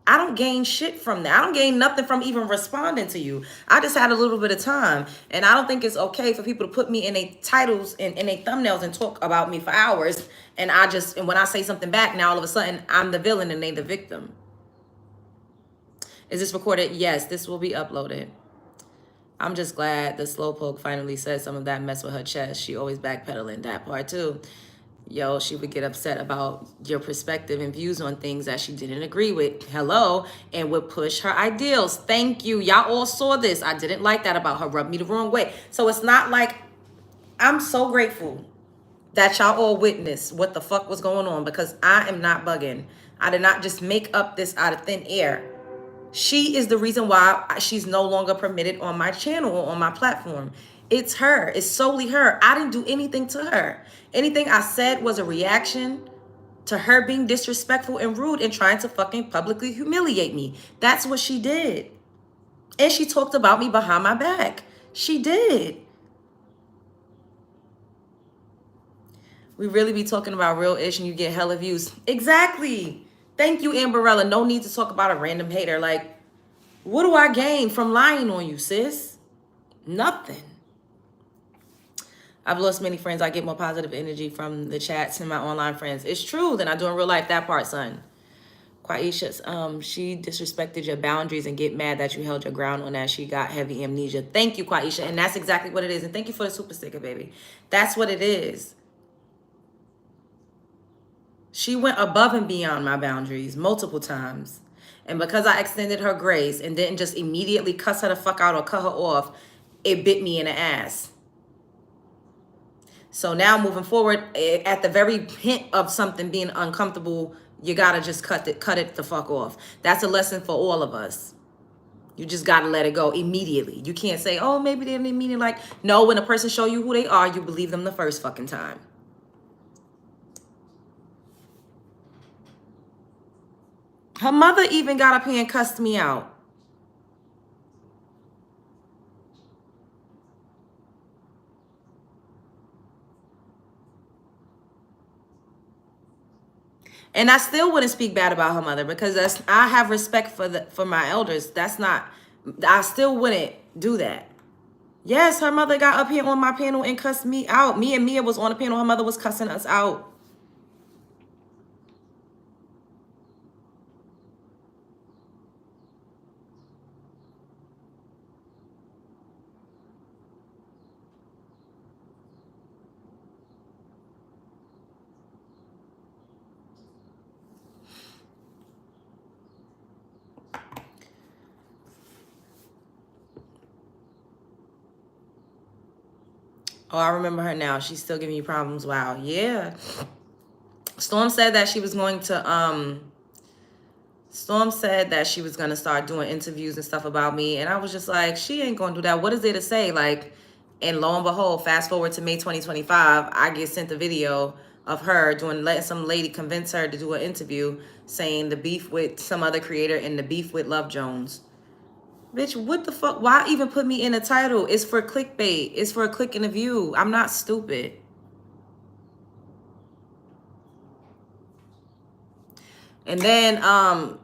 I don't gain shit from that. I don't gain nothing from even responding to you. I just had a little bit of time. And I don't think it's okay for people to put me in their titles and in their thumbnails and talk about me for hours. And when I say something back, now all of a sudden I'm the villain and they the victim. Is this recorded? Yes, this will be uploaded. I'm just glad the slowpoke finally said some of that mess with her chest. She always backpedaling, that part too. Yo, she would get upset about your perspective and views on things that she didn't agree with. Hello, and would push her ideals. Thank you. Y'all all saw this. I didn't like that about her. Rubbed me the wrong way. So it's not like, I'm so grateful that y'all all witnessed what the fuck was going on, because I am not bugging. I did not just make up this out of thin air. She is the reason why she's no longer permitted on my channel or on my platform. It's her. It's solely her. I didn't do anything to her. Anything I said was a reaction to her being disrespectful and rude and trying to fucking publicly humiliate me. That's what she did. And she talked about me behind my back. She did. We really be talking about real ish and you get hella views. Exactly. Thank you, Amberella. No need to talk about a random hater. Like, what do I gain from lying on you, sis? Nothing. I've lost many friends. I get more positive energy from the chats and my online friends. It's true than I do in real life. That part, son. Quaisha, she disrespected your boundaries and get mad that you held your ground on that. She got heavy amnesia. Thank you, Quaisha. And that's exactly what it is. And thank you for the super sticker, baby. That's what it is. She went above and beyond my boundaries multiple times. And because I extended her grace and didn't just immediately cuss her the fuck out or cut her off, it bit me in the ass. So now moving forward, at the very hint of something being uncomfortable, you gotta just cut it the fuck off. That's a lesson for all of us. You just gotta let it go immediately. You can't say, oh, maybe they didn't mean it. Like, no, when a person show you who they are, you believe them the first fucking time. Her mother even got up here and cussed me out. And I still wouldn't speak bad about her mother because I have respect for my elders. That's not, I still wouldn't do that. Yes, her mother got up here on my panel and cussed me out. Me and Mia was on the panel. Her mother was cussing us out. Oh, I remember her now. She's still giving you problems. Wow. Yeah. Storm said that she was going to Storm said that she was going to start doing interviews and stuff about me. And I was just like, she ain't going to do that. What is there to say? Like, and lo and behold, fast forward to May 2025, I get sent a video of her letting some lady convince her to do an interview saying the beef with some other creator and the beef with Love Jones. Bitch, what the fuck? Why even put me in a title? It's for clickbait. It's for a click and a view. I'm not stupid. And then,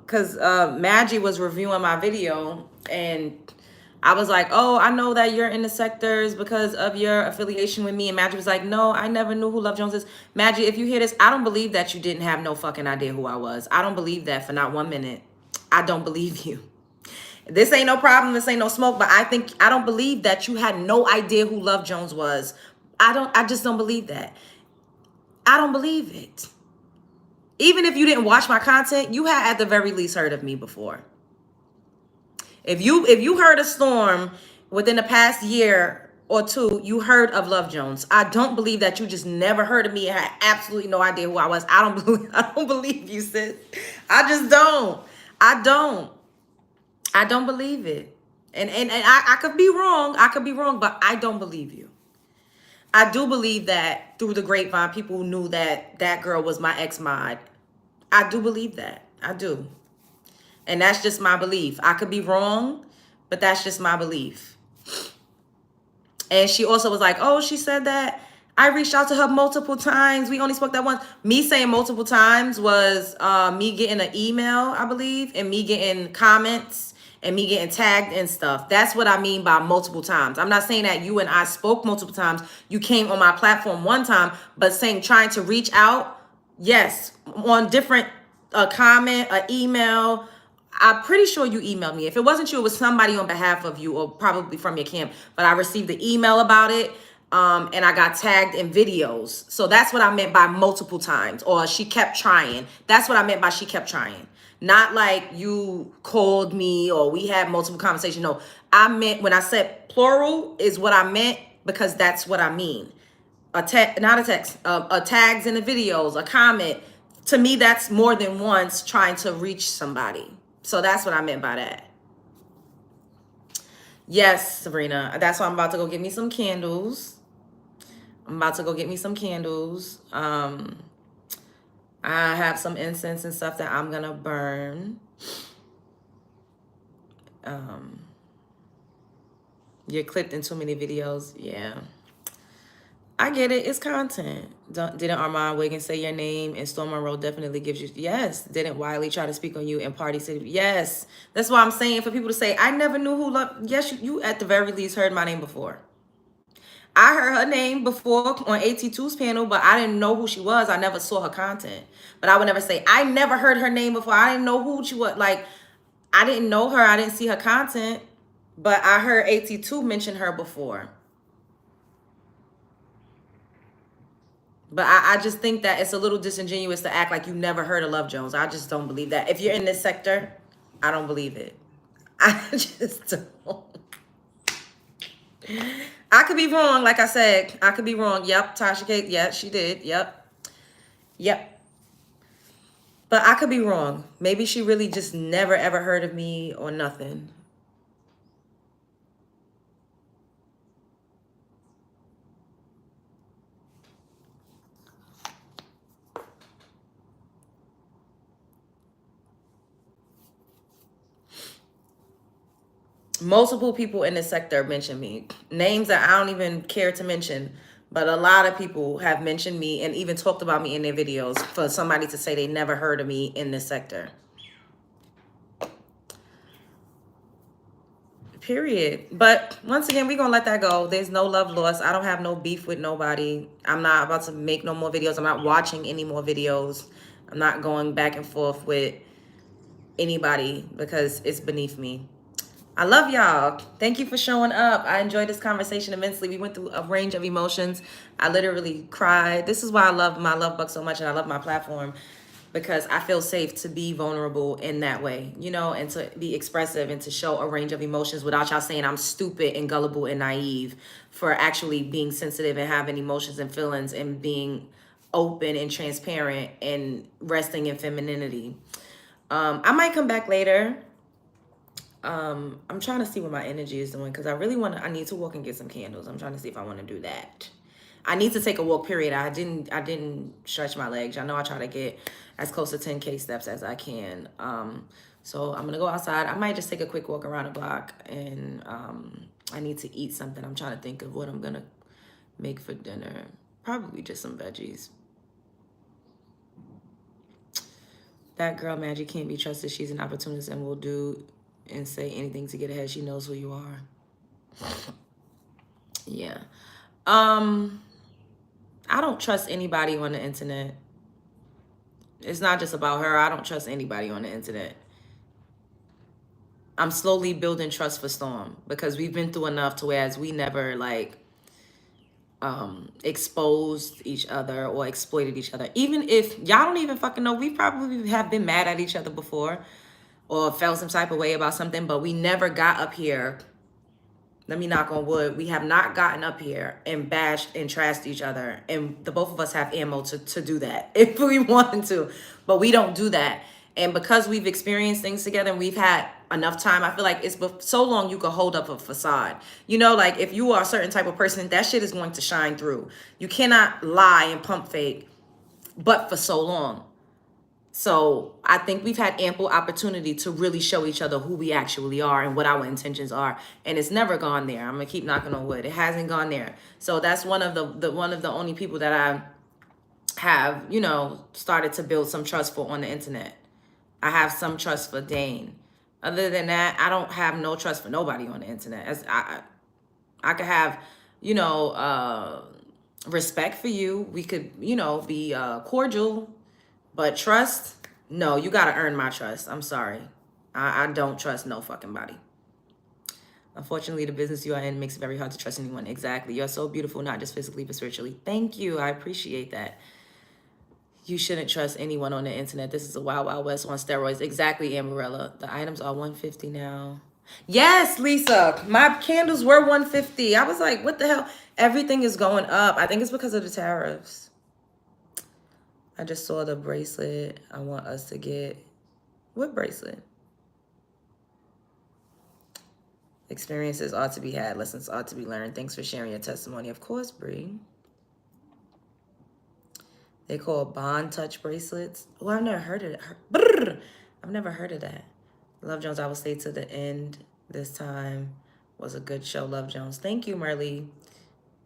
cause Maggie was reviewing my video, and I was like, "Oh, I know that you're in the sectors because of your affiliation with me." And Maggie was like, "No, I never knew who Love Jones is." Maggie, if you hear this, I don't believe that you didn't have no fucking idea who I was. I don't believe that for not 1 minute. I don't believe you. This ain't no problem. This ain't no smoke. But I don't believe that you had no idea who Love Jones was. I just don't believe that. I don't believe it. Even if you didn't watch my content, you had at the very least heard of me before. If you heard of Storm within the past year or two, you heard of Love Jones. I don't believe that you just never heard of me and had absolutely no idea who I was. I don't believe you, sis. I just don't. I don't believe it. And I could be wrong. I could be wrong, but I don't believe you. I do believe that through the grapevine, people knew that that girl was my ex-mod. I do believe that. I do. And that's just my belief. I could be wrong, but that's just my belief. And she also was like, oh, she said that I reached out to her multiple times. We only spoke that once. Me saying multiple times was me getting an email, I believe, and me getting comments and me getting tagged and stuff. That's what I mean by multiple times. I'm not saying that you and I spoke multiple times. You came on my platform one time, but saying trying to reach out, yes, on different comment, an email. I'm pretty sure you emailed me. If it wasn't you, it was somebody on behalf of you or probably from your camp. But I received the email about it. And I got tagged in videos. So that's what I meant by multiple times. Or she kept trying. That's what I meant by she kept trying. Not like you called me or we had multiple conversations. No, I meant when I said plural is what I meant because that's what I mean. Not a text, a tags in the videos, a comment. To me, that's more than once trying to reach somebody. So that's what I meant by that. Yes, Sabrina. That's why I'm about to go get me some candles. I have some incense and stuff that I'm gonna burn. You're clipped in too many videos. Yeah. I get it. It's content. Didn't Armand Wiggins say your name? And Storm Monroe definitely gives you... Yes. Didn't Wiley try to speak on you in Party City? Yes. That's why I'm saying for people to say, I never knew who loved... Yes, you at the very least heard my name before. I heard her name before on AT2's panel, but I didn't know who she was. I never saw her content. But I would never say, I never heard her name before. I didn't know who she was. Like, I didn't know her. I didn't see her content. But I heard AT2 mention her before. But I just think that it's a little disingenuous to act like you never heard of Love Jones. I just don't believe that. If you're in this sector, I don't believe it. I just don't. I could be wrong, like I said. I could be wrong. Yep, Tasha K. Yeah, she did. Yep. But I could be wrong. Maybe she really just never, ever heard of me or nothing. Multiple people in this sector mention me. Names that I don't even care to mention. But a lot of people have mentioned me and even talked about me in their videos for somebody to say they never heard of me in this sector. Period. But once again, we're going to let that go. There's no love lost. I don't have no beef with nobody. I'm not about to make no more videos. I'm not watching any more videos. I'm not going back and forth with anybody because it's beneath me. I love y'all. Thank you for showing up. I enjoyed this conversation immensely. We went through a range of emotions. I literally cried. This is why I love my Love Book so much, and I love my platform, because I feel safe to be vulnerable in that way, you know, and to be expressive and to show a range of emotions without y'all saying I'm stupid and gullible and naive, for actually being sensitive and having emotions and feelings and being open and transparent and resting in femininity. I might come back later. I'm trying to see what my energy is doing, because I need to walk and get some candles. I'm trying to see if I want to do that. I need to take a walk, period. I didn't stretch my legs. I know I try to get as close to 10K steps as I can. So I'm going to go outside. I might just take a quick walk around the block, and I need to eat something. I'm trying to think of what I'm going to make for dinner. Probably just some veggies. That girl Magic can't be trusted. She's an opportunist and will do and say anything to get ahead. She knows who you are. Yeah. I don't trust anybody on the internet. It's not just about her. I don't trust anybody on the internet. I'm slowly building trust for Storm, because we've been through enough to whereas we never like exposed each other or exploited each other. Even if y'all don't even fucking know, we probably have been mad at each other before or felt some type of way about something, but we never got up here. Let me knock on wood. We have not gotten up here and bashed and trashed each other. And the both of us have ammo to do that if we wanted to. But we don't do that. And because we've experienced things together and we've had enough time, I feel like it's so long you could hold up a facade. You know, like if you are a certain type of person, that shit is going to shine through. You cannot lie and pump fake, but for so long. So I think we've had ample opportunity to really show each other who we actually are and what our intentions are. And it's never gone there. I'm gonna keep knocking on wood. It hasn't gone there. So that's one of the only people that I have, you know, started to build some trust for on the internet. I have some trust for Dane. Other than that, I don't have no trust for nobody on the internet. As I could have, you know, respect for you. We could, you know, be cordial. But trust, no, you got to earn my trust. I'm sorry. I don't trust no fucking body. Unfortunately, the business you are in makes it very hard to trust anyone. Exactly. You're so beautiful, not just physically, but spiritually. Thank you. I appreciate that. You shouldn't trust anyone on the internet. This is a Wild Wild West on steroids. Exactly, Amberella. The items are $150 now. Yes, Lisa. My candles were $150. I was like, what the hell? Everything is going up. I think it's because of the tariffs. I just saw the bracelet I want us to get. What bracelet? Experiences ought to be had. Lessons ought to be learned. Thanks for sharing your testimony. Of course, Bree. They call bond touch bracelets. Oh, I've never heard of it. I've never heard of that. Love Jones, I will stay to the end. This time was a good show. Love Jones. Thank you, Marley.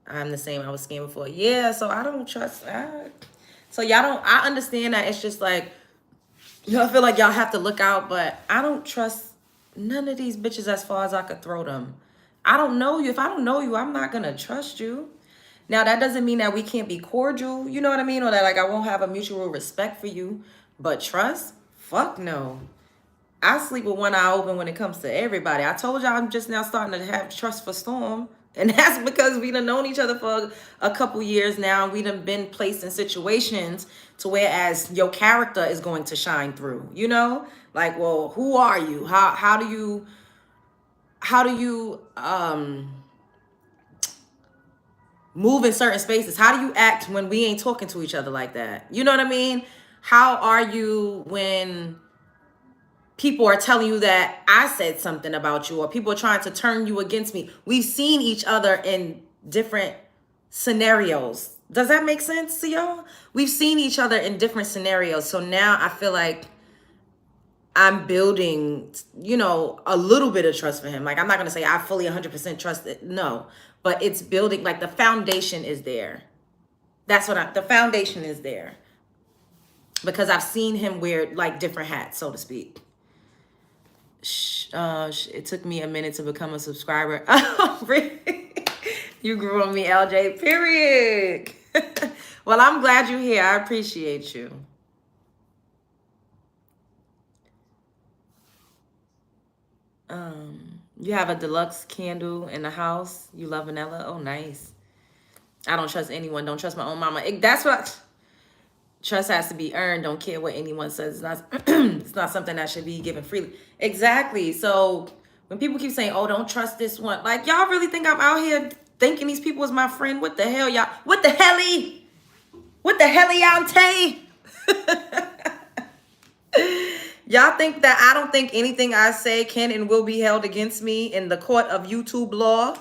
I'm the same. I was scammed before. Yeah, so I don't trust. So y'all don't, I understand that it's just like, y'all feel like y'all have to look out, but I don't trust none of these bitches as far as I could throw them. I don't know you. If I don't know you, I'm not going to trust you. Now, that doesn't mean that we can't be cordial, you know what I mean? Or that like I won't have a mutual respect for you, but trust? Fuck no. I sleep with one eye open when it comes to everybody. I told y'all I'm just now starting to have trust for Storm. And that's because we done known each other for a couple years now. We done been placed in situations to whereas your character is going to shine through, you know? Like, well, who are you? How do you move in certain spaces? How do you act when we ain't talking to each other like that? You know what I mean? How are you when people are telling you that I said something about you, or people are trying to turn you against me? We've seen each other in different scenarios. Does that make sense to y'all? We've seen each other in different scenarios. So now I feel like I'm building, you know, a little bit of trust for him. Like, I'm not going to say I fully 100% trust it. No, but it's building, like the foundation is there. That's what the foundation is there. Because I've seen him wear like different hats, so to speak. It took me a minute to become a subscriber. Oh, really? You grew on me, LJ, period. Well, I'm glad you're here. I appreciate you. You have a deluxe candle in the house. You love vanilla. Oh, nice. I don't trust anyone. Don't trust my own mama. That's what trust has to be earned. Don't care what anyone says. It's not, it's not something that should be given freely. Exactly. So when people keep saying, oh, don't trust this one. Like, y'all really think I'm out here thinking these people is my friend? What the hell, y'all? What the helly? What the helliante? Y'all think that I don't think anything I say can and will be held against me in the court of YouTube law?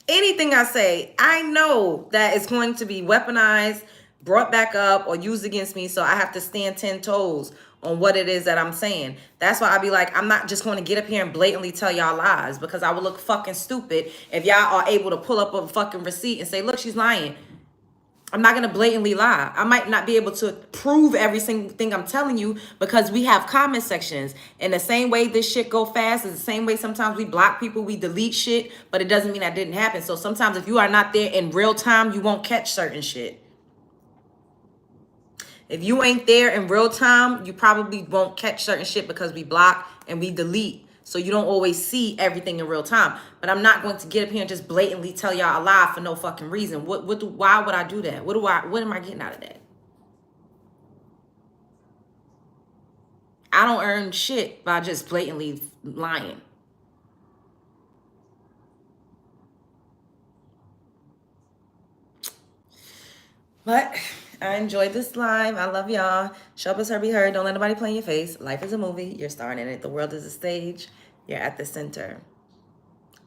Anything I say, I know that it's going to be weaponized, brought back up, or used against me. So I have to stand 10 toes on what it is that I'm saying. That's why I be like, I'm not just going to get up here and blatantly tell y'all lies, because I would look fucking stupid if y'all are able to pull up a fucking receipt and say, look, she's lying. I'm not going to blatantly lie. I might not be able to prove every single thing I'm telling you, because we have comment sections. And the same way this shit go fast is the same way sometimes we block people, we delete shit, but it doesn't mean that didn't happen. So sometimes if you are not there in real time, you won't catch certain shit. If you ain't there in real time, you probably won't catch certain shit, because we block and we delete. So you don't always see everything in real time. But I'm not going to get up here and just blatantly tell y'all a lie for no fucking reason. Why would I do that? What am I getting out of that? I don't earn shit by just blatantly lying. But I enjoyed this live. I love y'all. Show up as her, be heard. Don't let nobody play in your face. Life is a movie. You're starring in it. The world is a stage. You're at the center.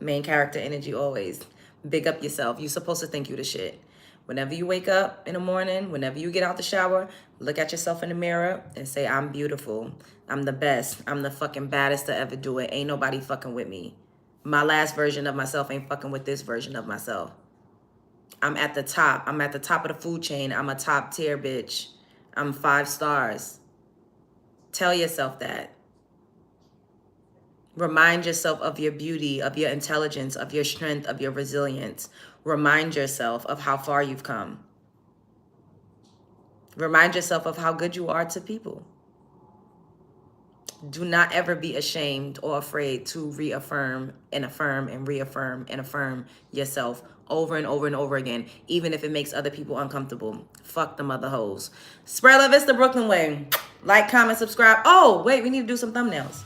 Main character energy always. Big up yourself. You're supposed to think you the shit. Whenever you wake up in the morning, whenever you get out the shower, look at yourself in the mirror and say, I'm beautiful. I'm the best. I'm the fucking baddest to ever do it. Ain't nobody fucking with me. My last version of myself ain't fucking with this version of myself. I'm at the top. I'm at the top of the food chain. I'm a top tier bitch. I'm 5 stars. Tell yourself that. Remind yourself of your beauty, of your intelligence, of your strength, of your resilience. Remind yourself of how far you've come. Remind yourself of how good you are to people. Do not ever be ashamed or afraid to reaffirm and affirm and reaffirm and affirm yourself over and over and over again, even if it makes other people uncomfortable. Fuck the mother hoes. Spread love, it's the Brooklyn way. Like, comment, subscribe. Oh, wait, we need to do some thumbnails.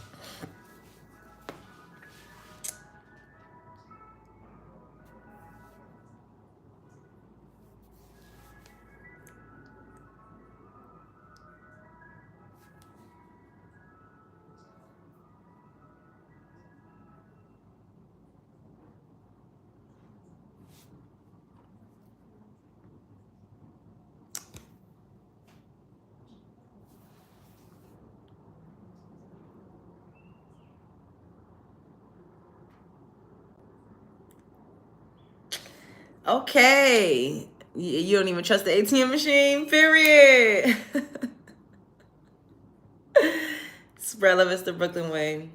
Okay. You don't even trust the ATM machine, period. Spread love, it's the Brooklyn way.